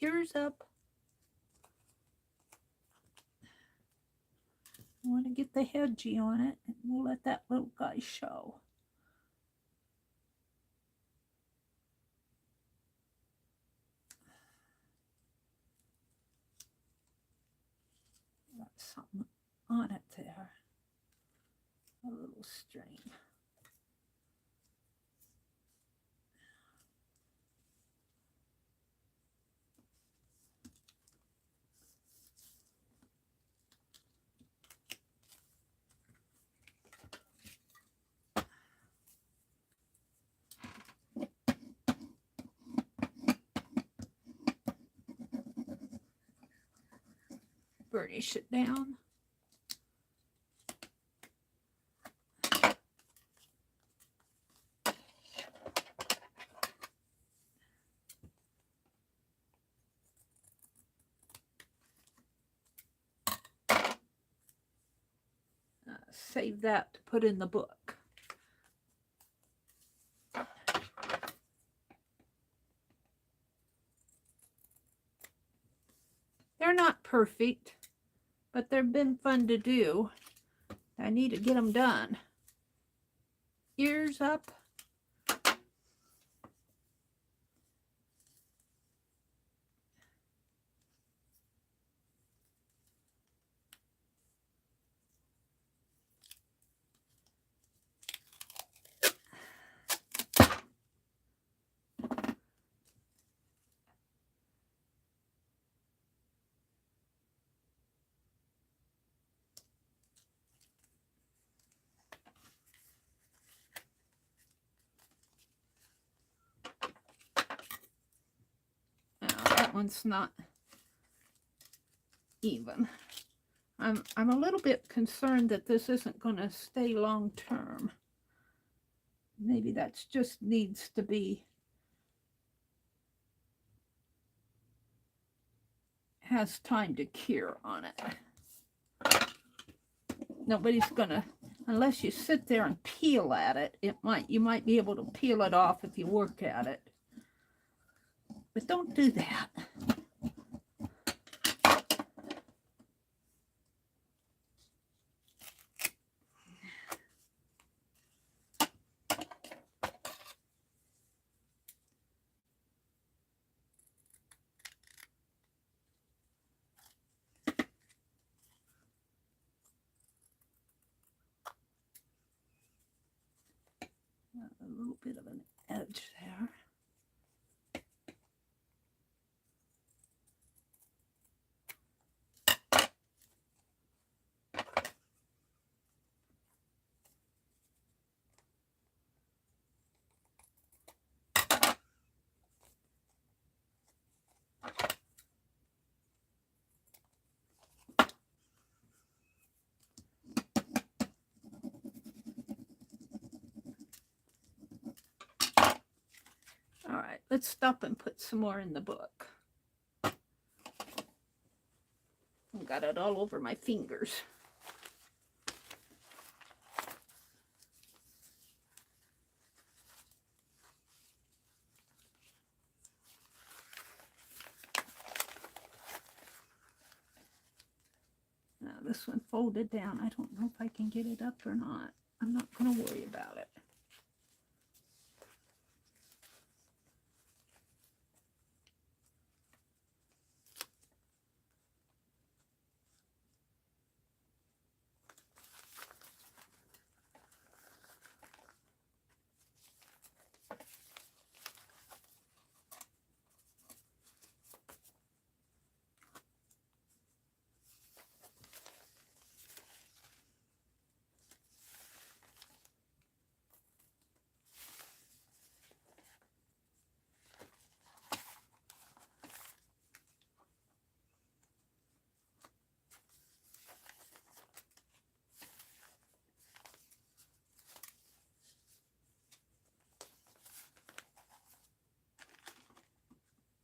Ears up. I want to get the hedgie on it, and we'll let that little guy show. Got something on it there. A little string. Burnish it down. Save that to put in the book. They're not perfect, but they've been fun to do. I need to get them done. Ears up. That one's not even. I'm a little bit concerned that this isn't going to stay long term. Maybe that's just needs to be, has time to cure on it. Nobody's gonna, unless you sit there and peel at it, you might be able to peel it off if you work at it. But don't do that. A little bit of an edge there. All right, let's stop and put some more in the book. I've got it all over my fingers. Now this one folded down. I don't know if I can get it up or not. I'm not going to worry about it.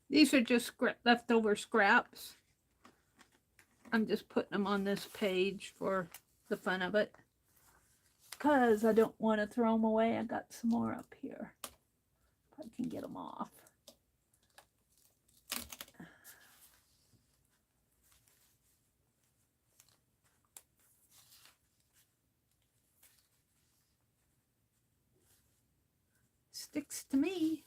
These are just leftover scraps. I'm just putting them on this page for the fun of it, because I don't want to throw them away. I got some more up here. If I can get them off. Sticks to me.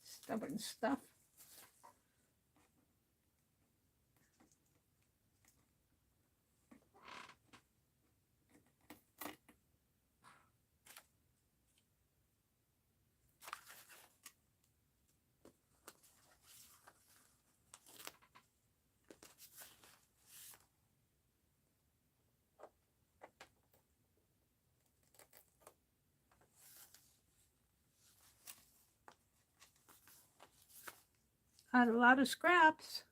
Stubborn stuff. Had a lot of scraps.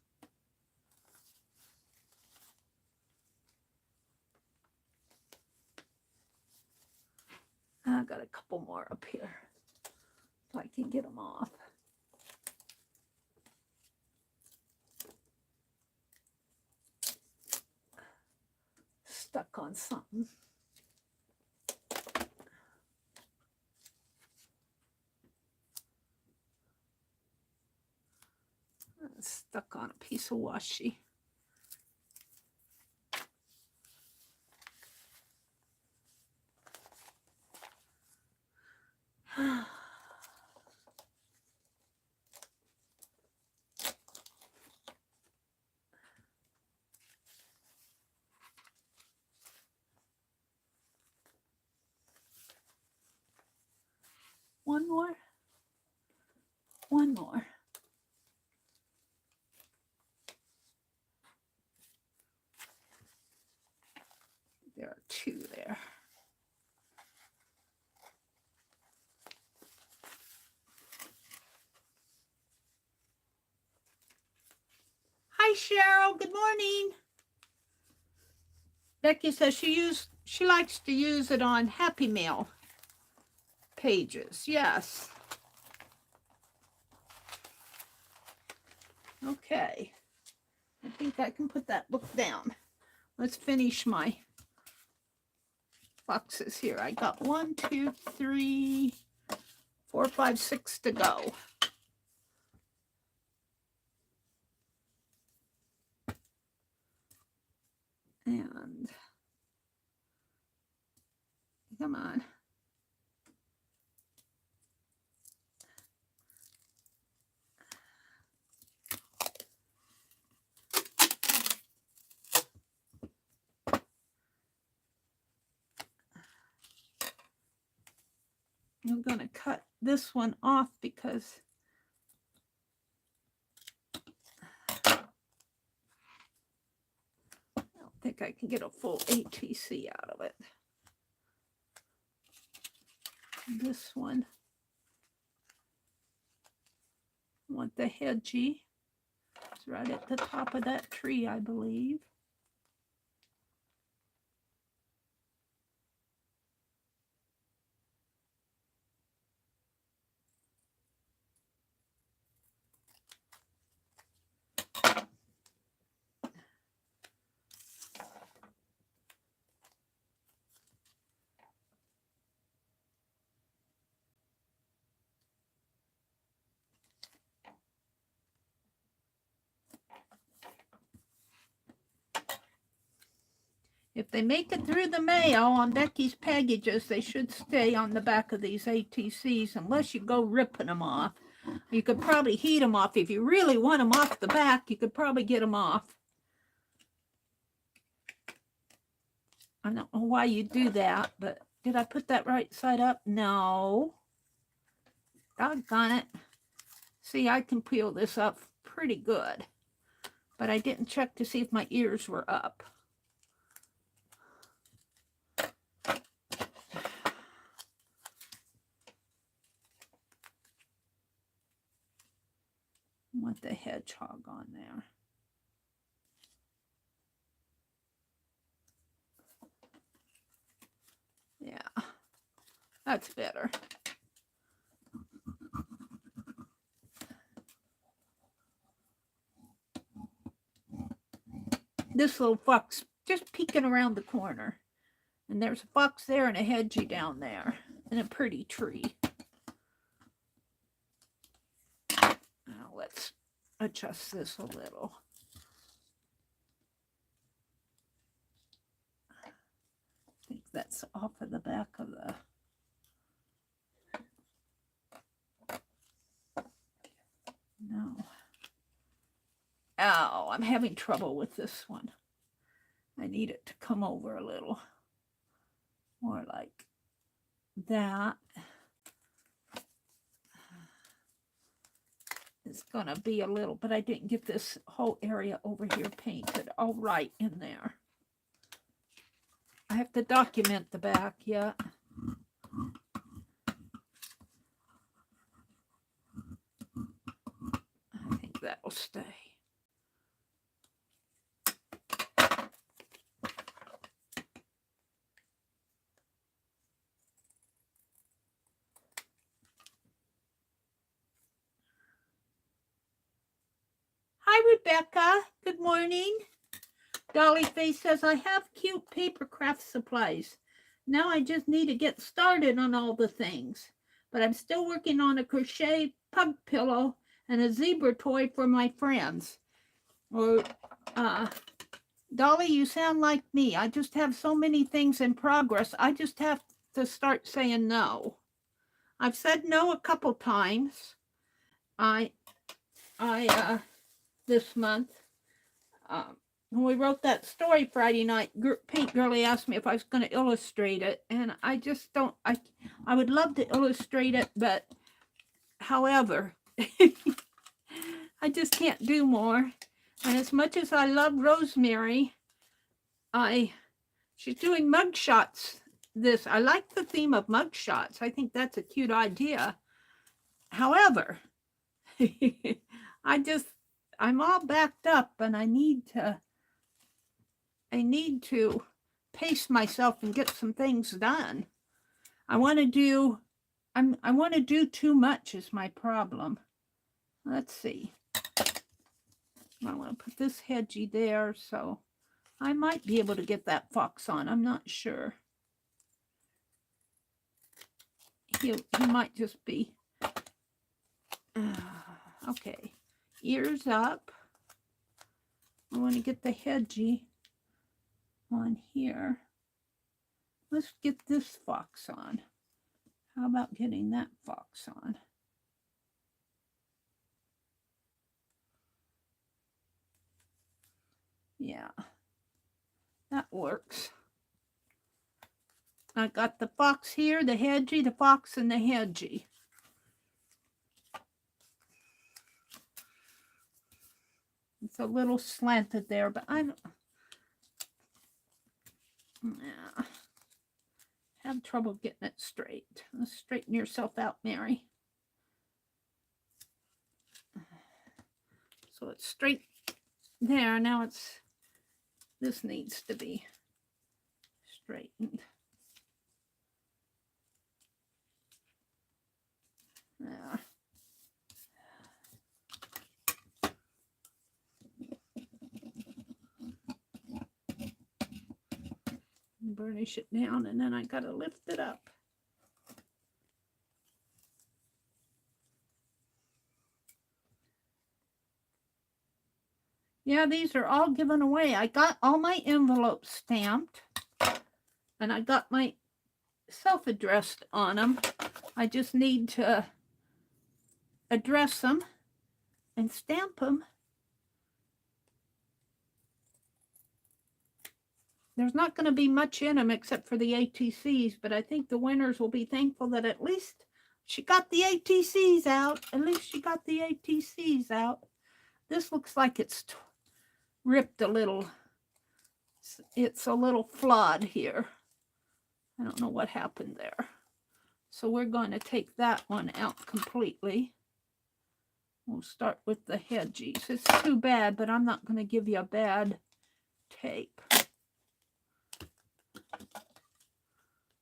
I got a couple more up here, so I can get them off. Stuck on something. Stuck on a piece of washi. One more. One more. There are two there. Hi, Cheryl. Good morning. Becky says she likes to use it on Happy Mail pages. Yes. Okay. I think I can put that book down. Let's finish my boxes here. I got 1, 2, 3, 4, 5, 6 to go. And come on. I'm going to cut this one off because I don't think I can get a full ATC out of it. This one, I want the hedgy. It's right at the top of that tree, I believe. If they make it through the mail on Becky's packages, they should stay on the back of these ATCs unless you go ripping them off. You could probably heat them off. If you really want them off the back, you could probably get them off. I don't know why you do that, but did I put that right side up? No. Doggone it. See, I can peel this up pretty good, but I didn't check to see if my ears were up. I want the hedgehog on there. Yeah, that's better. This little fox just peeking around the corner. And there's a fox there and a hedgie down there and a pretty tree. I'll let's adjust this a little. I think that's off of the back of the... No. Oh, I'm having trouble with this one. I need it to come over a little more like that. It's gonna be a little, but I didn't get this whole area over here painted all right in there. I have to document the back yet. I think that'll stay. Hi, Rebecca. Good morning. Dolly Face says, I have cute paper craft supplies. Now I just need to get started on all the things. But I'm still working on a crochet pug pillow and a zebra toy for my friends. Or, Dolly, you sound like me. I just have so many things in progress. I just have to start saying no. I've said no a couple times. This month, when we wrote that story Friday night, Paint Girlie asked me if I was going to illustrate it, and I just don't, I would love to illustrate it, but however, I just can't do more. And as much as I love Rosemary, she's doing mug shots. I like the theme of mug shots. I think that's a cute idea. However, I'm all backed up, and I need to pace myself and get some things done. I want to do too much is my problem. Let's see. I want to put this hedgie there, so I might be able to get that fox on. I'm not sure. He might just be. Okay. Ears up. I want to get the hedgie on here. Let's get this fox on. How about getting that fox on? Yeah, that works. I got the fox here, the hedgie, the fox, and the hedgie. It's a little slanted there, but I don't... Yeah. Have trouble getting it straight. Let's straighten yourself out, Meri. So it's straight there. Now this needs to be straightened. There. Burnish it down, and then I gotta lift it up. Yeah, these are all given away. I got all my envelopes stamped, and I got my self-addressed on them. I just need to address them and stamp them. There's not going to be much in them except for the ATCs, but I think the winners will be thankful that at least she got the ATCs out. At least she got the ATCs out. This looks like it's ripped a little. It's a little flawed here. I don't know what happened there. So we're going to take that one out completely. We'll start with the hedgies. It's too bad, but I'm not going to give you a bad tape.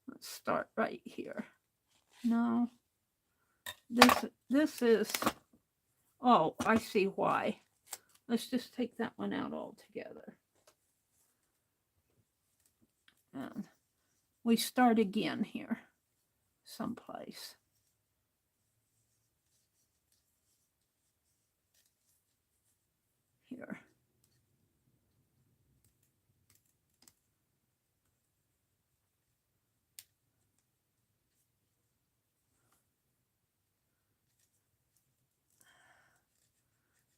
Let's start right here. No, this is, oh, I see why. Let's just take that one out altogether. And we start again here, someplace.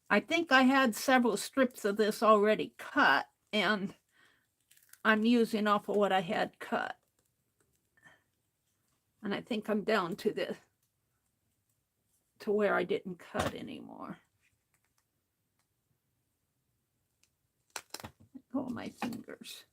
I think I had several strips of this already cut, and I'm using off of what I had cut. And I think I'm down to where I didn't cut anymore. Oh, my fingers.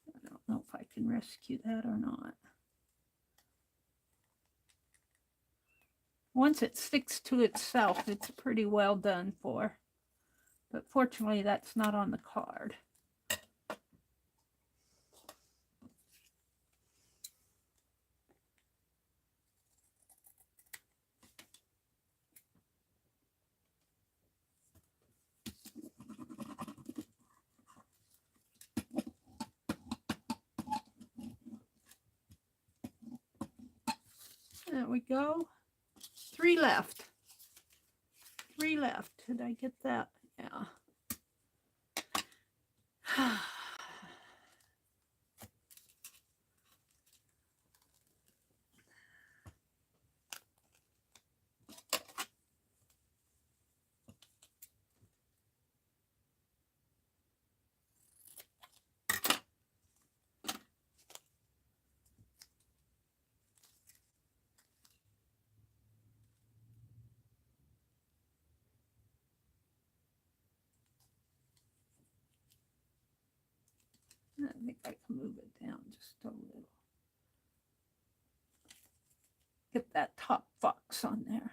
I don't know if I can rescue that or not. Once it sticks to itself, it's pretty well done for. But fortunately, that's not on the card. There we go. 3 left. 3 left. Did I get that? Yeah. I think I can move it down just a little. Get that top fox on there.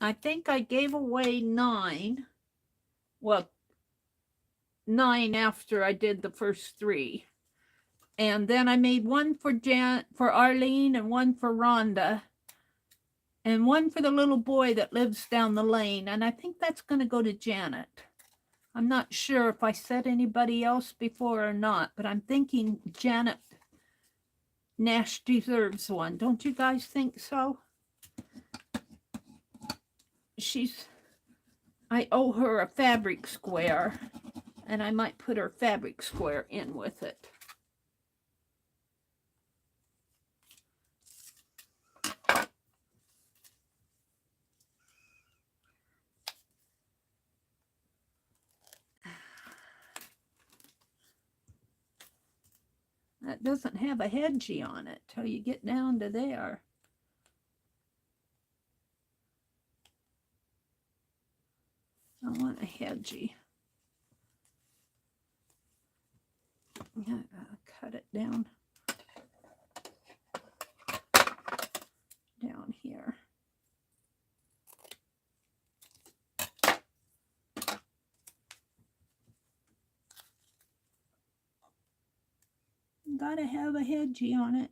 I think I gave away 9. Well, 9 after I did the first 3. And then I made one for Arlene, and one for Rhonda, and one for the little boy that lives down the lane. And I think that's going to go to Janet. I'm not sure if I said anybody else before or not, but I'm thinking Janet Nash deserves one. Don't you guys think so? I owe her a fabric square, and I might put her fabric square in with it. That doesn't have a hedgie on it till you get down to there. I want a hedgie. Cut it down here. Gotta have a hedgie on it.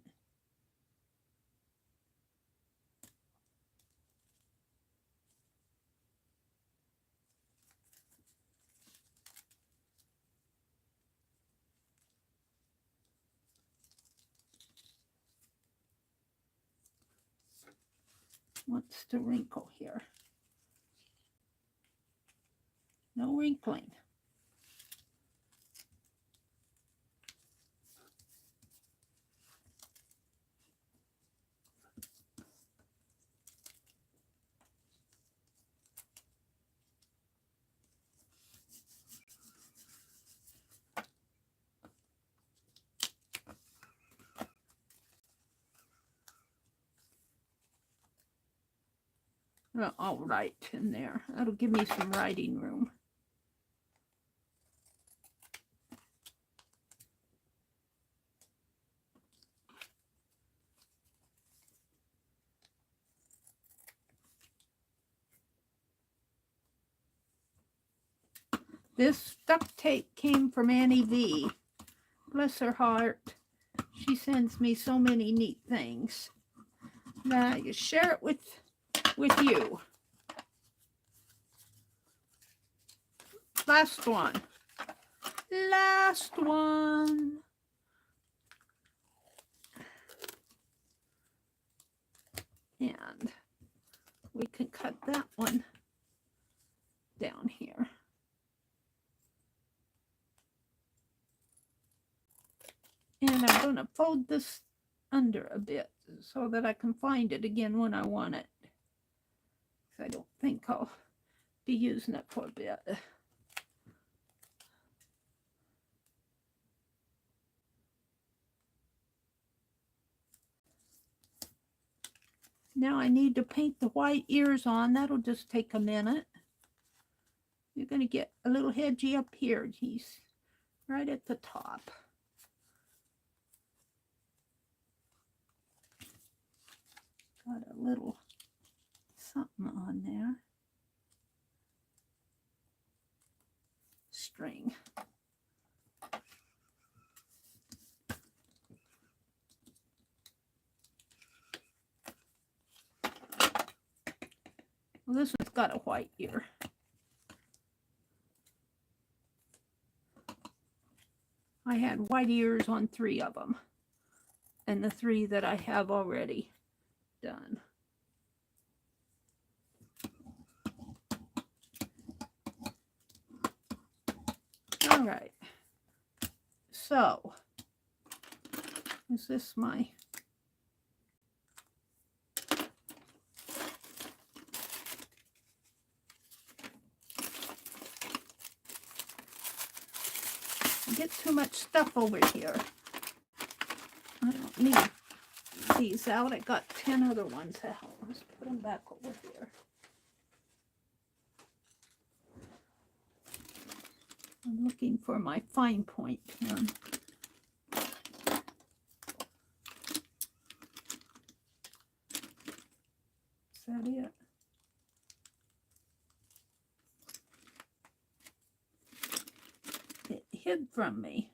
What's the wrinkle here? No wrinkling. I'll write in there. That'll give me some writing room. This duct tape came from Annie V. Bless her heart. She sends me so many neat things. Now you share it with you. Last one. Last one. And we can cut that one down here. And I'm going to fold this under a bit so that I can find it again when I want it. I don't think I'll be using it for a bit. Now I need to paint the white ears on. That'll just take a minute. You're going to get a little hedgy up here. He's right at the top. Got a little something on there. String. Well, this one's got a white ear. I had white ears on 3 of them, and the 3 that I have already done. All right. So, is this my... I get too much stuff over here. I don't need these out. I got 10 other ones out. Let's put them back over here. I'm looking for my fine point pen. Is that it? It hid from me.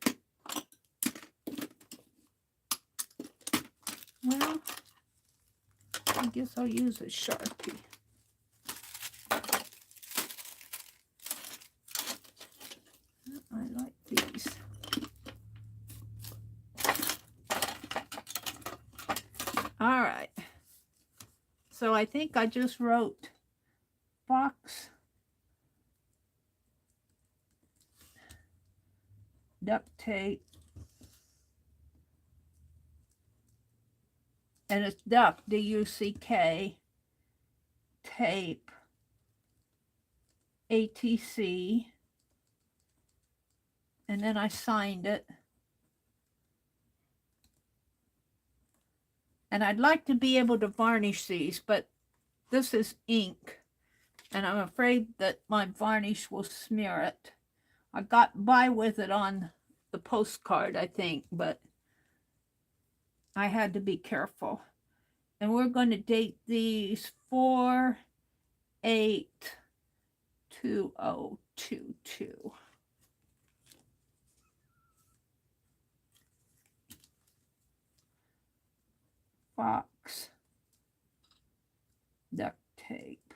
Well, I guess I'll use a Sharpie. I like these. All right. So I think I just wrote box, duct tape, and it's duck, D-U-C-K, tape, A-T-C, and then I signed it. And I'd like to be able to varnish these, but this is ink, and I'm afraid that my varnish will smear it. I got by with it on the postcard, I think, but I had to be careful. And we're going to date these 4/8/2022. Box, duct tape,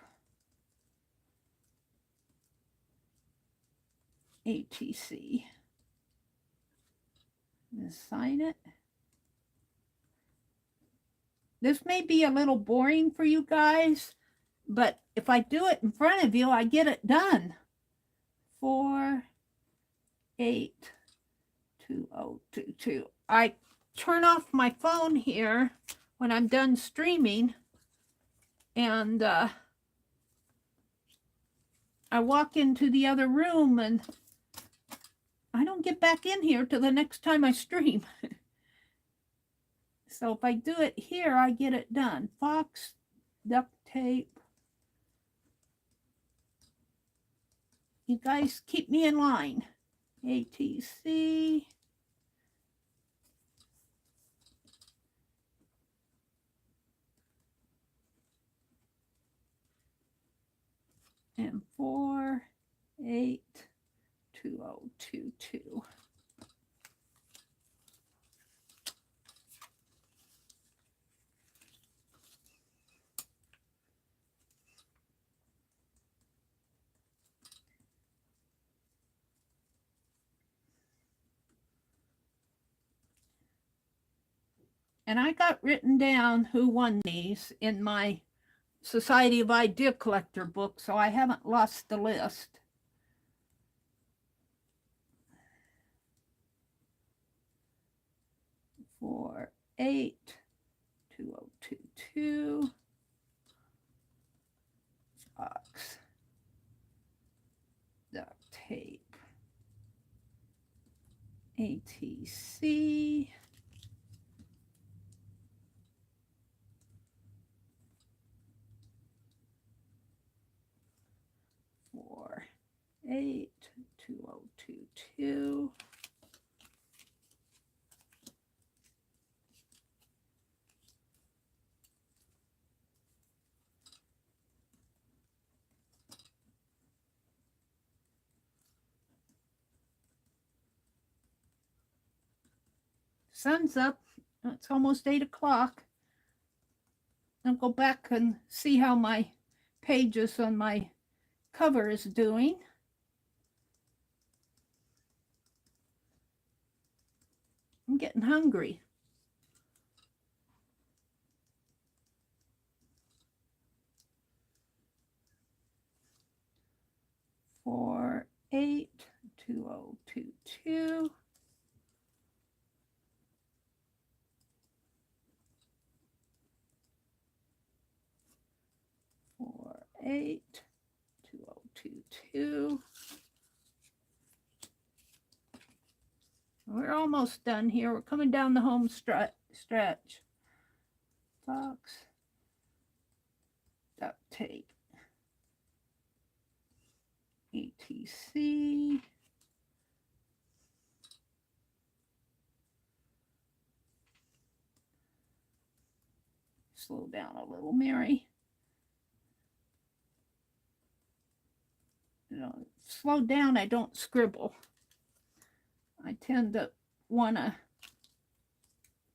ATC. Let's sign it. This may be a little boring for you guys, but if I do it in front of you, I get it done. 4/8/2022. I turn off my phone here when I'm done streaming, and I walk into the other room, and I don't get back in here till the next time I stream. So if I do it here, I get it done. Fox, duct tape. You guys keep me in line. ATC. And 4/8/2022. 2022. And I got written down who won these in my Society of Idea Collector book, so I haven't lost the list. For 82022 box duct tape ATC for 82022. Sun's up. It's almost 8 o'clock. I'll go back and see how my pages on my cover is doing. I'm getting hungry. For 82022. For 82022. We're almost done here. We're coming down the home stretch. Box duct tape ATC slow down a little, Mary. You know, slow down, I don't scribble. I tend to want to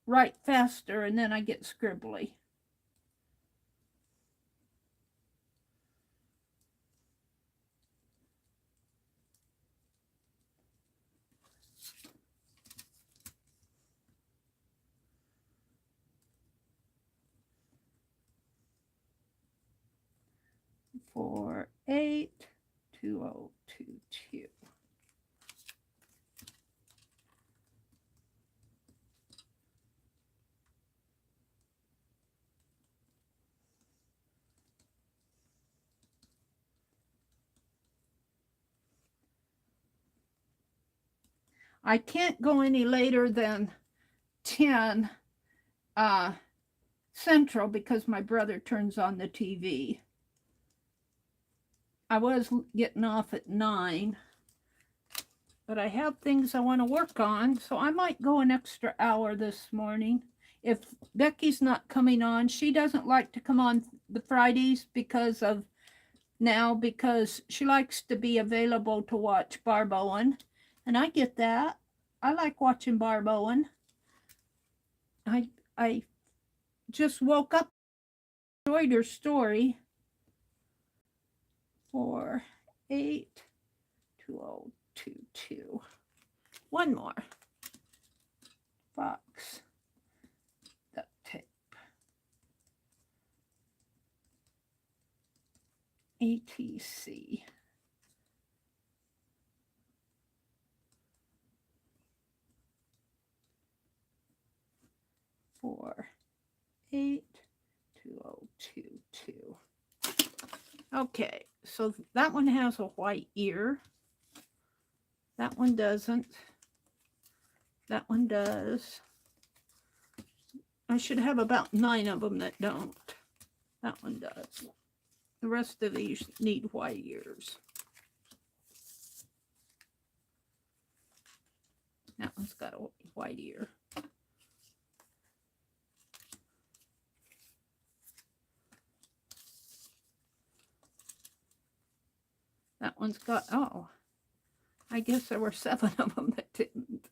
write faster and then I get scribbly. For 82022. I can't go any later than 10 Central because my brother turns on the TV. I was getting off at 9, but I have things I want to work on, so I might go an extra hour this morning. If Becky's not coming on, she doesn't like to come on the Fridays because she likes to be available to watch Barb Owen, and I get that. I like watching Barb Owen. I just woke up, enjoyed her story. For 82022. One more box duct tape ATC for 82022. Okay, so that one has a white ear. That one doesn't. That one does. I should have about 9 of them that don't. That one does. The rest of these need white ears. That one's got a white ear. That one's got, oh, I guess there were 7 of them that didn't.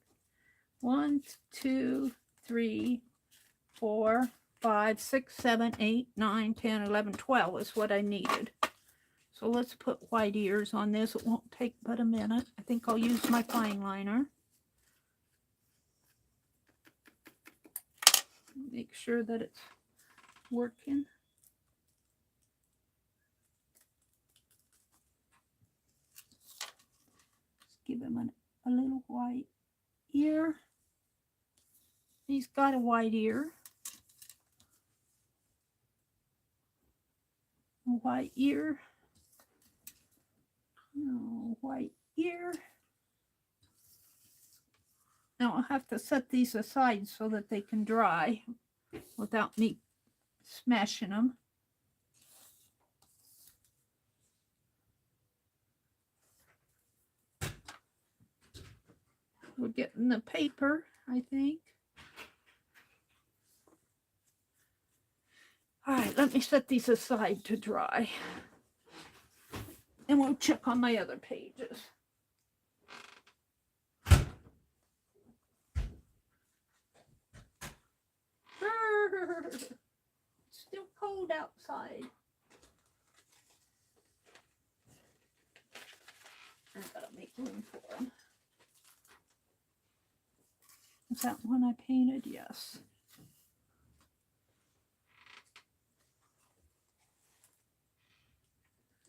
1, 2, 3, 4, 5, 6, 7, 8, 9, 10, 11, 12 is what I needed. So let's put white ears on this. It won't take but a minute. I think I'll use my fine liner. Make sure that it's working. Let's give him a little white ear. He's got a white ear. A white ear. No, white ear. Now I'll have to set these aside so that they can dry without me smashing them. We're getting the paper, I think. All right, let me set these aside to dry. And we'll check on my other pages. It's still cold outside. I gotta make room for them. Is that one I painted? Yes.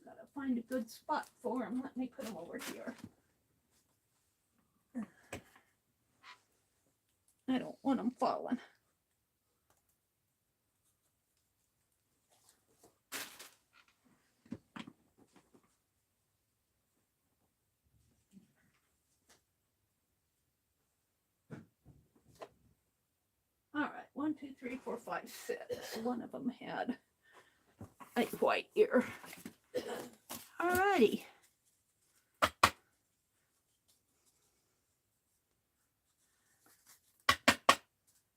Gotta find a good spot for them. Let me put them over here. I don't want them falling. All right, 1, 2, 3, 4, 5, 6. One of them had a white ear. All righty.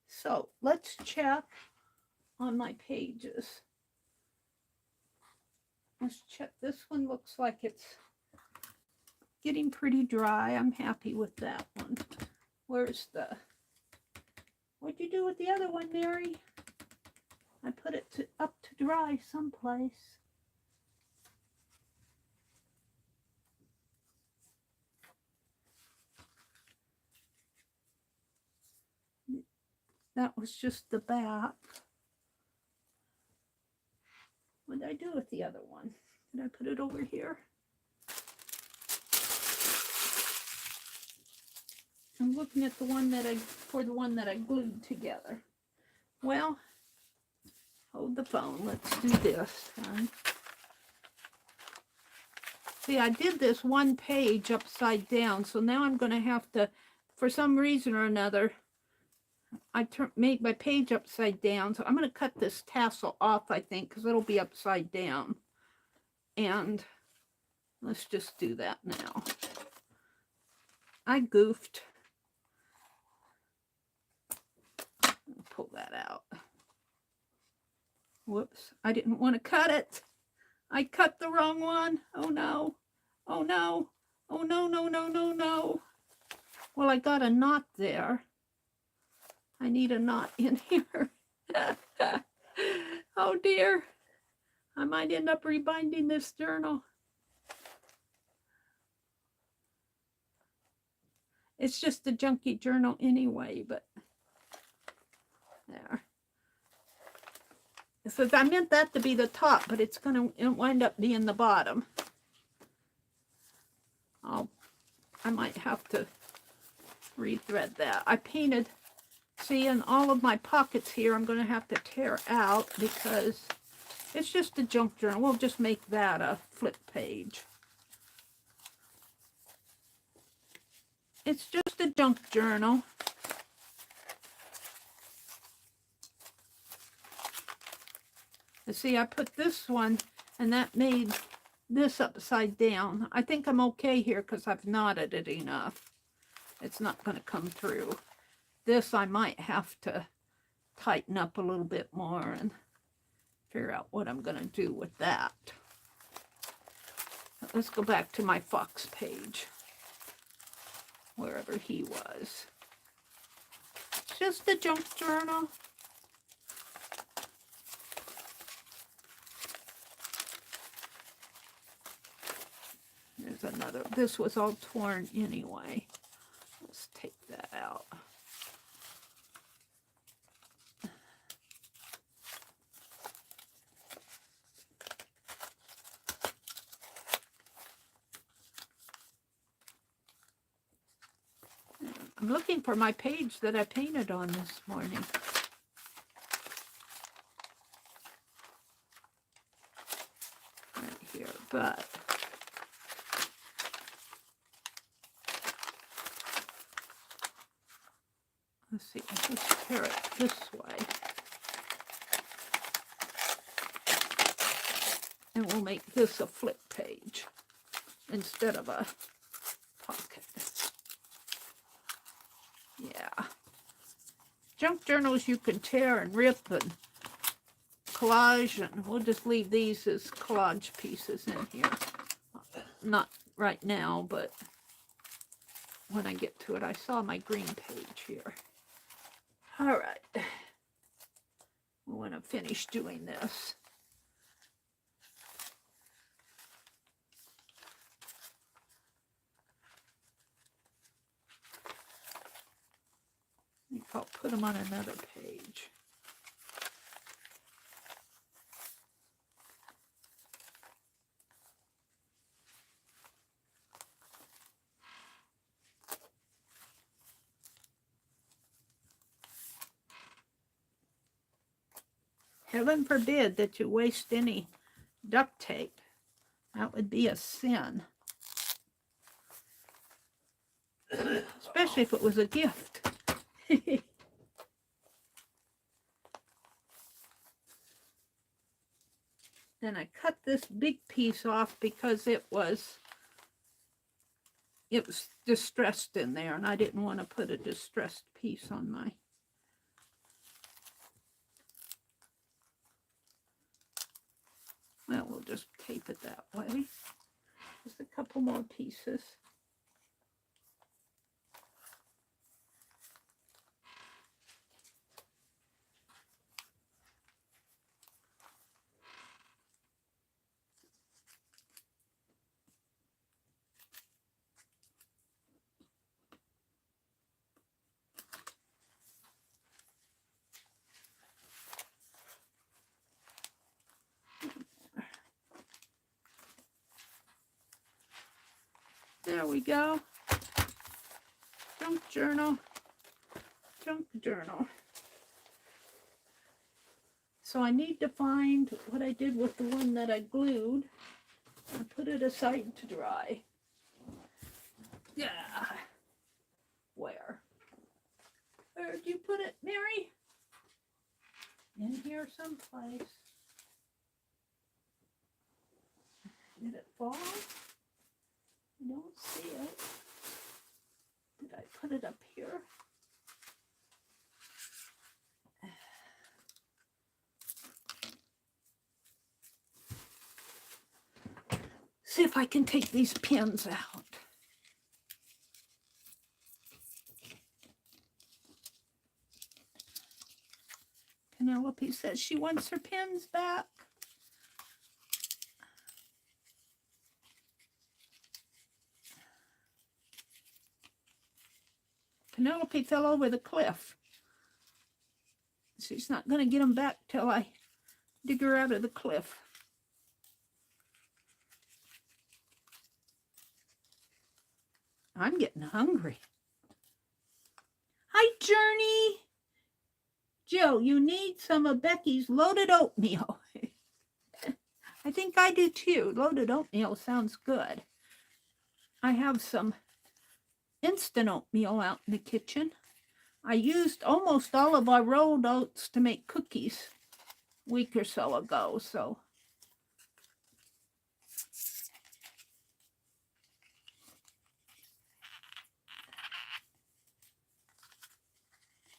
So let's check on my pages. Let's check. This one looks like it's getting pretty dry. I'm happy with that one. Where's the... What'd you do with the other one, Meri? I put it up to dry someplace. That was just the back. What did I do with the other one? Did I put it over here? I'm looking at the one that I glued together. Well, hold the phone. Let's do this. See, I did this one page upside down, so now I'm going to have to, for some reason or another, I made my page upside down, so I'm going to cut this tassel off, I think, because it'll be upside down. And let's just do that now. I goofed. I'll pull that out. Whoops, I didn't want to cut it. I cut the wrong one. Oh no. Oh no. Oh no, no, no, no, no. Well, I got a knot there. I need a knot in here. Oh dear. I might end up rebinding this journal. It's just a junky journal anyway, but there. It says I meant that to be the top, but it's going to wind up being the bottom. I might have to rethread that. I painted, see, in all of my pockets here, I'm going to have to tear out because it's just a junk journal. We'll just make that a flip page. It's just a junk journal. You see, I put this one, and that made this upside down. I think I'm okay here because I've knotted it enough. It's not going to come through. This I might have to tighten up a little bit more and figure out what I'm going to do with that. Let's go back to my fox page. wherever he was. It's just a junk journal. There's another. This was all torn anyway. Let's take that out. I'm looking for my page that I painted on this morning. Right here, but let's see, let's tear it this way. And we'll make this a flip page instead of a pocket. Yeah. Junk journals you can tear and rip and collage, and we'll just leave these as collage pieces in here. Not right now, but when I get to it. I saw my green page here. All right. When I'm finished doing this. I think I'll put them on another page. Heaven forbid that you waste any duct tape. That would be a sin. Especially if it was a gift. Then I cut this big piece off because it was distressed in there, and I didn't want to put a distressed piece on my. Well, we'll just tape it that way. Just a couple more pieces. There we go. Junk journal. Junk journal. So I need to find what I did with the one that I glued and put it aside to dry. Yeah. Where'd you put it, Mary? In here someplace. Did it fall? I don't see it. Did I put it up here? See if I can take these pins out. Penelope says she wants her pins back. Penelope fell over the cliff. She's not going to get them back till I dig her out of the cliff. I'm getting hungry. Hi, Journey. Jill, you need some of Becky's loaded oatmeal. I think I do too. Loaded oatmeal sounds good. I have some instant oatmeal out in the kitchen. I used almost all of our rolled oats to make cookies a week or so ago, so.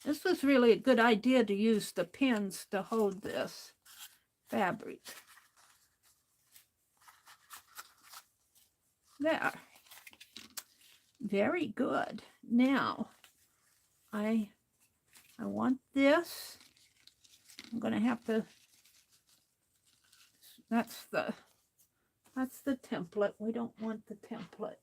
This was really a good idea to use the pins to hold this fabric. There. Very good. Now, I want this. I'm going to have to, that's the template. We don't want the template.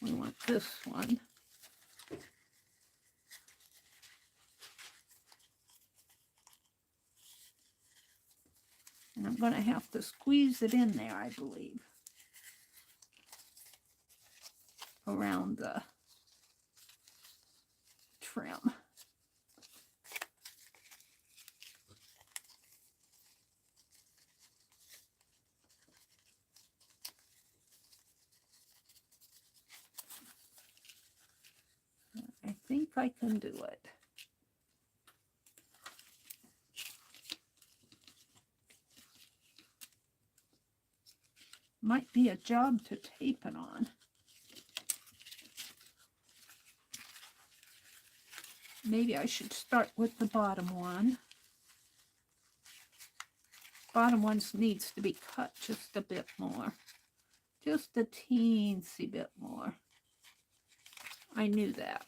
We want this one. And I'm going to have to squeeze it in there, I believe, around the trim. I think I can do it. Might be a job to tape it on. Maybe I should start with the bottom one. Bottom one needs to be cut just a bit more. Just a teensy bit more. I knew that.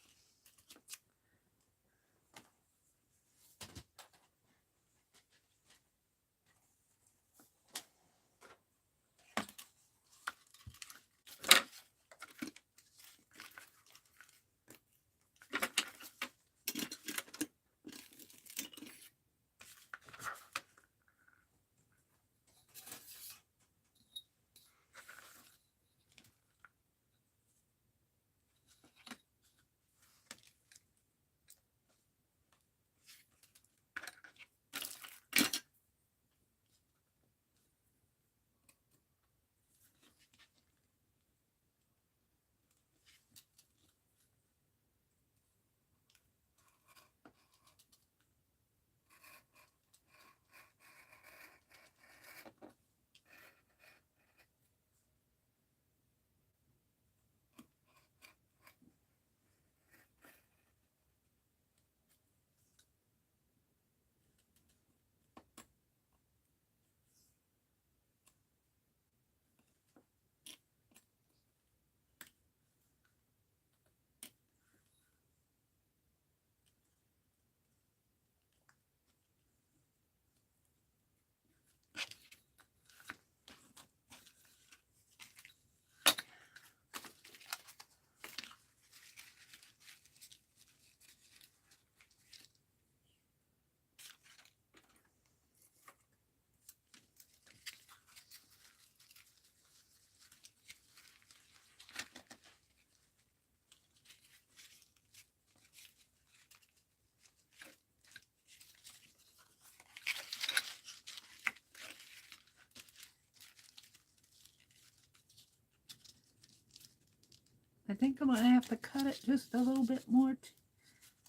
I think I'm going to have to cut it just a little bit more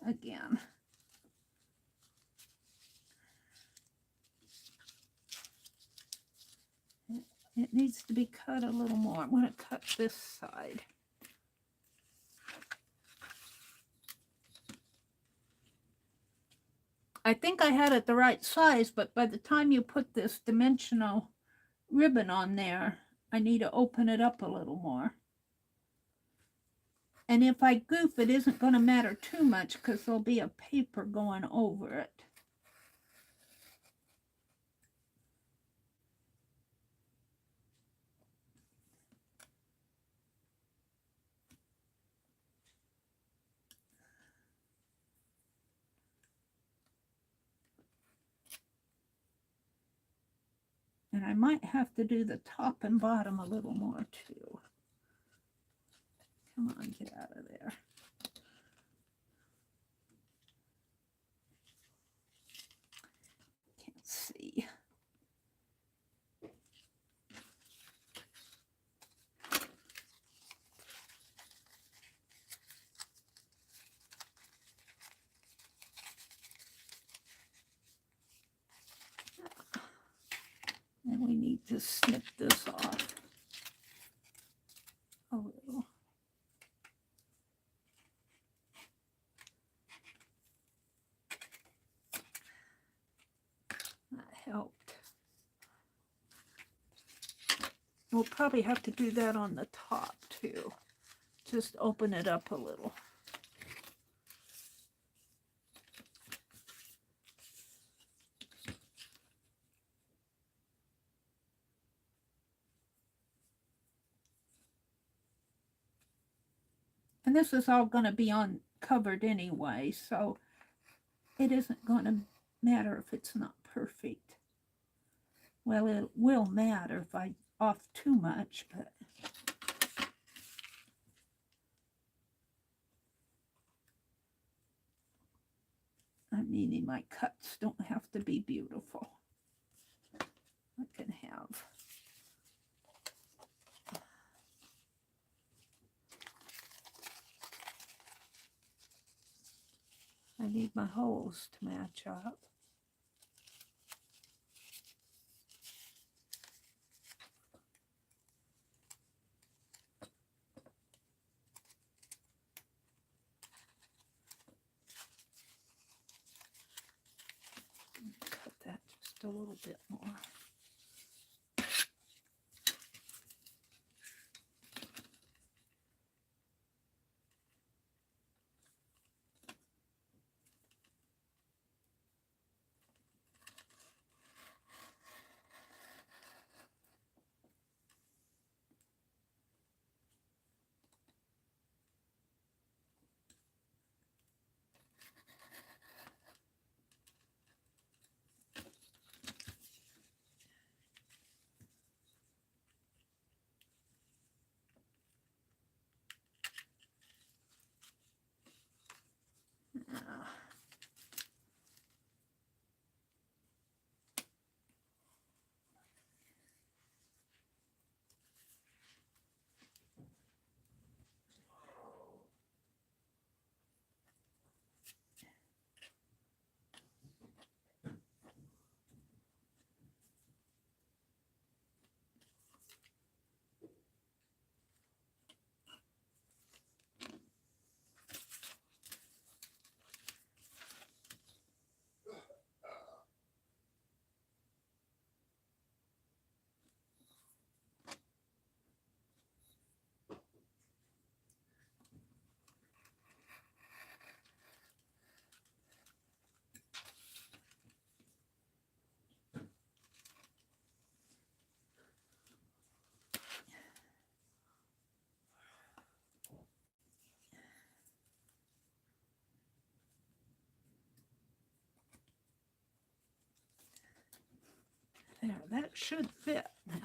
again. It needs to be cut a little more. I'm going to cut this side. I think I had it the right size, but by the time you put this dimensional ribbon on there, I need to open it up a little more. And if I goof, it isn't going to matter too much because there'll be a paper going over it. And I might have to do the top and bottom a little more too. Come on, get out of there. Can't see. And we need to snip this off a little. We'll probably have to do that on the top too. Just open it up a little. And this is all going to be covered anyway, so it isn't going to matter if it's not perfect. Well, it will matter if I off too much, but I'm meaning my cuts don't have to be beautiful. I can have I need my holes to match up. Cut that just a little bit more. There, that should fit now.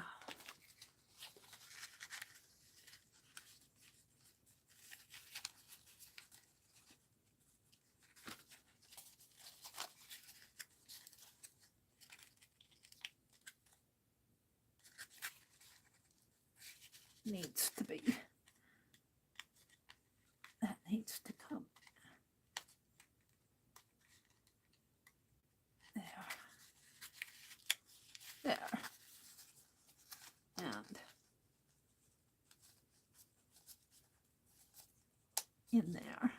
Needs to be. That needs to come. There. There. And in there.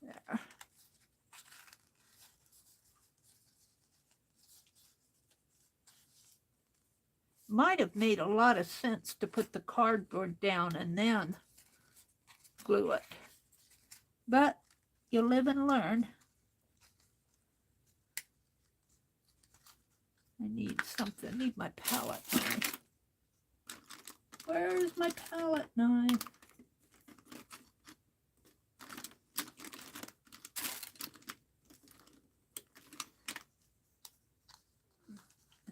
There. Might have made a lot of sense to put the cardboard down and then glue it. But you live and learn. I need something. I need my palette knife. Where's my palette knife?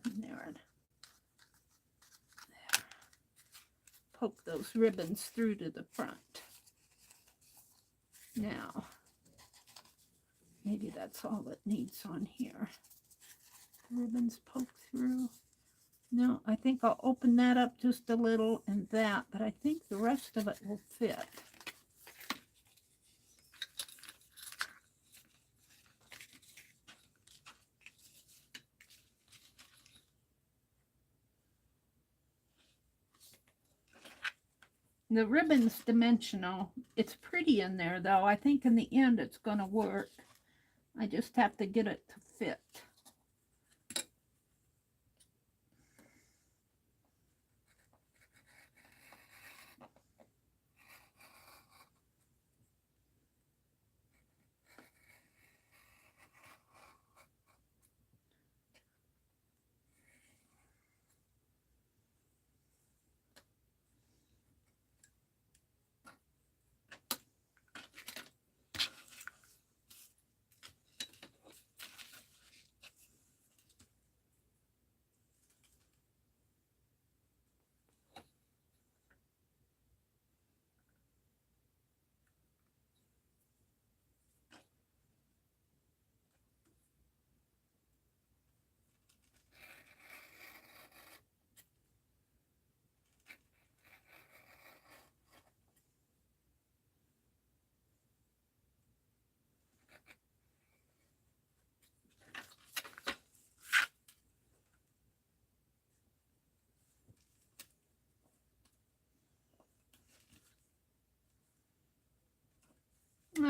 And there. Poke those ribbons through to the front. Now, maybe that's all it needs on here. Ribbons poke through. No, I think I'll open that up just a little and that, but I think the rest of it will fit. The ribbon's dimensional. It's pretty in there, though. I think in the end it's going to work. I just have to get it to fit.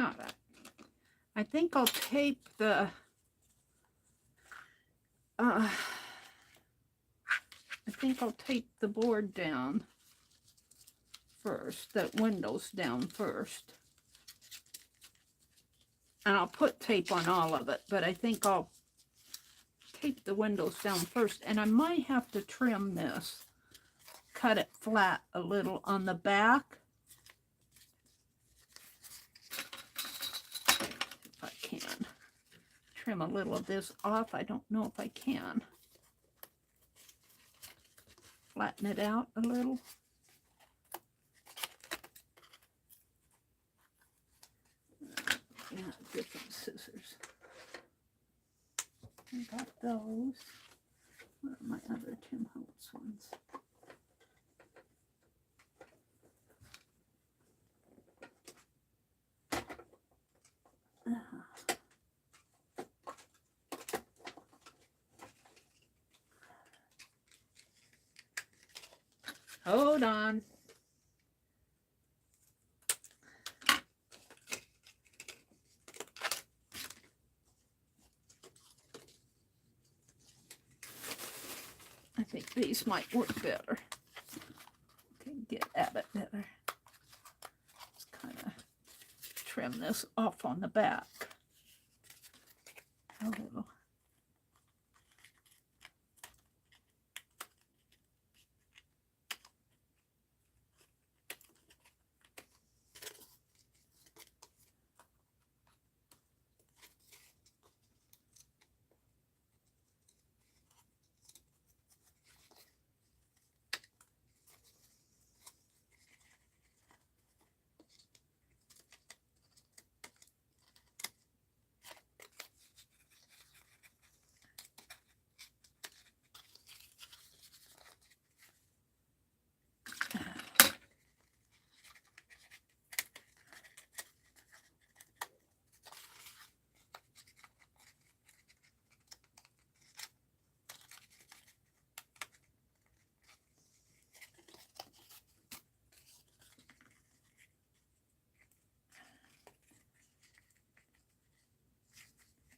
All right. I think I'll tape the I think I'll tape the board down first, the windows down first. And I'll put tape on all of it, but I think I'll tape the windows down first. And I might have to trim this, cut it flat a little on the back. If I can. Trim a little of this off. I don't know if I can. Flatten it out a little. Yeah, different scissors. I got those. Where are my other Tim Holtz ones? Hold on. I think these might work better. Okay, get at it better. Just kind of trim this off on the back a little.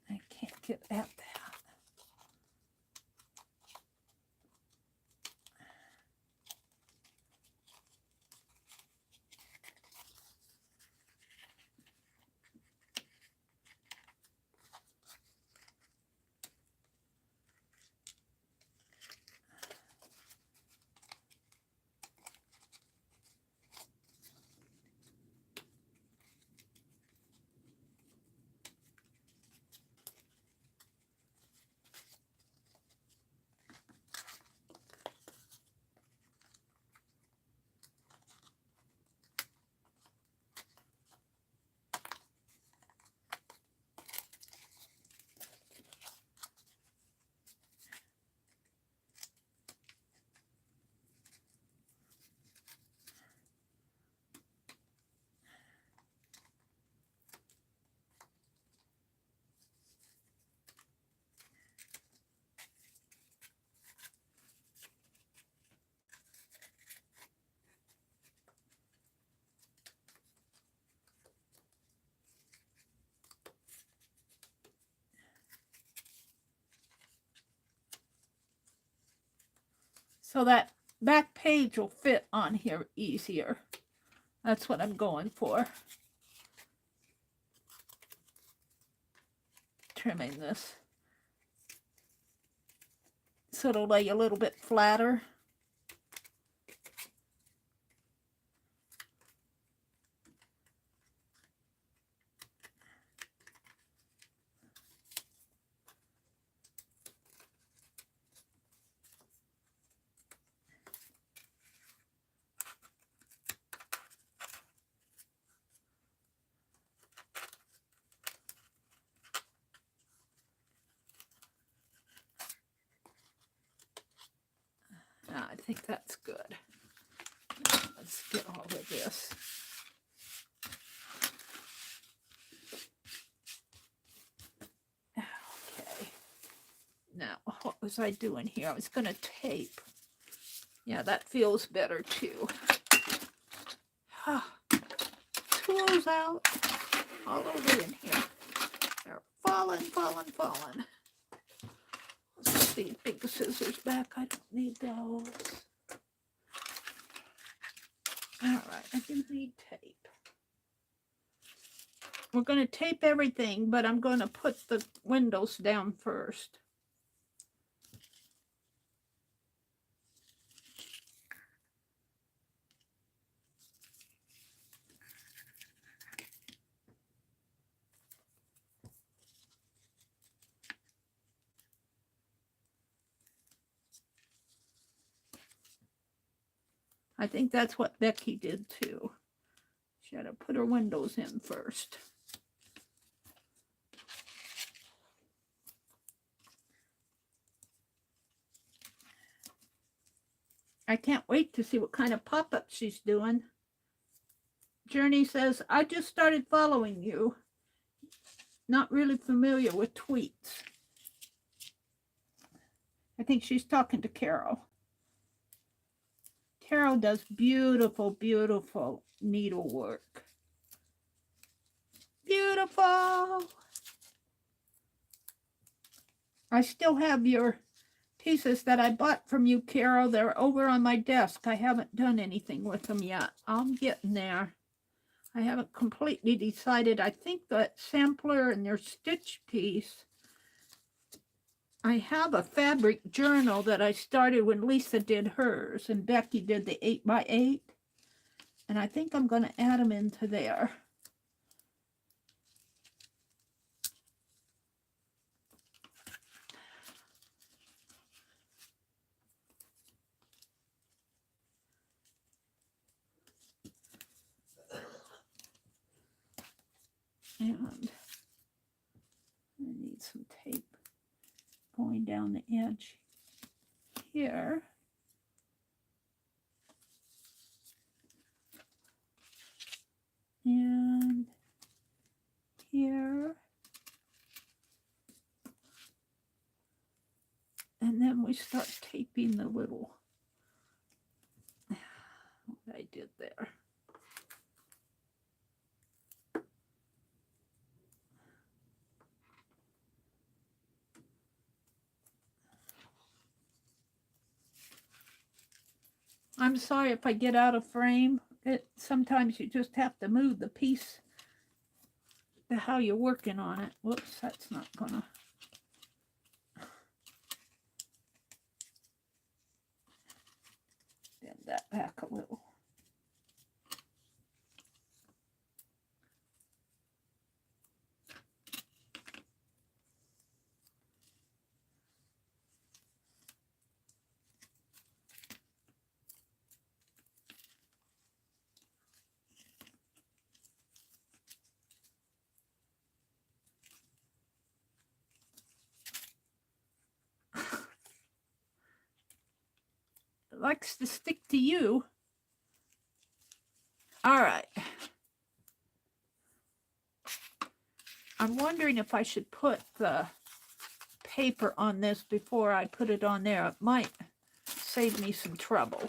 I can't get at that. So that back page will fit on here easier. That's what I'm going for. Trimming this so it'll lay a little bit flatter. I think that's good. Let's get all of this. Okay. Now, what was I doing here? I was going to tape. Yeah, that feels better too. Tools out. all over in here. They're falling, falling, falling. Let's put these big scissors back. I don't need those. All right, I do need tape. We're going to tape everything, but I'm going to put the windows down first. I think that's what Becky did too. She had to put her windows in first. I can't wait to see what kind of pop-up she's doing. Journey says, I just started following you. Not really familiar with tweets. I think she's talking to Carol. Carol does beautiful, beautiful needlework. Beautiful. I still have your pieces that I bought from you, Carol. They're over on my desk. I haven't done anything with them yet. I'm getting there. I haven't completely decided. I think that sampler and your stitch piece. I have a fabric journal that I started when Lisa did hers and Becky did the 8x8. And I think I'm going to add them into there. And I need some tape going down the edge here. And here. And then we start taping the little, what I did there. I'm sorry if I get out of frame. Sometimes you just have to move the piece to how you're working on it. Whoops, that's not gonna. Bend that back a little. It likes to stick to you. All right. I'm wondering if I should put the paper on this before I put it on there. It might save me some trouble.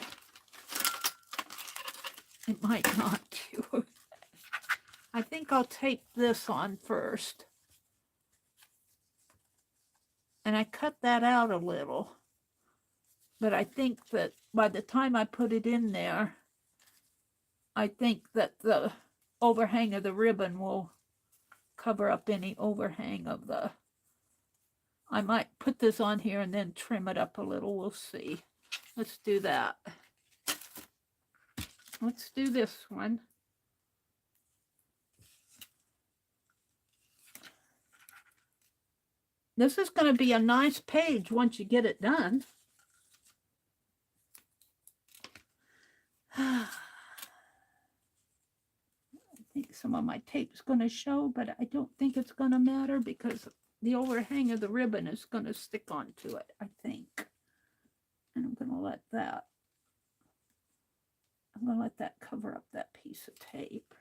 It might not too. I think I'll tape this on first. And I cut that out a little. But I think that by the time I put it in there, I think that the overhang of the ribbon will cover up any overhang of the... I might put this on here and then trim it up a little. We'll see. Let's do that. Let's do this one. This is going to be a nice page once you get it done. I think some of my tape's going to show, but I don't think it's going to matter because the overhang of the ribbon is going to stick onto it, I think. And I'm going to let that cover up that piece of tape.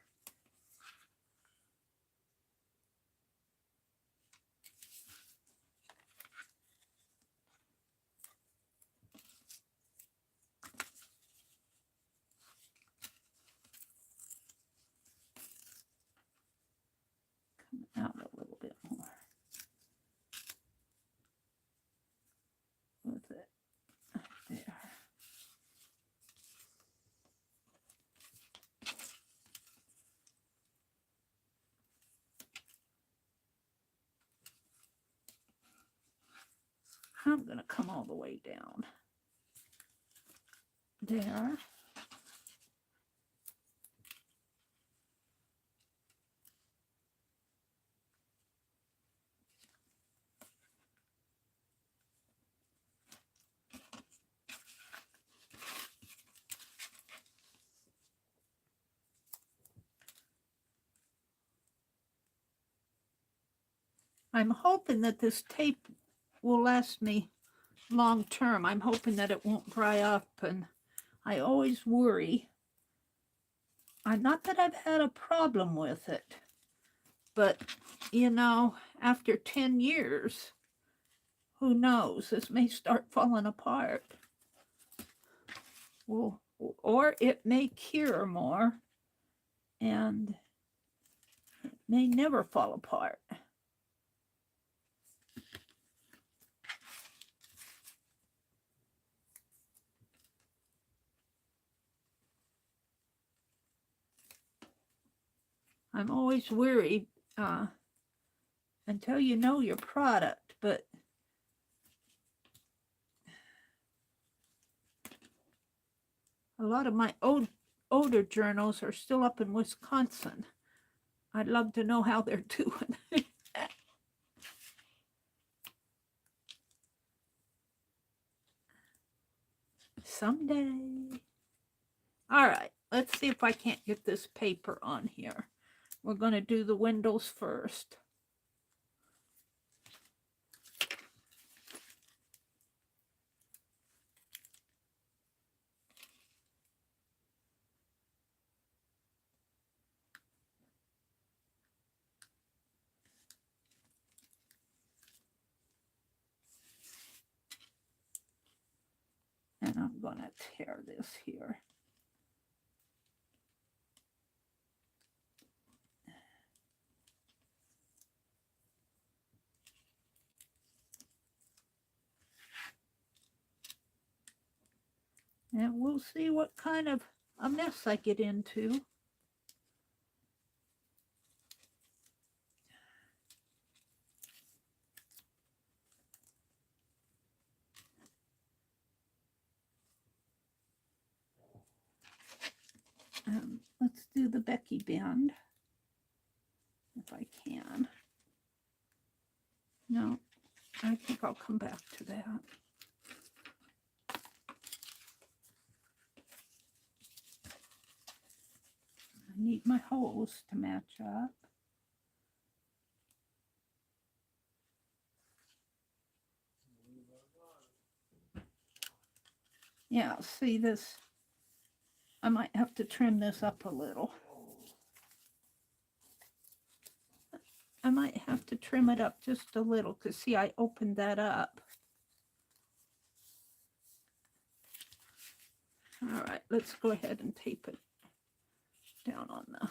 I'm going to come all the way down. There. I'm hoping that this tape will last me long term. I'm hoping that it won't dry up, and I always worry. Not that I've had a problem with it, but you know, after 10 years, who knows? This may start falling apart. Well, or it may cure more and it may never fall apart. I'm always worried until you know your product, but a lot of my older journals are still up in Wisconsin. I'd love to know how they're doing. Someday. All right, let's see if I can't get this paper on here. We're going to do the windows first. And I'm going to tear this here. And we'll see what kind of a mess I get into. Let's do the Becky bend, if I can. No, I think I'll come back to that. I need my holes to match up. Yeah, see this, I might have to trim this up a little. I might have to trim it up just a little because see, I opened that up. All right, let's go ahead and tape it down on the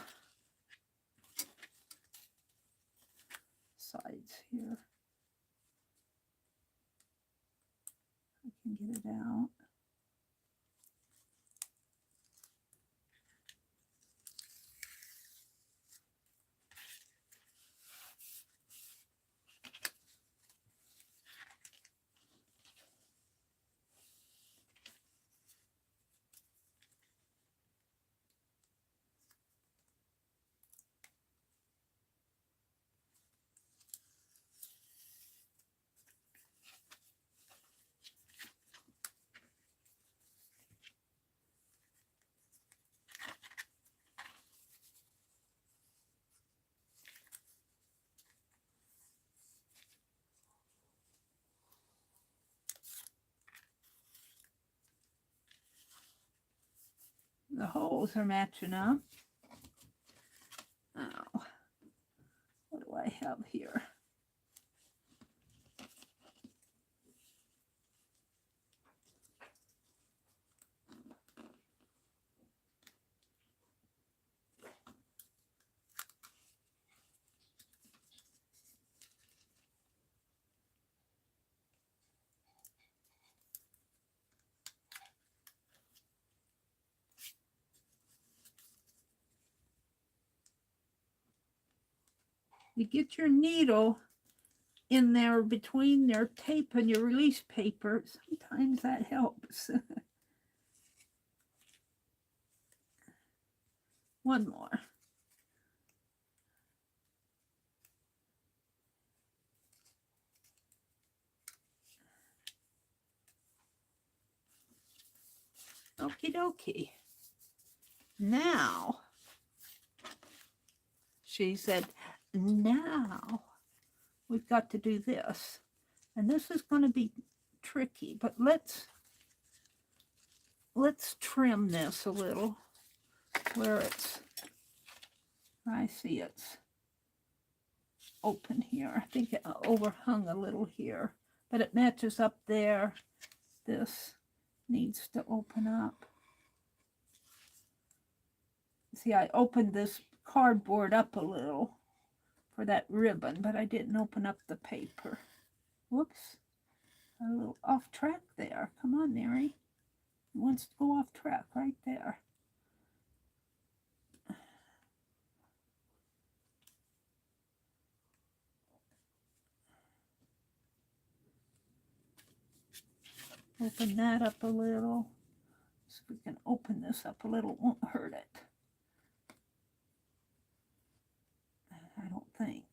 sides here. I can get it out. The holes are matching up. Now, what do I have here? You get your needle in there between your tape and your release paper. Sometimes that helps. One more. Okie dokie. Now, she said, now we've got to do this. And this is going to be tricky, but let's trim this a little where it's, I see it's open here. I think it overhung a little here, but it matches up there. This needs to open up. See, I opened this cardboard up a little for that ribbon, but I didn't open up the paper. Whoops, a little off track there. Come on, Meri. It wants to go off track right there. Open that up a little. So we can open this up a little. It won't hurt it. I don't think.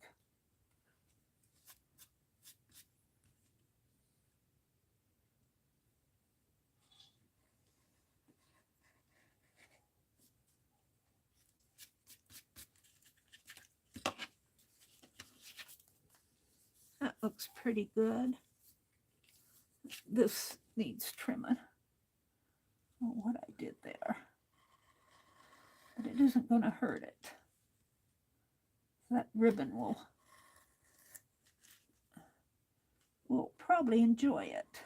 That looks pretty good. This needs trimming. Oh, what I did there. But it isn't going to hurt it. That ribbon will probably enjoy it.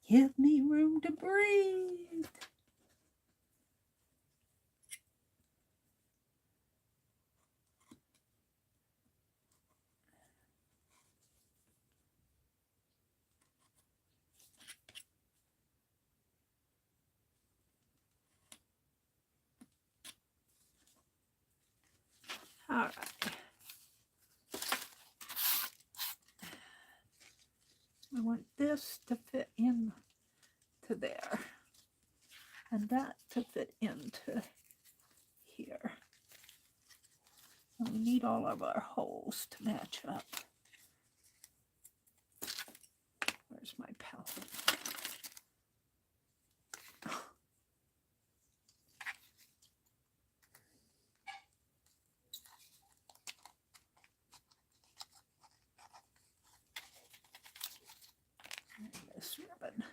Give me room to breathe. All right. I want this to fit in to there, and that to fit into here. And we need all of our holes to match up. Where's my palette? This ribbon.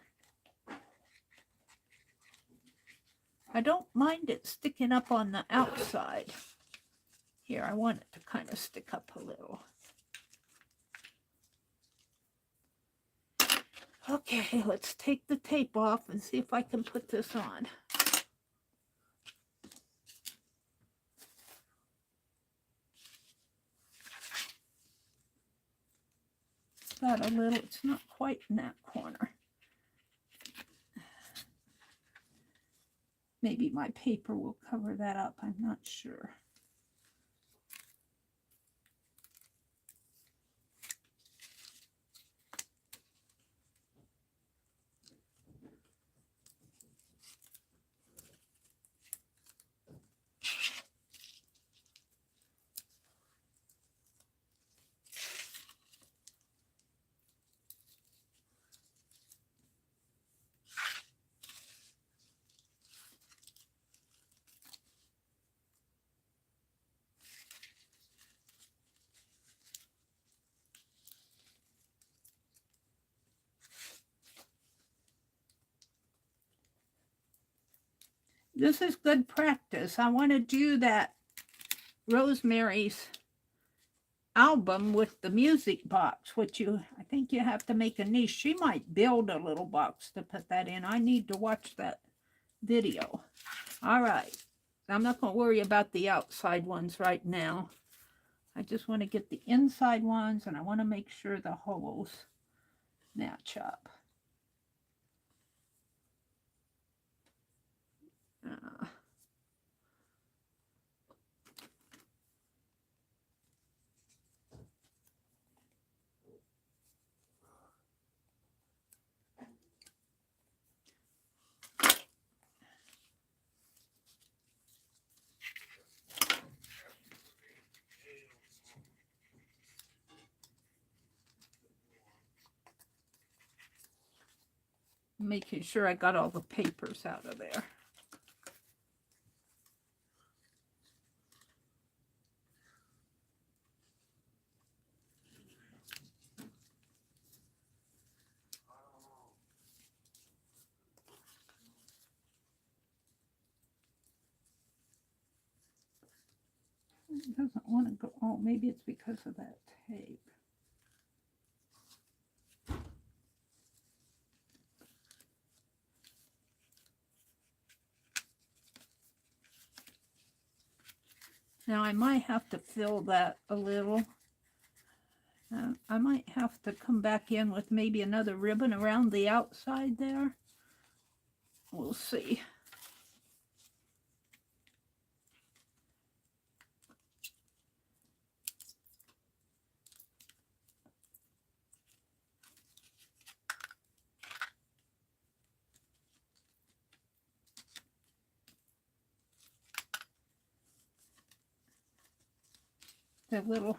I don't mind it sticking up on the outside. Here, I want it to kind of stick up a little. Okay, let's take the tape off and see if I can put this on. It's got a little, it's not quite in that corner. Maybe my paper will cover that up, I'm not sure. This is good practice. I want to do that Rosemary's album with the music box, which I think you have to make a niche. She might build a little box to put that in. I need to watch that video. All right. I'm not going to worry about the outside ones right now. I just want to get the inside ones, and I want to make sure the holes match up. Making sure I got all the papers out of there. It doesn't want to go. Oh, maybe it's because of that tape. Now I might have to fill that a little. I might have to come back in with maybe another ribbon around the outside there. We'll see. The little,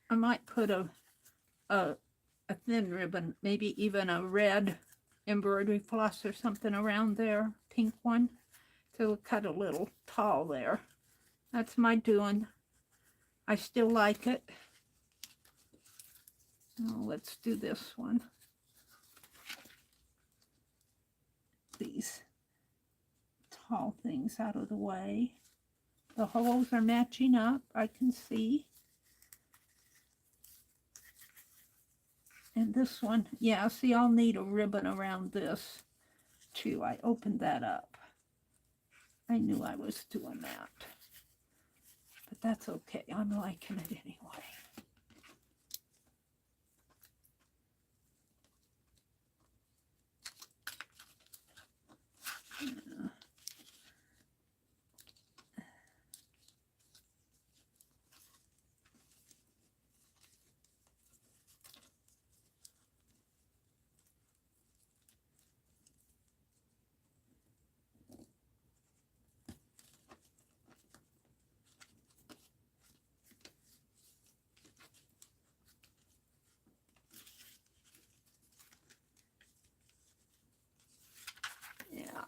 I might put a thin ribbon, maybe even a red embroidery floss or something around there, pink one, to cut a little tall there. That's my doing. I still like it. Now let's do this one. These tall things out of the way. The holes are matching up, I can see. And this one, yeah, see, I'll need a ribbon around this too. I opened that up. I knew I was doing that. But that's okay. I'm liking it anyway.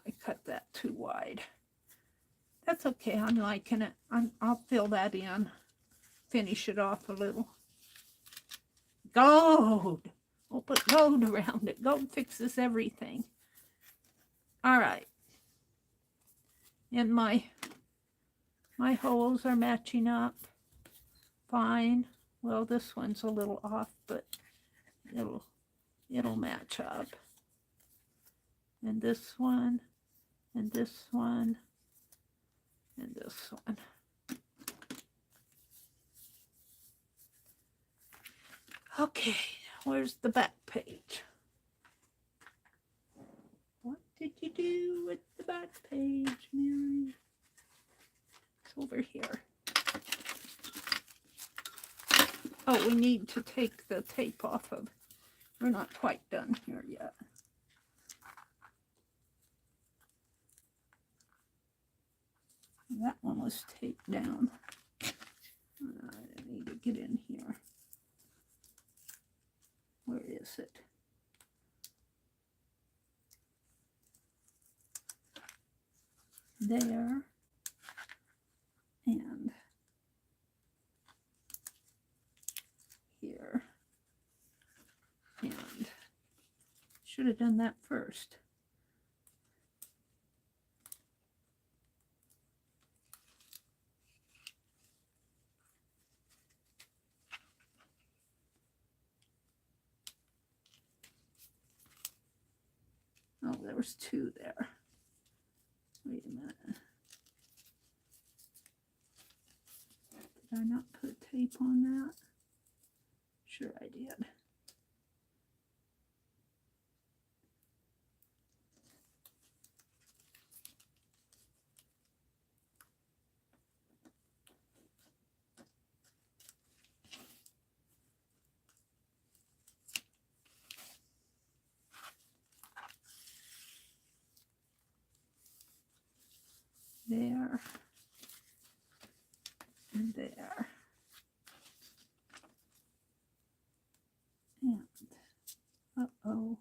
I cut that too wide. That's okay. I'm liking it. I'll fill that in. Finish it off a little. Gold. We'll put gold around it. Gold fixes everything. All right. And my holes are matching up. Fine. Well, this one's a little off, but it'll match up. And this one. And this one, and this one. Okay, where's the back page? What did you do with the back page, Meri? It's over here. Oh, we need to take the tape off of. We're not quite done here yet. That one was taped down. I need to get in here. Where is it? There. And here. And should have done that first. Oh, there was two there. Wait a minute. Did I not put tape on that? Sure I did. There and there. And uh-oh,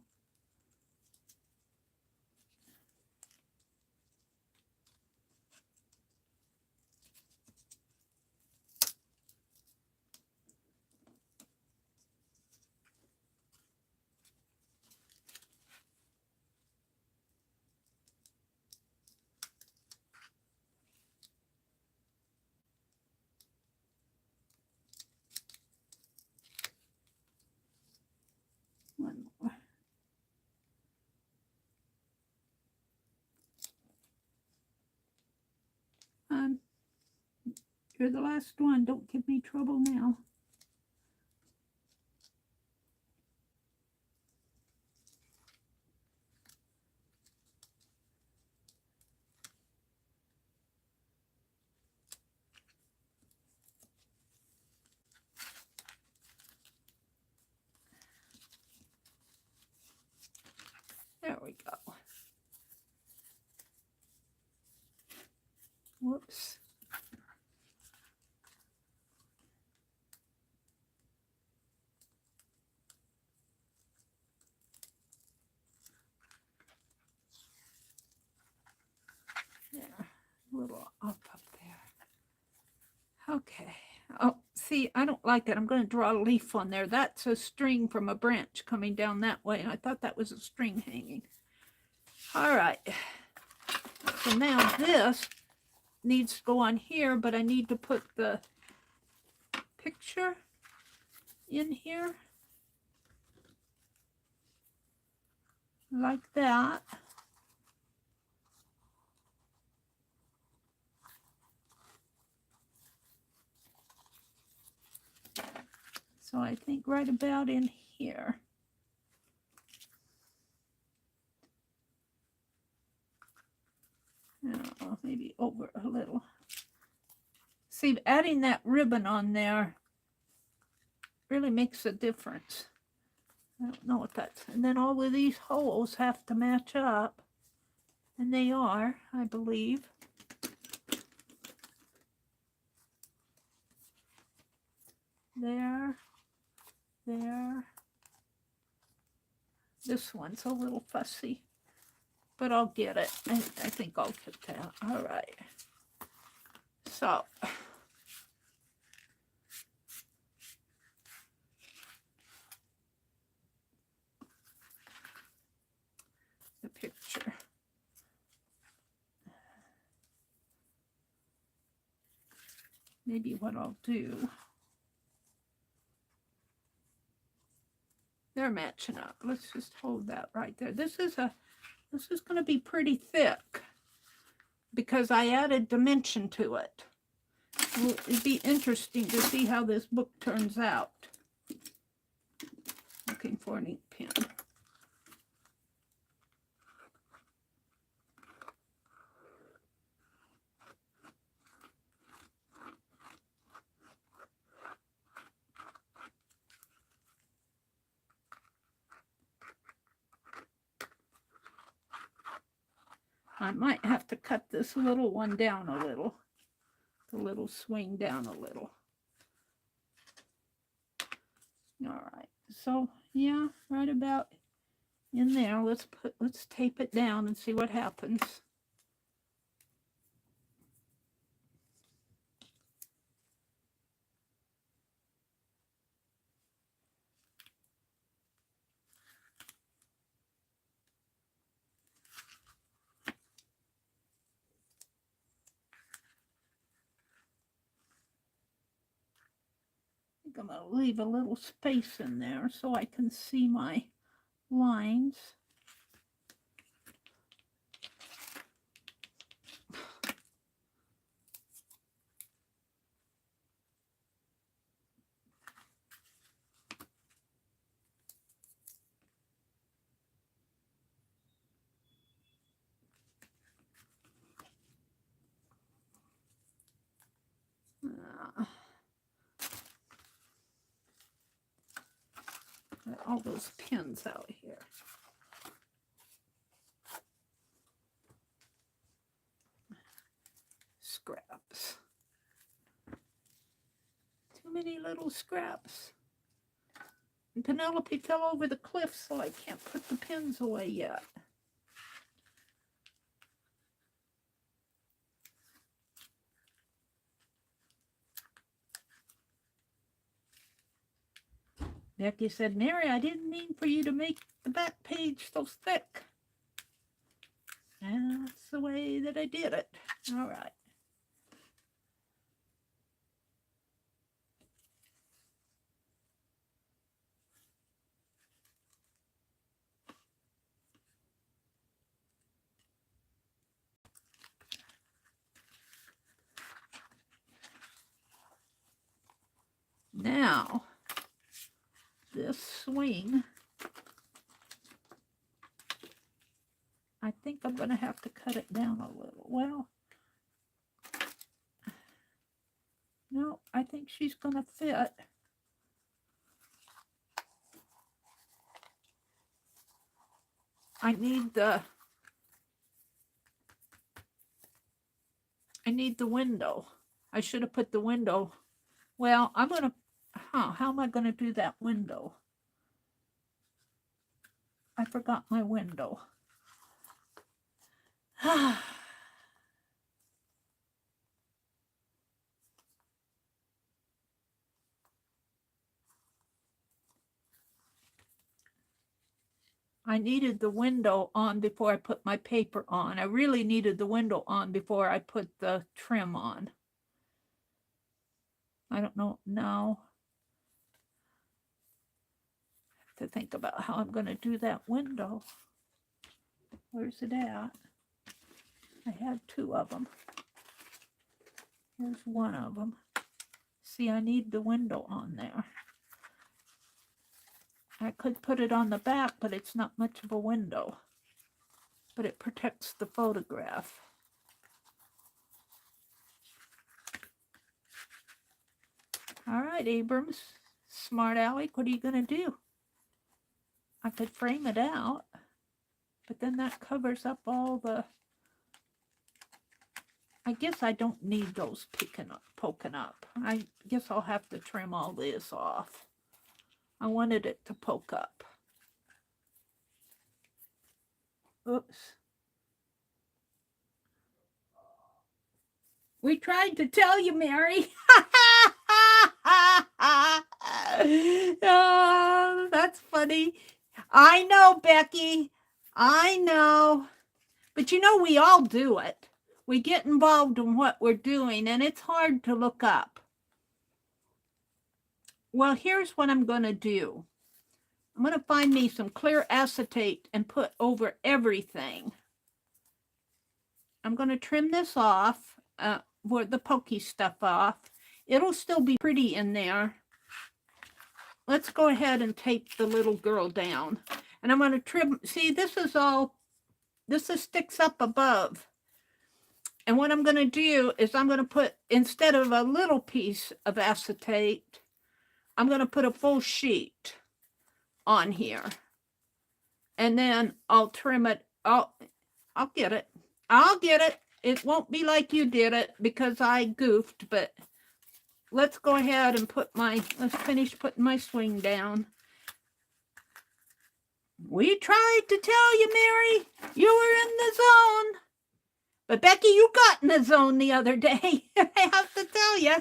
You're the last one. Don't give me trouble now. There we go. Whoops. There, a little up there. Okay. Oh, see, I don't like it. I'm going to draw a leaf on there. That's a string from a branch coming down that way. And I thought that was a string hanging. All right. So now this needs to go on here, but I need to put the picture in here. Like that. So I think right about in here. Oh, maybe over a little. See, adding that ribbon on there really makes a difference. I don't know what that's. And then all of these holes have to match up. And they are, I believe. There. There. This one's a little fussy. But I'll get it. I think I'll get that. All right. So. The picture. Maybe what I'll do. They're matching up. Let's just hold that right there. This is going to be pretty thick because I added dimension to it. Well, it'd be interesting to see how this book turns out. Looking for an ink pen. I might have to cut this little one down a little. The little swing down a little. All right. So, yeah, right about in there. Let's tape it down and see what happens. I'm going to leave a little space in there so I can see my lines. All those pins out here. Scraps. Too many little scraps. And Penelope fell over the cliff, so I can't put the pins away yet. Becky said, Mary, I didn't mean for you to make the back page so thick. And that's the way that I did it. All right. Now, this swing, I think I'm going to have to cut it down a little. Well, no, I think she's going to fit. I need the window. I should have put the window. Well, I'm going to, how am I going to do that window? I forgot my window. I needed the window on before I put my paper on. I really needed the window on before I put the trim on. I don't know now. I have to think about how I'm going to do that window. Where's it at? I had two of them. Here's one of them. See, I need the window on there. I could put it on the back, but it's not much of a window. But it protects the photograph. All right, Abrams, smart aleck, what are you going to do? I could frame it out, but then that covers up all the... I guess I don't need those poking up. I guess I'll have to trim all this off. I wanted it to poke up. Oops. We tried to tell you, Meri. Oh, that's funny. I know, Becky. I know. But you know, we all do it. We get involved in what we're doing, and it's hard to look up. Well, here's what I'm going to do. I'm going to find me some clear acetate and put over everything. I'm going to trim this off, the pokey stuff off. It'll still be pretty in there. Let's go ahead and tape the little girl down. And I'm going to trim. See, this is sticks up above. And what I'm going to do is I'm going to put, instead of a little piece of acetate, I'm going to put a full sheet on here. And then I'll trim it. I'll get it. I'll get it. It won't be like you did it because I goofed, but let's go ahead and let's finish putting my swing down. We tried to tell you, Meri, you were in the zone. But Becky, you got in the zone the other day. I have to tell you,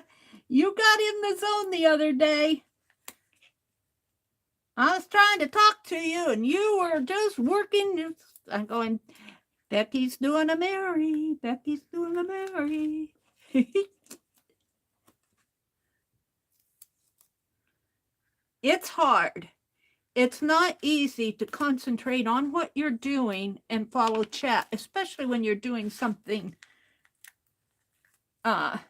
you got in the zone the other day. I was trying to talk to you, and you were just working. I'm going, Becky's doing a Meri. Becky's doing a Meri. It's hard. It's not easy to concentrate on what you're doing and follow chat, especially when you're doing something, I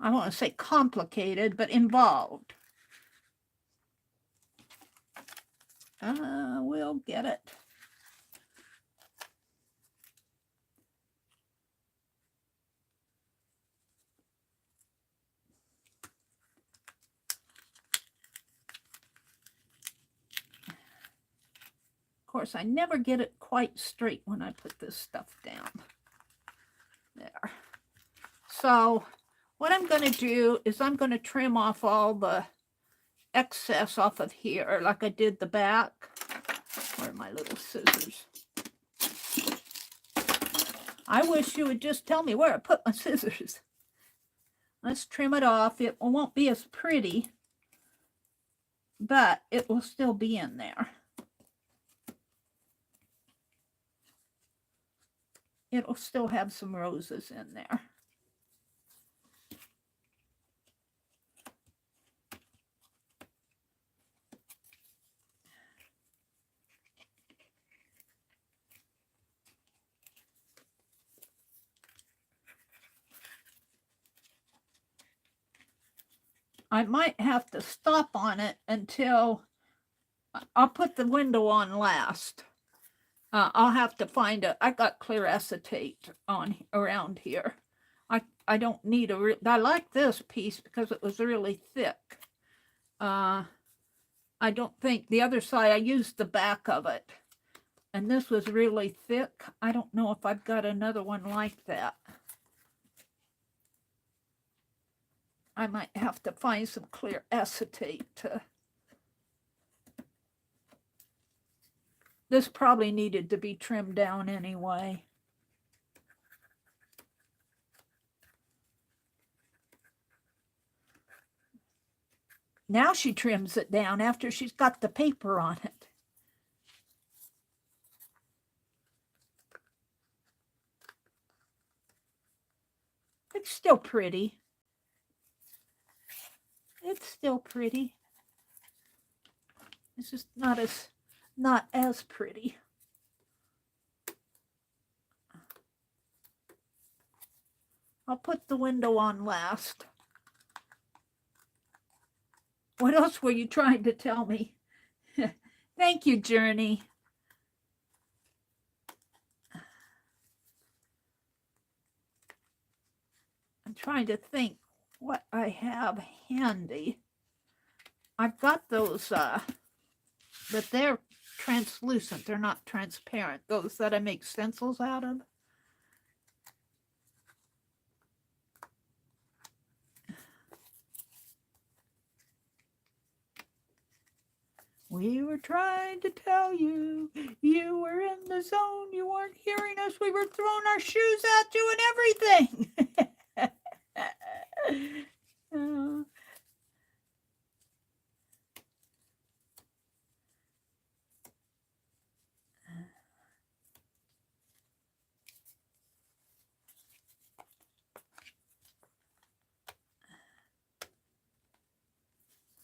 want to say complicated, but involved. We'll get it. Of course, I never get it quite straight when I put this stuff down. There. So what I'm going to do is I'm going to trim off all the excess off of here, like I did the back. Where are my little scissors? I wish you would just tell me where I put my scissors. Let's trim it off. It won't be as pretty, but it will still be in there. It'll still have some roses in there. I might have to stop on it until I'll put the window on last. I'll have to find I got clear acetate on around here. I don't need I like this piece because it was really thick. I don't think the other side, I used the back of it. And this was really thick. I don't know if I've got another one like that. I might have to find some clear acetate to... This probably needed to be trimmed down anyway. Now she trims it down after she's got the paper on it. It's still pretty. It's still pretty. It's just not as pretty. I'll put the window on last. What else were you trying to tell me? Thank you, Journey. I'm trying to think what I have handy. I've got those, but they're translucent. They're not transparent. Those that I make stencils out of. We were trying to tell you, you were in the zone, you weren't hearing us, we were throwing our shoes at you and everything.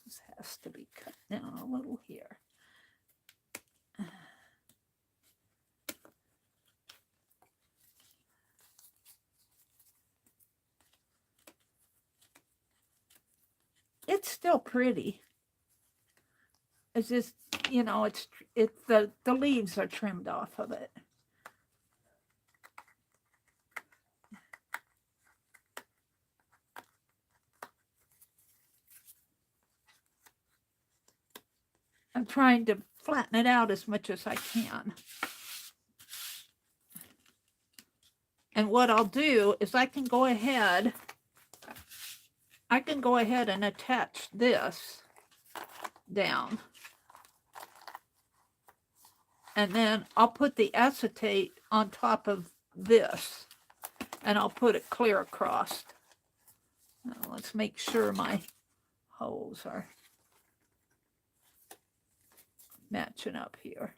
This has to be cut down a little here. It's still pretty. It's just, you know, it's the leaves are trimmed off of it. I'm trying to flatten it out as much as I can. And what I'll do is I can go ahead and attach this down. And then I'll put the acetate on top of this. And I'll put it clear across. Now let's make sure my holes are matching up here.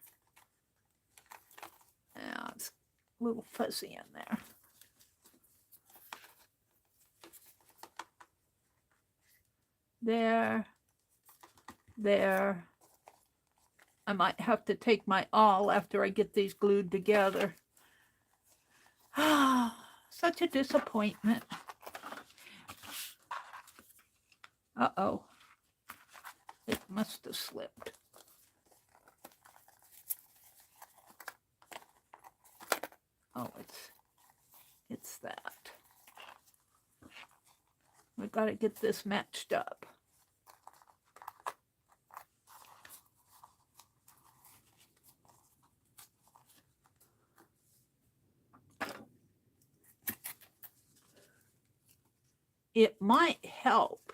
Now it's a little fuzzy in there. There. I might have to take my awl after I get these glued together. Ah, such a disappointment. Uh-oh. It must have slipped. Oh, it's that. We've got to get this matched up. It might help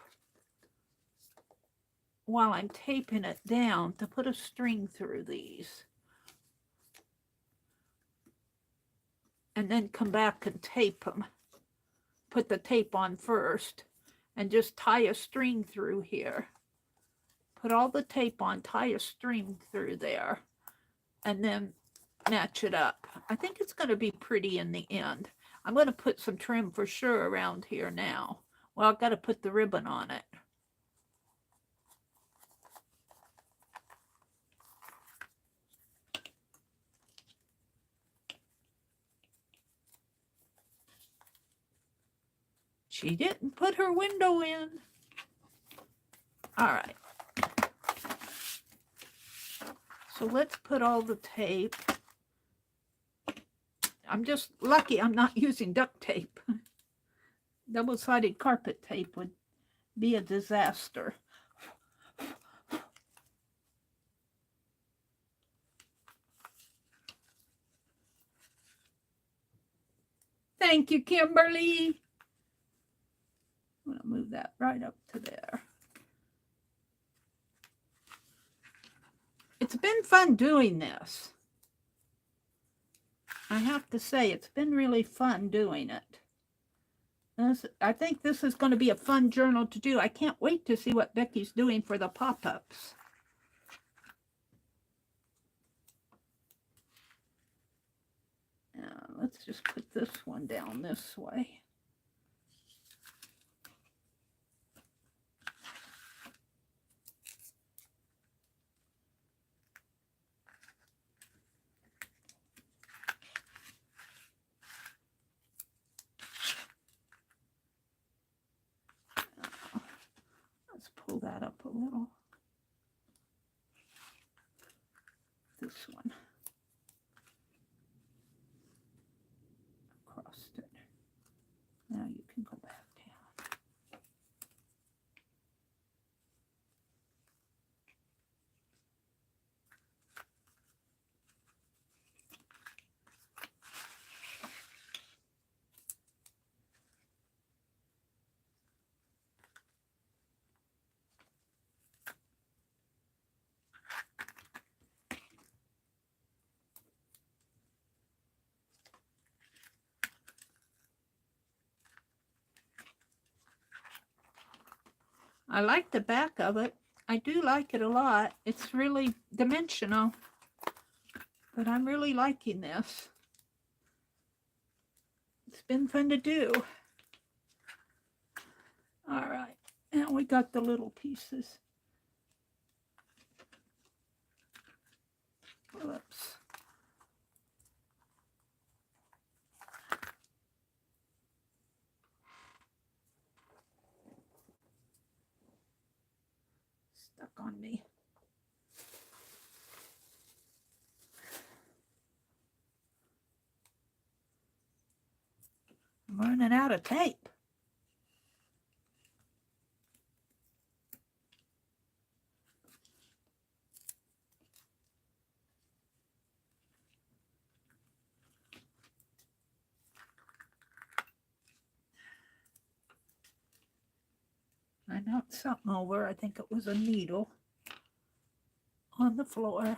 while I'm taping it down to put a string through these. And then come back and tape them. Put the tape on first and just tie a string through here. Put all the tape on, tie a string through there, and then match it up. I think it's going to be pretty in the end. I'm going to put some trim for sure around here now. Well, I've got to put the ribbon on it. She didn't put her window in. All right. So let's put all the tape. I'm just lucky I'm not using duct tape. Double-sided carpet tape would be a disaster. Thank you, Kimberly. I'm going to move that right up to there. It's been fun doing this. I have to say, it's been really fun doing it. I think this is going to be a fun journal to do. I can't wait to see what Becky's doing for the pop-ups. Let's just put this one down this way. Let's pull that up a little. This one. Across it. Now you can go back down. I like the back of it. I do like it a lot. It's really dimensional, but I'm really liking this. It's been fun to do. All right, now we got the little pieces. Whoops. Stuck on me. I'm running out of tape. I knocked something over. I think it was a needle on the floor.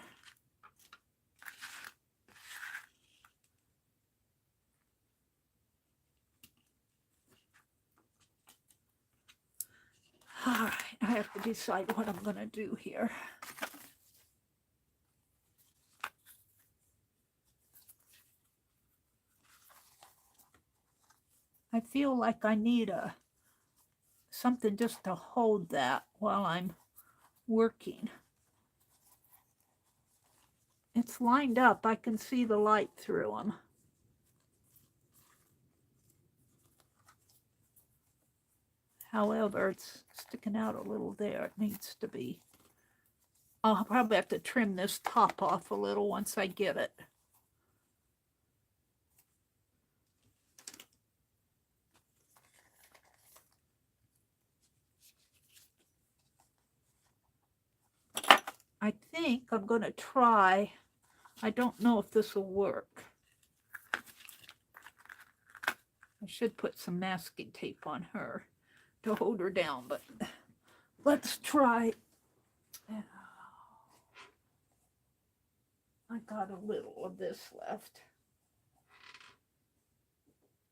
All right, I have to decide what I'm going to do here. I feel like I need something just to hold that while I'm working. It's lined up. I can see the light through them. However, it's sticking out a little there. It needs to be. I'll probably have to trim this top off a little once I get it. I think I'm going to try. I don't know if this will work. I should put some masking tape on her to hold her down, but let's try. I got a little of this left.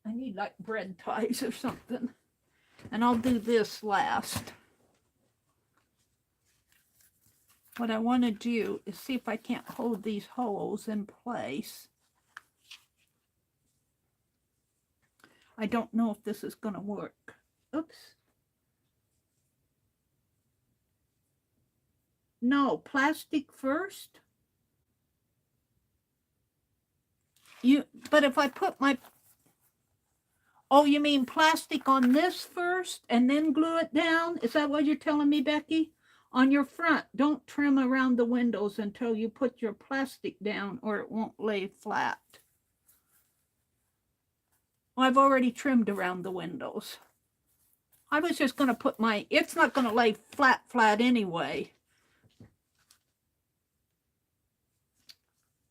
I need like bread ties or something. And I'll do this last. What I want to do is see if I can't hold these holes in place. I don't know if this is going to work. Oops. No, plastic first. But if I put my... Oh, you mean plastic on this first and then glue it down? Is that what you're telling me, Becky? On your front, don't trim around the windows until you put your plastic down or it won't lay flat. Well, I've already trimmed around the windows. I was just going to put it's not going to lay flat anyway.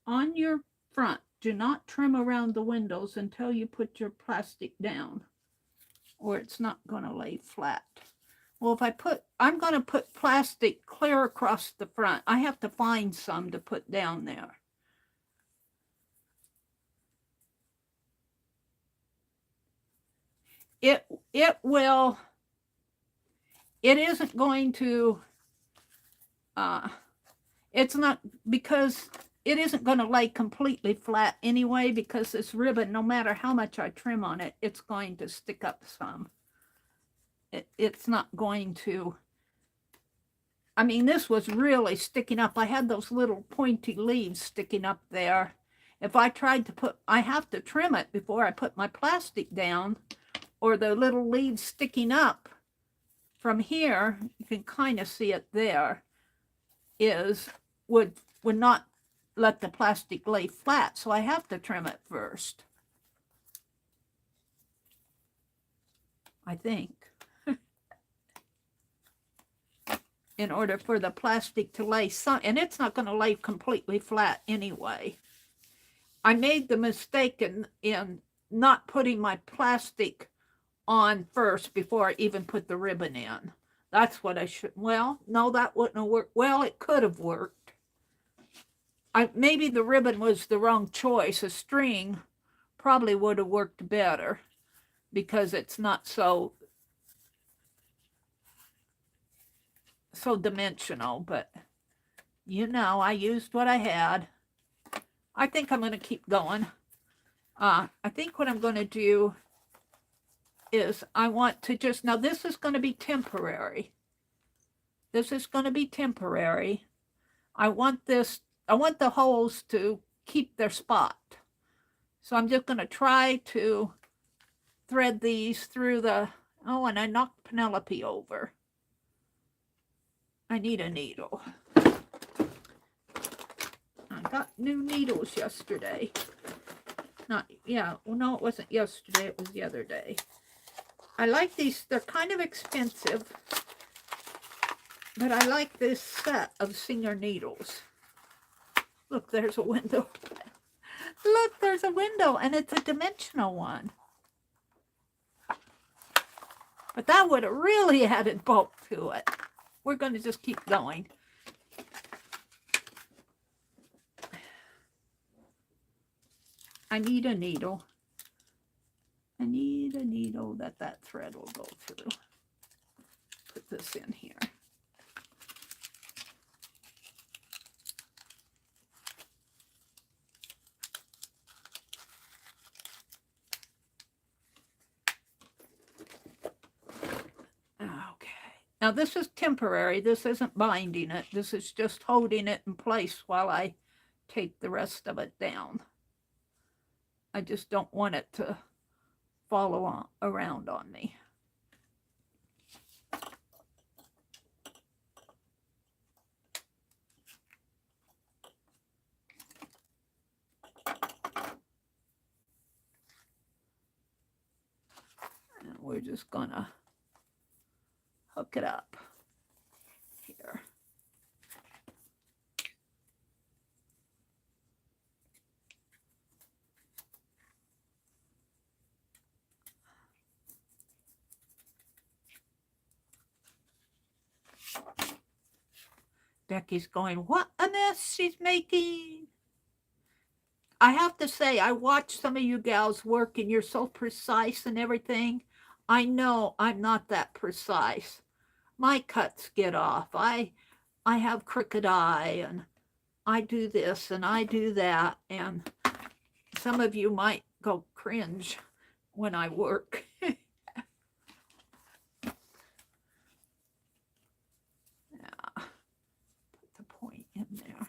On your front, do not trim around the windows until you put your plastic down, or it's not going to lay flat. Well, I'm going to put plastic clear across the front. I have to find some to put down there. It isn't going to, it's not, because it isn't going to lay completely flat anyway, because this ribbon, no matter how much I trim on it, it's going to stick up some. It's not going to, I mean, this was really sticking up. I had those little pointy leaves sticking up there. If I tried to I have to trim it before I put my plastic down, or the little leaves sticking up from here, you can kind of see it there, would not let the plastic lay flat. So I have to trim it first, I think, in order for the plastic to lay and it's not going to lay completely flat anyway. I made the mistake in not putting my plastic on first before I even put the ribbon in. That's what I should, well, no, that wouldn't have worked. Well, it could have worked. Maybe the ribbon was the wrong choice. A string probably would have worked better because it's not so dimensional, but you know, I used what I had. I think I'm going to keep going. I think what I'm going to do is I want to just, now this is going to be temporary. This is going to be temporary. I want the holes to keep their spot. So I'm just going to try to thread these through the, oh, and I knocked Penelope over. I need a needle. I got new needles yesterday. Well, no, it wasn't yesterday, it was the other day. I like these, they're kind of expensive, but I like this set of Singer needles. Look, there's a window. Look, there's a window, and it's a dimensional one. But that would have really added bulk to it. We're going to just keep going. I need a needle. I need a needle that thread will go through. Put this in here. Okay. Now this is temporary. This isn't binding it. This is just holding it in place while I tape the rest of it down. I just don't want it to follow around on me. And we're just gonna hook it up here. Becky's going, what a mess she's making. I have to say, I watch some of you gals work and you're so precise and everything. I know I'm not that precise. My cuts get off. I have crooked eye and I do this and I do that. And some of you might go cringe when I work. In there.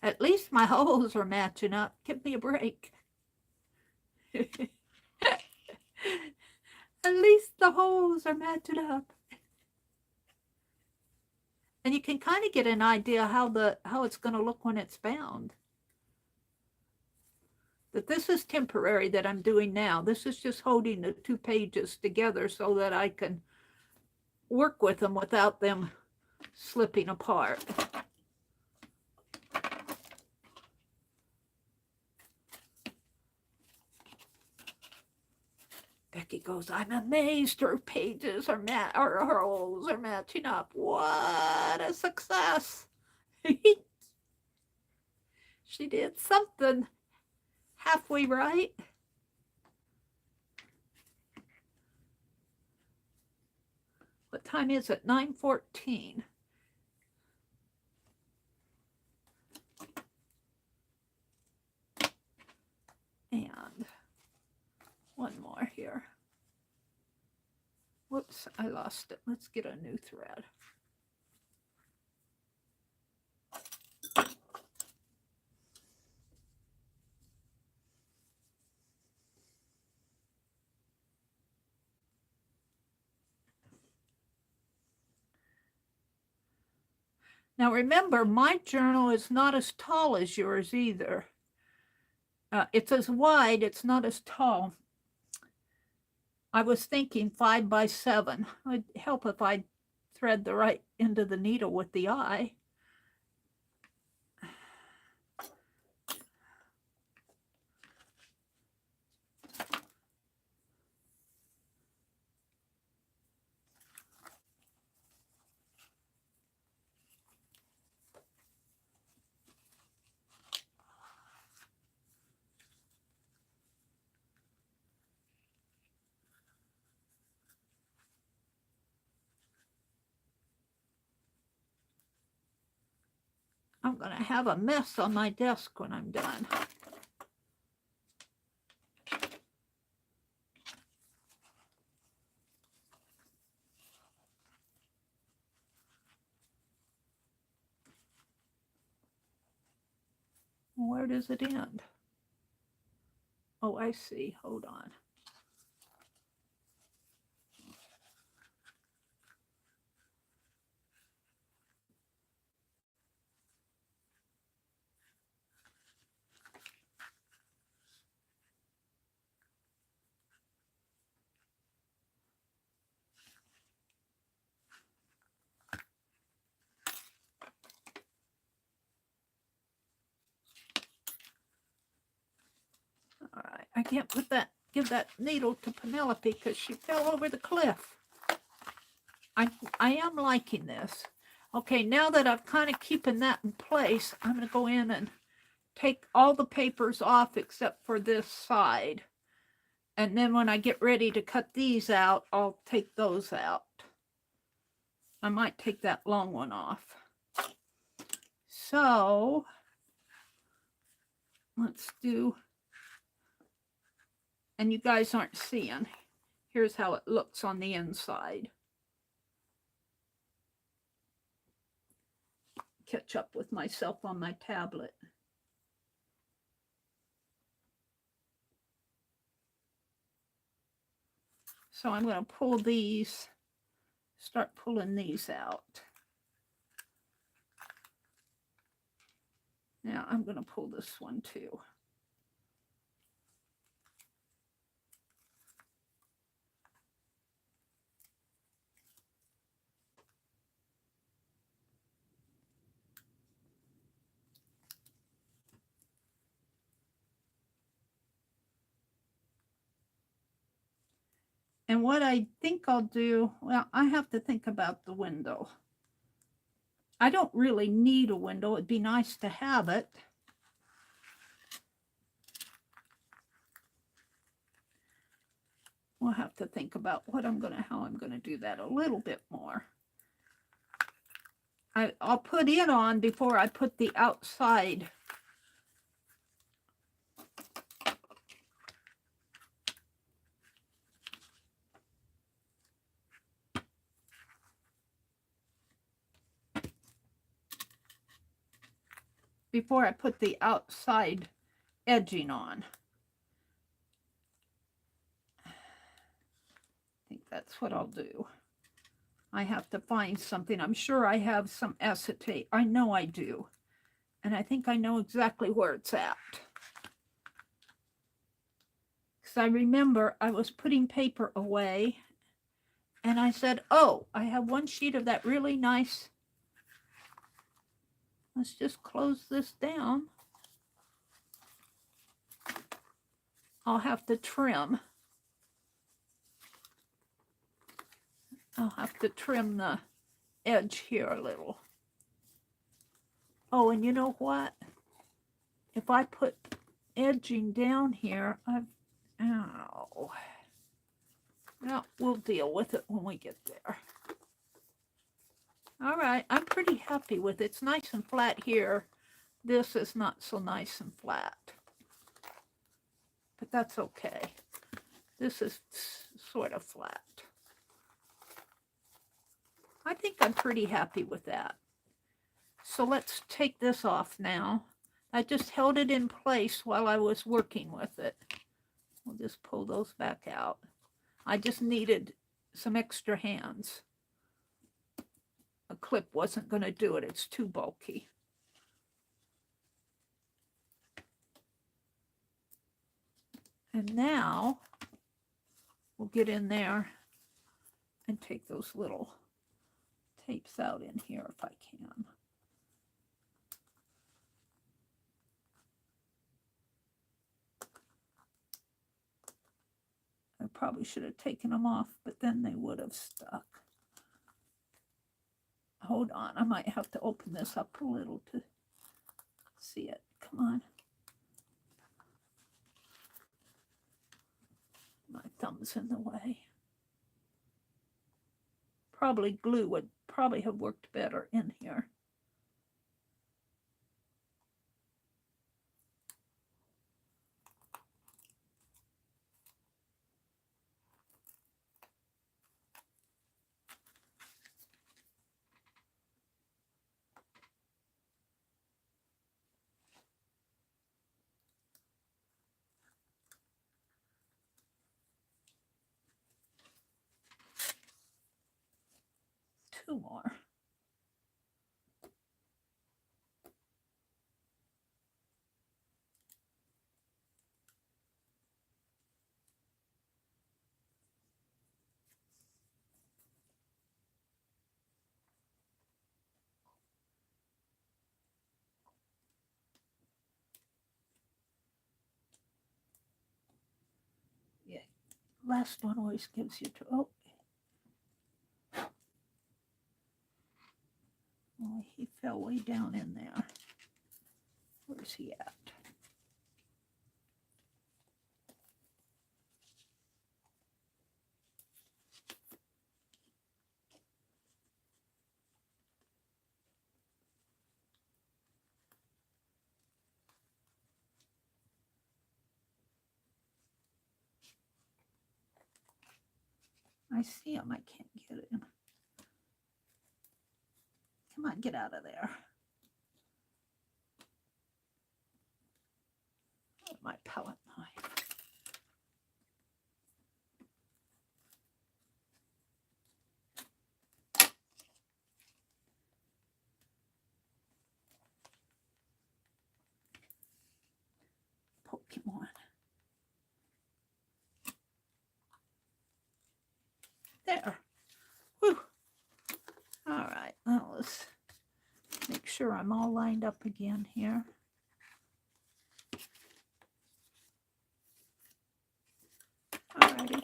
At least my holes are matching up. Give me a break. At least the holes are matching up. And you can kind of get an idea how it's going to look when it's bound. But this is temporary that I'm doing now. This is just holding the 2 pages together so that I can work with them without them slipping apart. Becky goes, I'm amazed her pages are her holes are matching up. What a success. She did something halfway right. What time is it? 9:14. And one more here. Whoops, I lost it. Let's get a new thread. Now remember, my journal is not as tall as yours either. It's as wide, it's not as tall. I was thinking 5 by 7. It'd help if I thread the right end of the needle with the eye. I'm going to have a mess on my desk when I'm done. Where does it end? Oh, I see. Hold on. All right, I can't give that needle to Penelope because she fell over the cliff. I am liking this. Okay, now that I've kind of keeping that in place, I'm going to go in and take all the papers off except for this side. And then when I get ready to cut these out, I'll take those out. I might take that long one off. So let's do, and you guys aren't seeing, here's how it looks on the inside. Catch up with myself on my tablet. So I'm going to pull these, start pulling these out. Now I'm going to pull this one too. And what I think I'll do, well, I have to think about the window. I don't really need a window. It'd be nice to have it. We'll have to think about how I'm going to do that a little bit more. I'll put it on before I put the outside. Before I put the outside edging on. I think that's what I'll do. I have to find something. I'm sure I have some acetate. I know I do. And I think I know exactly where it's at. Because I remember I was putting paper away and I said, oh, I have one sheet of that really nice. Let's just close this down. I'll have to trim. I'll have to trim the edge here a little. Oh, and you know what? If I put edging down here, ow. Well, we'll deal with it when we get there. All right, I'm pretty happy with it. It's nice and flat here. This is not so nice and flat. But that's okay. This is sort of flat. I think I'm pretty happy with that. So let's take this off now. I just held it in place while I was working with it. We'll just pull those back out. I just needed some extra hands. A clip wasn't going to do it. It's too bulky. And now we'll get in there and take those little tapes out in here if I can. I probably should have taken them off, but then they would have stuck. Hold on, I might have to open this up a little to see it. Come on. My thumb's in the way. Probably glue would probably have worked better in here. Two more. Yeah, last one always gives you to, oh, he fell way down in there. Where's he at? I see him. I can't get him. Come on, get out of there. Oh, my palette knife. Pokemon. There. Whew. All right, now let's make sure I'm all lined up again here. Alrighty.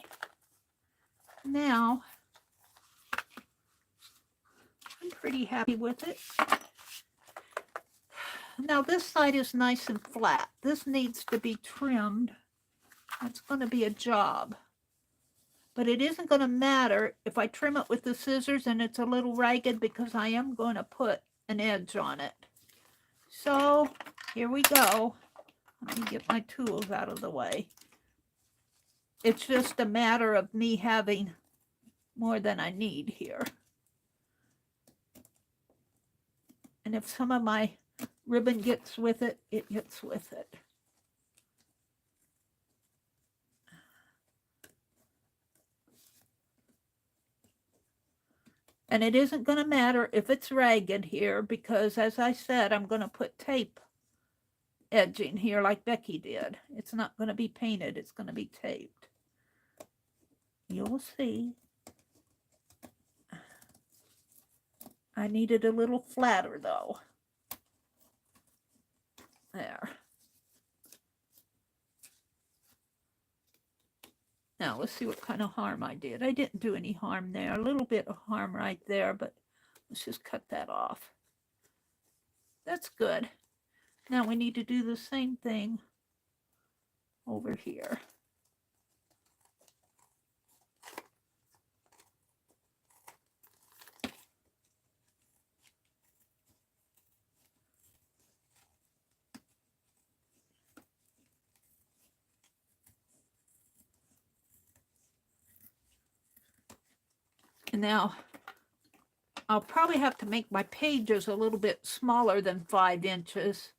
Now, I'm pretty happy with it. Now this side is nice and flat. This needs to be trimmed. That's going to be a job. But it isn't going to matter if I trim it with the scissors and it's a little ragged because I am going to put an edge on it. So here we go. Let me get my tools out of the way. It's just a matter of me having more than I need here. And if some of my ribbon gets with it, it gets with it. And it isn't going to matter if it's ragged here because, as I said, I'm going to put tape edging here like Becky did. It's not going to be painted. It's going to be taped. You'll see. I need it a little flatter, though. There. Now, let's see what kind of harm I did. I didn't do any harm there. A little bit of harm right there, but let's just cut that off. That's good. Now we need to do the same thing over here. And now I'll probably have to make my pages a little bit smaller than 5 inches.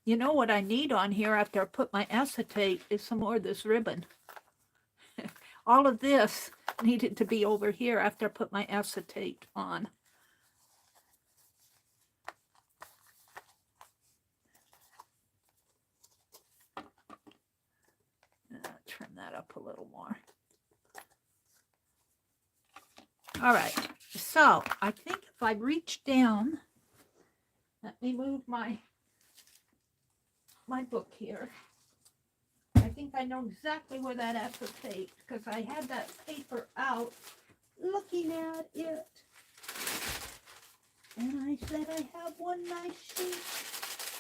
You know what I need on here after I put my acetate is some more of this ribbon. All of this needed to be over here after I put my acetate on. Trim that up a little more. All right, so I think if I reach down, let me move my book here. I think I know exactly where that acetate, because I had that paper out looking at it. And I said I have one nice sheet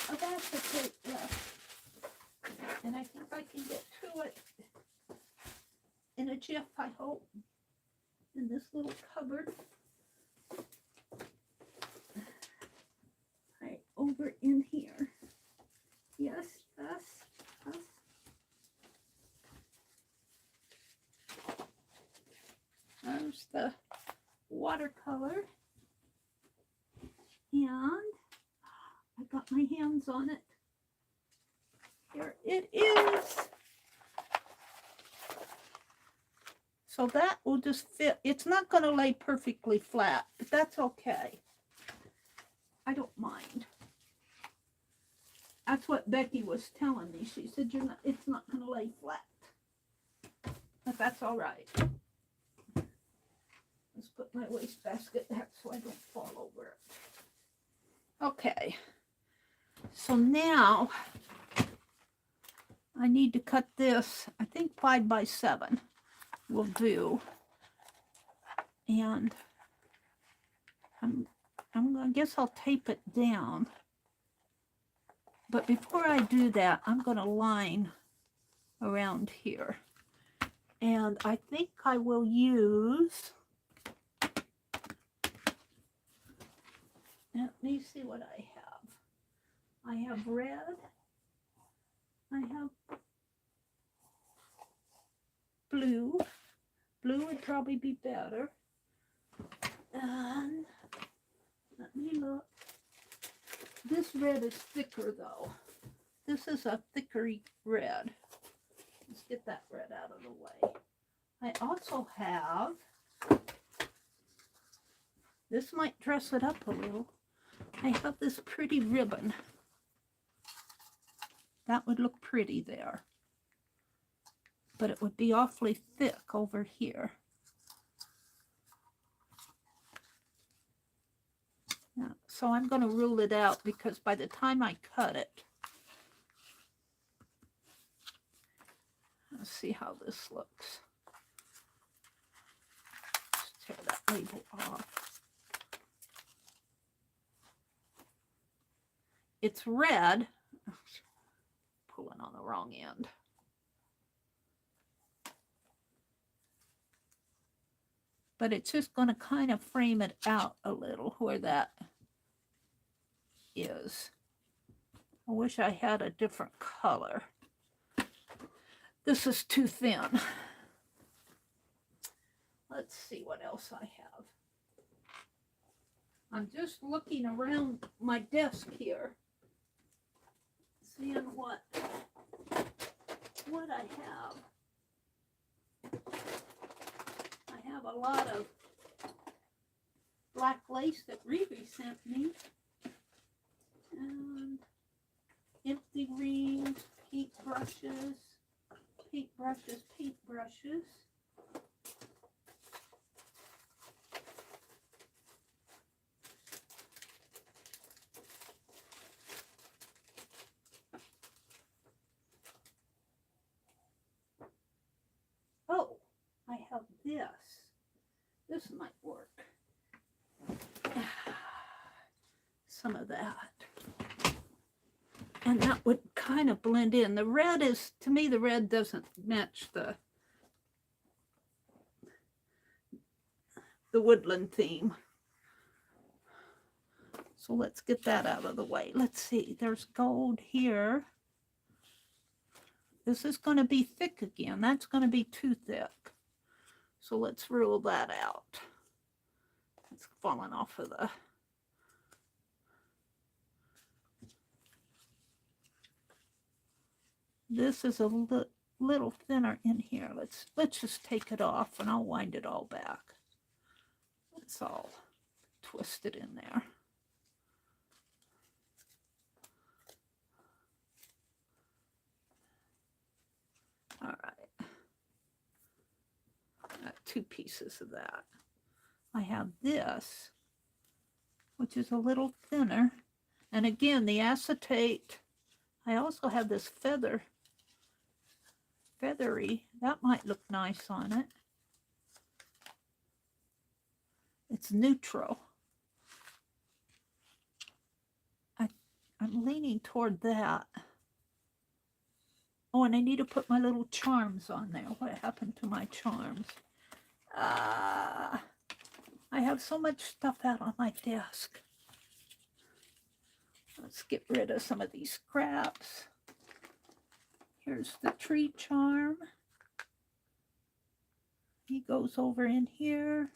of acetate left. And I think I can get to it in a jiff, I hope, in this little cupboard. Right over in here. Yes, yes, yes. There's the watercolor. And I got my hands on it. Here it is. So that will just fit. It's not going to lay perfectly flat, but that's okay. I don't mind. That's what Becky was telling me. She said, it's not going to lay flat. But that's all right. Let's put my wastebasket back so I don't fall over it. Okay. So now I need to cut this, I think 5 by 7 will do. And I guess I'll tape it down. But before I do that, I'm going to line around here. And I think I will use, let me see what I have. I have red. I have blue. Blue would probably be better. And let me look. This red is thicker though. This is a thicker red. Let's get that red out of the way. I also have, this might dress it up a little. I have this pretty ribbon. That would look pretty there. But it would be awfully thick over here. Now, so I'm going to rule it out because by the time I cut it, let's see how this looks. Let's tear that label off. It's red. Pulling on the wrong end. But it's just going to kind of frame it out a little where that is. I wish I had a different color. This is too thin. Let's see what else I have. I'm just looking around my desk here, seeing what I have. I have a lot of black lace that Reeve sent me. And empty rings, paintbrushes, paintbrushes. Oh, I have this. This might work. Some of that. And that would kind of blend in. The red is, to me, the red doesn't match the woodland theme. So let's get that out of the way. Let's see, there's gold here. This is going to be thick again. That's going to be too thick. So let's rule that out. It's falling off of the... This is a little thinner in here. Let's just take it off and I'll wind it all back. It's all twisted in there. All right. Got 2 pieces of that. I have this, which is a little thinner. And again, the acetate, I also have this feathery. That might look nice on it. It's neutral. I'm leaning toward that. Oh, and I need to put my little charms on there. What happened to my charms? I have so much stuff out on my desk. Let's get rid of some of these scraps. Here's the tree charm. He goes over in here.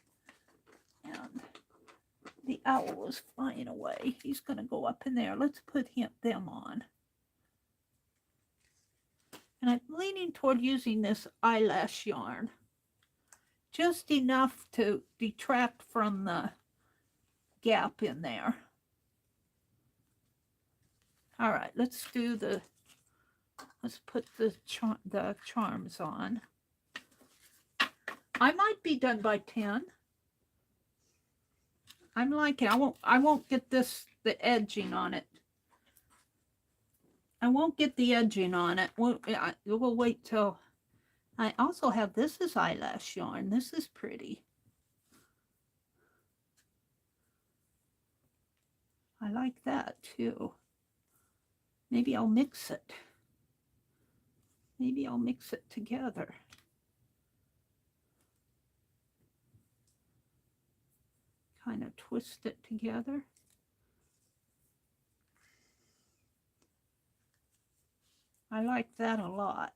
And the owl is flying away. He's going to go up in there. Let's put them on. And I'm leaning toward using this eyelash yarn. Just enough to detract from the gap in there. All right, let's put the charms on. I might be done by 10. I'm liking, I won't get the edging on it. I won't get the edging on it. We'll wait till. I also have this as eyelash yarn. This is pretty. I like that too. Maybe I'll mix it. Maybe I'll mix it together. Kind of twist it together. I like that a lot.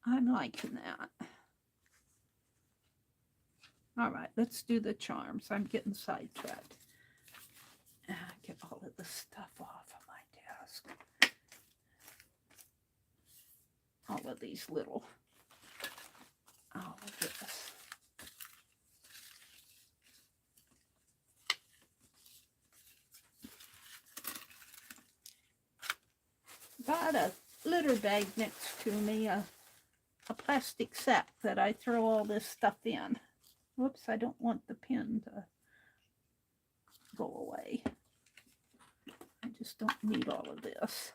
I'm liking that. All right, let's do the charms. I'm getting sidetracked. Get all of the stuff off of my desk. All of these little, all of this. Got a litter bag next to me, a plastic sack that I throw all this stuff in. Whoops, I don't want the pin to go away. I just don't need all of this.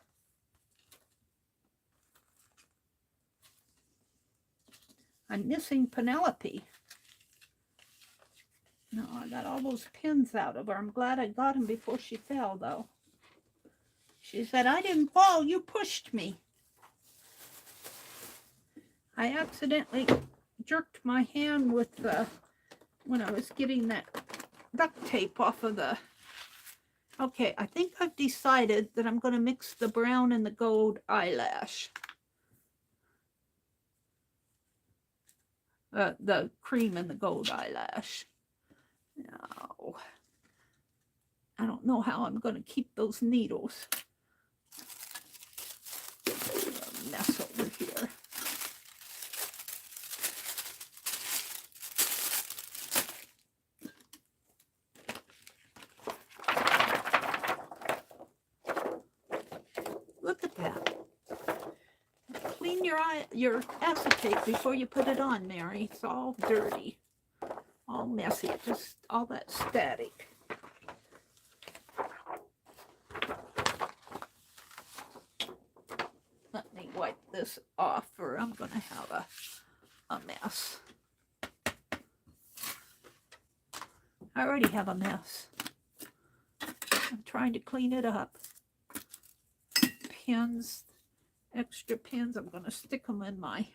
I'm missing Penelope. No, I got all those pins out of her. I'm glad I got them before she fell, though. She said, I didn't fall, you pushed me. I accidentally jerked my hand with when I was getting that duct tape off of the... Okay, I think I've decided that I'm going to mix the brown and the gold eyelash. The cream and the gold eyelash. No. I don't know how I'm going to keep those needles. A mess over here. your acetate before you put it on, Mary. It's all dirty, all messy, just all that static. Let me wipe this off, or I'm going to have a mess. I already have a mess. I'm trying to clean it up. Pins, extra pins, I'm going to stick them in my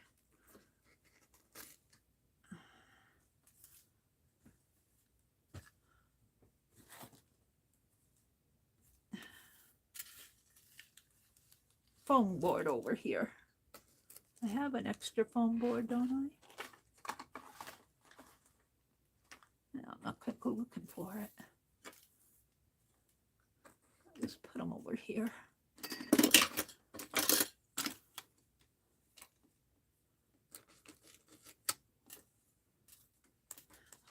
foam board over here. I have an extra foam board, don't I? No, I'm not going to go looking for it. I'll just put them over here.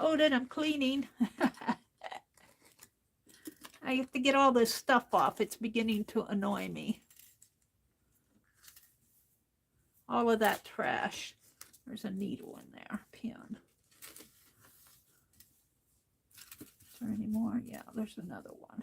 Oh, then I'm cleaning. I have to get all this stuff off. It's beginning to annoy me. All of that trash. There's a needle in there, pin. Is there any more? Yeah, there's another one.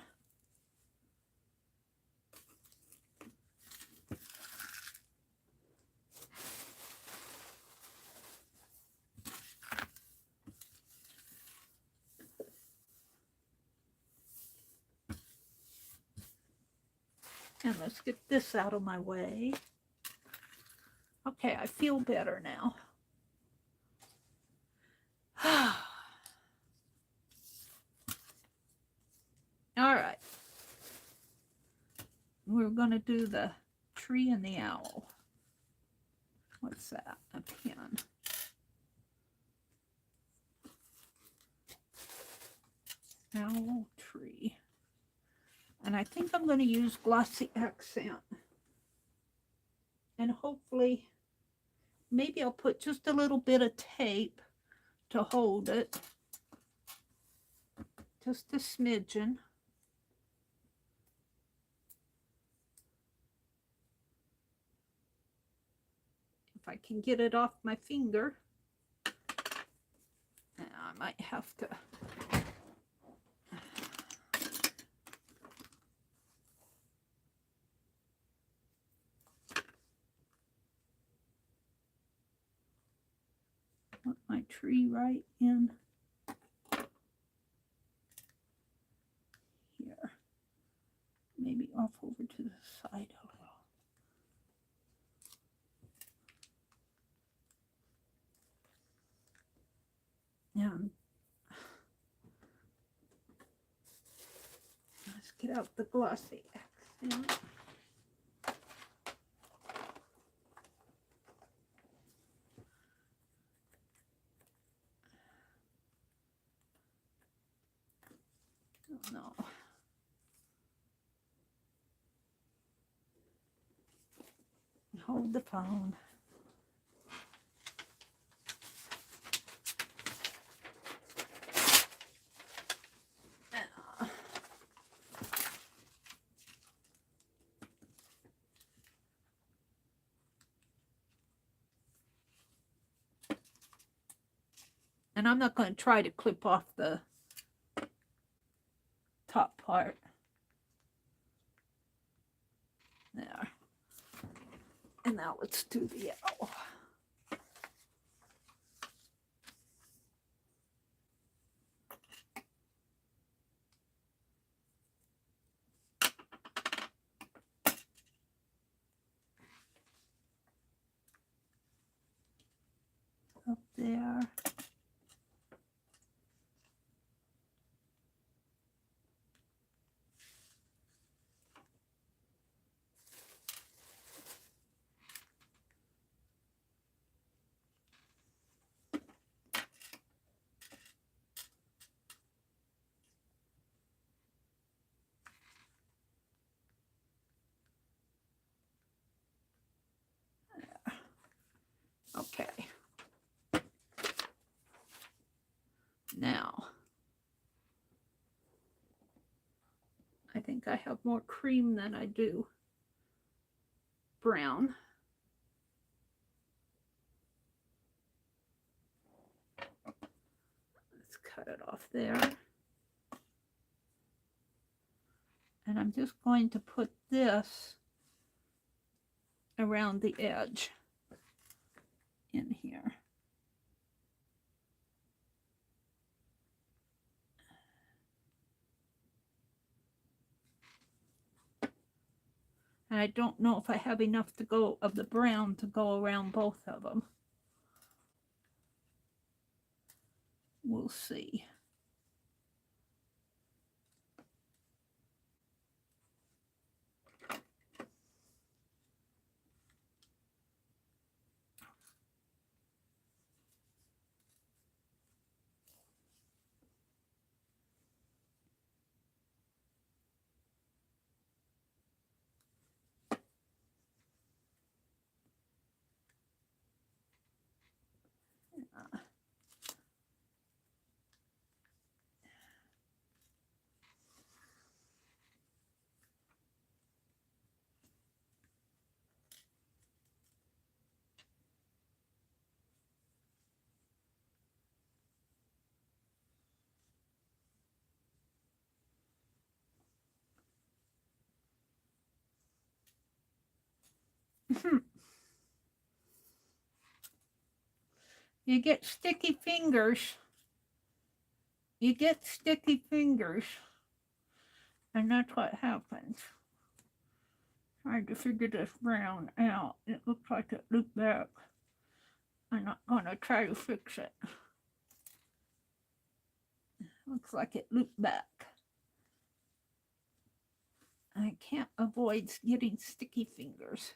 And let's get this out of my way. Okay, I feel better now. All right. We're going to do the tree and the owl. What's that? A pin. Owl tree. And I think I'm going to use glossy accent. And hopefully, maybe I'll put just a little bit of tape to hold it. Just a smidgen. If I can get it off my finger. I might have to. Put my tree right in here. Maybe off over to the side a little. Now, let's get out the glossy accent. Oh, no. Hold the phone. And I'm not going to try to clip off the top part. There. And now let's do the owl. Up there. Okay. Now, I think I have more cream than I do brown. Let's cut it off there. And I'm just going to put this around the edge in here. And I don't know if I have enough to go of the brown to go around both of them. We'll see. You get sticky fingers. You get sticky fingers. And that's what happens. Trying to figure this brown out. It looks like it looped back. I'm not going to try to fix it. Looks like it looped back. I can't avoid getting sticky fingers.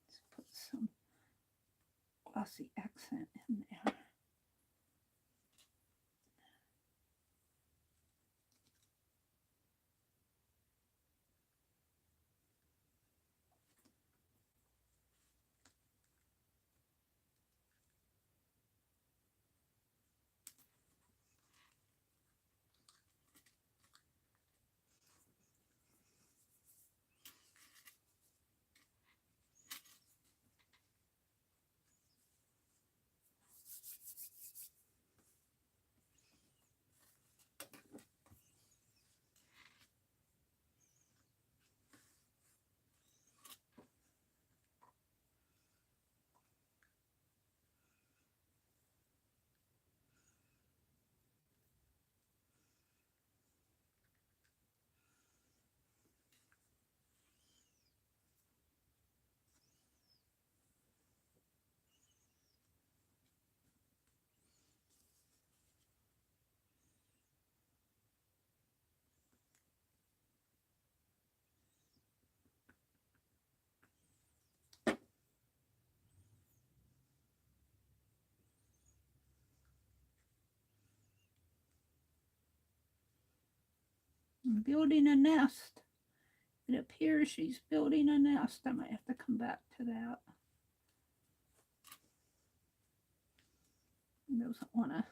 Let's put some glossy accent in there. I'm building a nest. It appears she's building a nest. I might have to come back to that. He doesn't want to.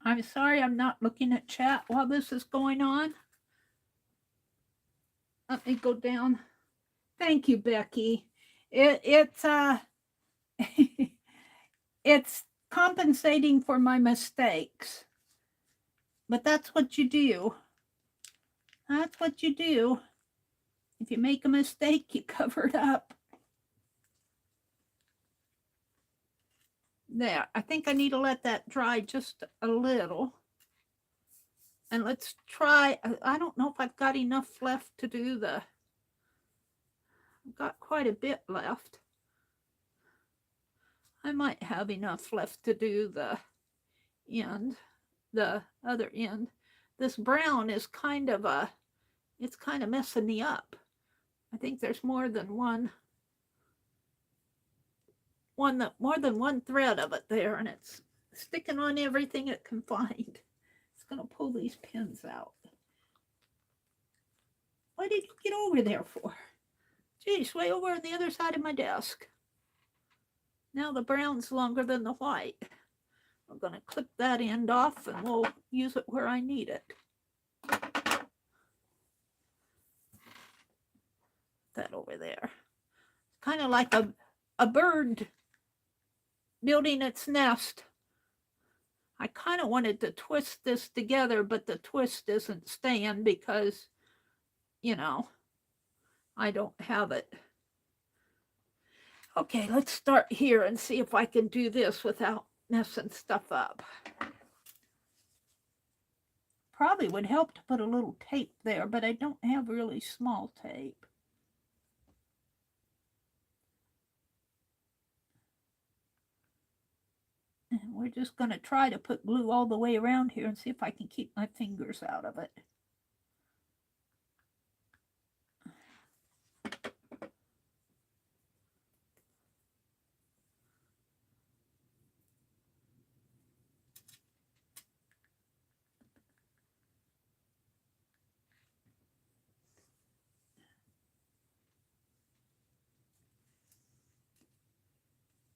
I'm sorry I'm not looking at chat while this is going on. Let me go down. Thank you, Becky. It's it's compensating for my mistakes. But that's what you do. That's what you do. If you make a mistake, you cover it up. There, I think I need to let that dry just a little. And let's try, I don't know if I've got enough left to do the, I've got quite a bit left. I might have enough left to do the end, the other end. This brown is kind of it's kind of messing me up. I think there's more than more than one thread of it there, and it's sticking on everything it can find. It's going to pull these pins out. What did you get over there for? Geez, way over on the other side of my desk. Now the brown's longer than the white. I'm going to clip that end off and we'll use it where I need it. That over there. Kind of like a bird building its nest. I kind of wanted to twist this together, but the twist isn't staying because, you know, I don't have it. Okay, let's start here and see if I can do this without messing stuff up. Probably would help to put a little tape there, but I don't have really small tape. And we're just going to try to put glue all the way around here and see if I can keep my fingers out of it.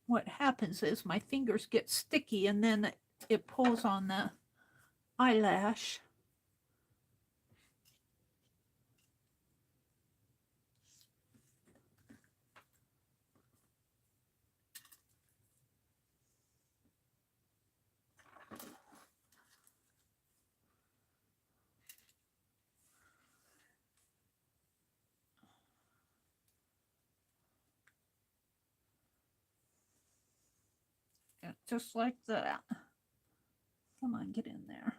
What happens is my fingers get sticky and then it pulls on the eyelash. Yeah, just like that. Come on, get in there.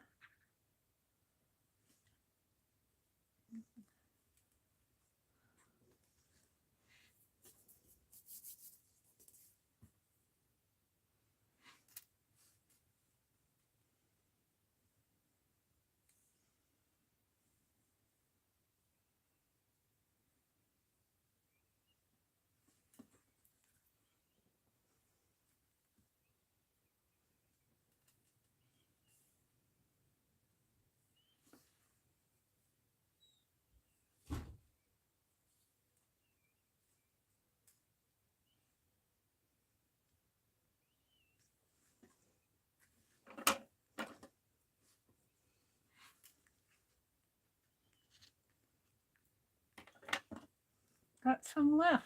Got some left.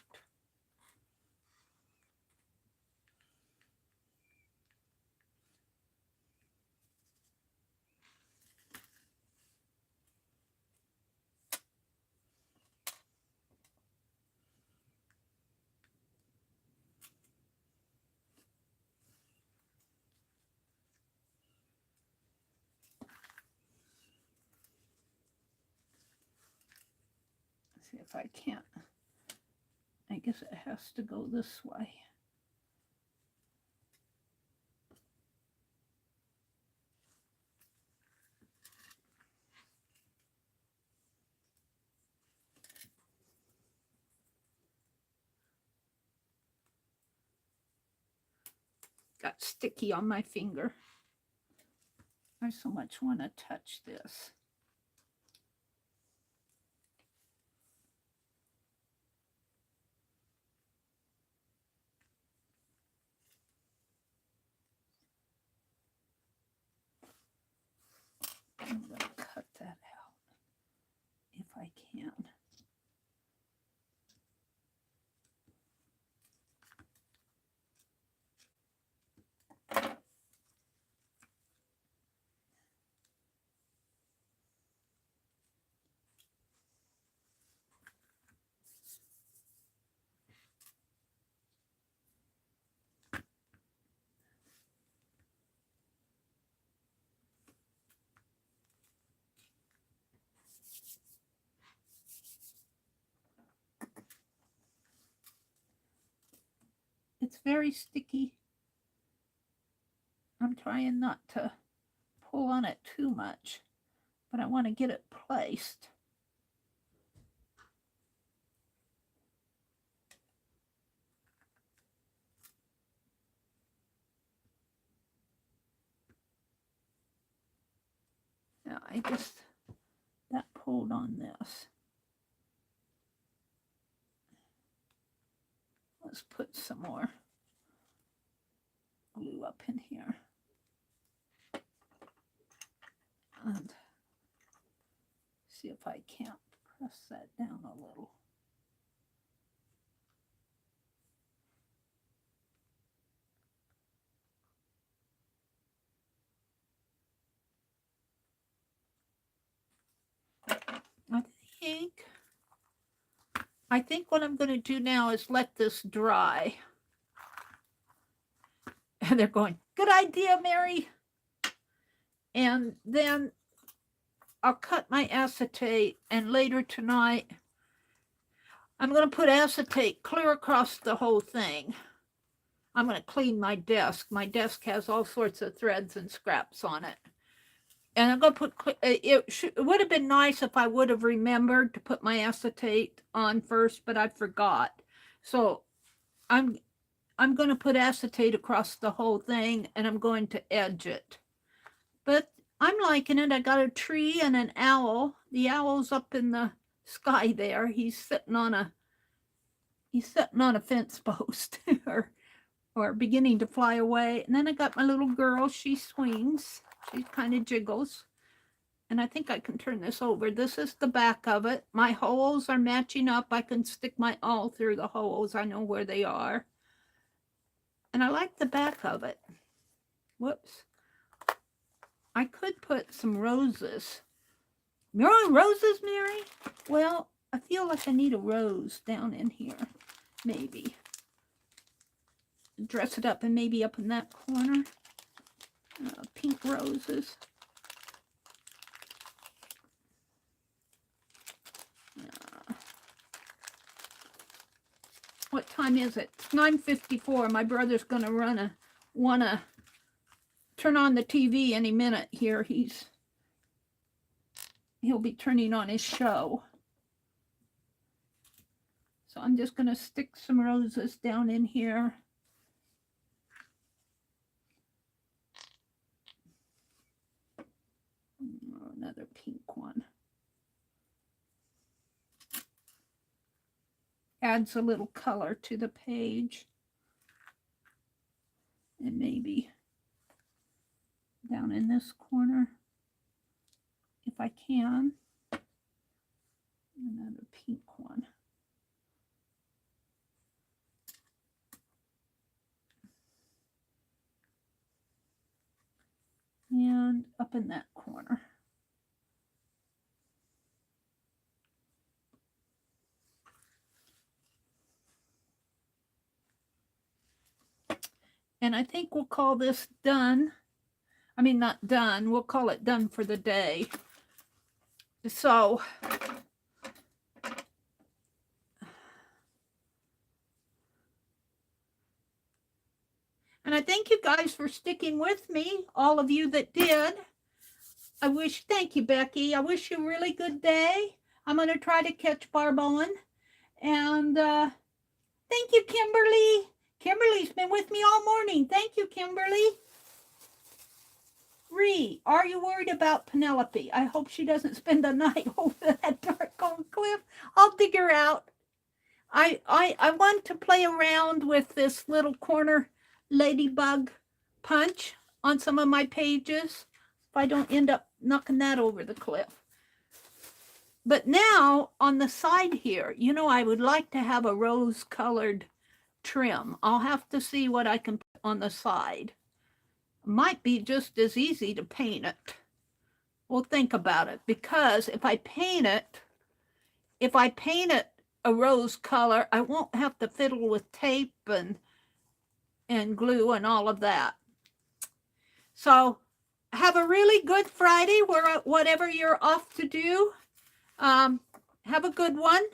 See if I can't. I guess it has to go this way. Got sticky on my finger. I so much want to touch this. It's very sticky. I'm trying not to pull on it too much, but I want to get it placed. Now that pulled on this. Let's put some more glue up in here. And see if I can't press that down a little. I think what I'm going to do now is let this dry. And they're going, good idea, Meri. And then I'll cut my acetate, and later tonight, I'm going to put acetate clear across the whole thing. I'm going to clean my desk. My desk has all sorts of threads and scraps on it. And I'm going to put, it would have been nice if I would have remembered to put my acetate on first, but I forgot. So I'm going to put acetate across the whole thing, and I'm going to edge it. But I'm liking it. I got a tree and an owl. The owl's up in the sky there. He's sitting on a fence post or beginning to fly away. And then I got my little girl. She swings. She kind of jiggles. And I think I can turn this over. This is the back of it. My holes are matching up. I can stick my awl through the holes. I know where they are. And I like the back of it. Whoops. I could put some roses. Roses, Meri? Well, I feel like I need a rose down in here. Maybe. Dress it up, and maybe up in that corner. Pink roses. What time is it? It's 9:54. My brother's going to want to turn on the TV any minute here. He'll be turning on his show. So I'm just going to stick some roses down in here. Another pink one. Adds a little color to the page. And maybe down in this corner, if I can. Another pink one. And up in that corner. And I think we'll call this done. I mean, not done. We'll call it done for the day. So, and I thank you guys for sticking with me, all of you that did. Thank you, Becky. I wish you a really good day. I'm going to try to catch Barb on. And thank you, Kimberly. Kimberly's been with me all morning. Thank you, Kimberly. Ree, are you worried about Penelope? I hope she doesn't spend the night over that dark old cliff. I'll dig her out. I want to play around with this little corner ladybug punch on some of my pages if I don't end up knocking that over the cliff. But now on the side here, you know, I would like to have a rose-colored trim. I'll have to see what I can put on the side. Might be just as easy to paint it. We'll think about it, because if I paint it a rose color, I won't have to fiddle with tape and glue and all of that. So have a really good Friday, whatever you're off to do. Have a good one.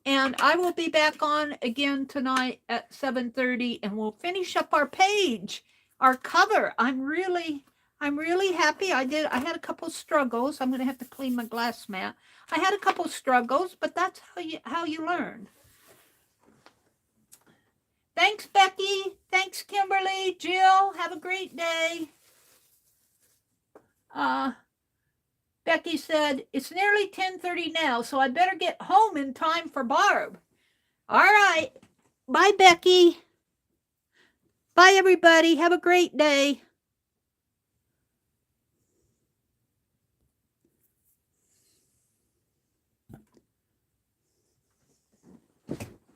And I will be back on again tonight at 7:30, and we'll finish up our page, our cover. I'm really happy. I had a couple struggles. I'm going to have to clean my glass mat. I had a couple struggles, but that's how you learn. Thanks, Becky. Thanks, Kimberly. Jill, have a great day. Becky said, it's nearly 10:30 now, so I better get home in time for Barb. All right. Bye, Becky. Bye, everybody. Have a great day.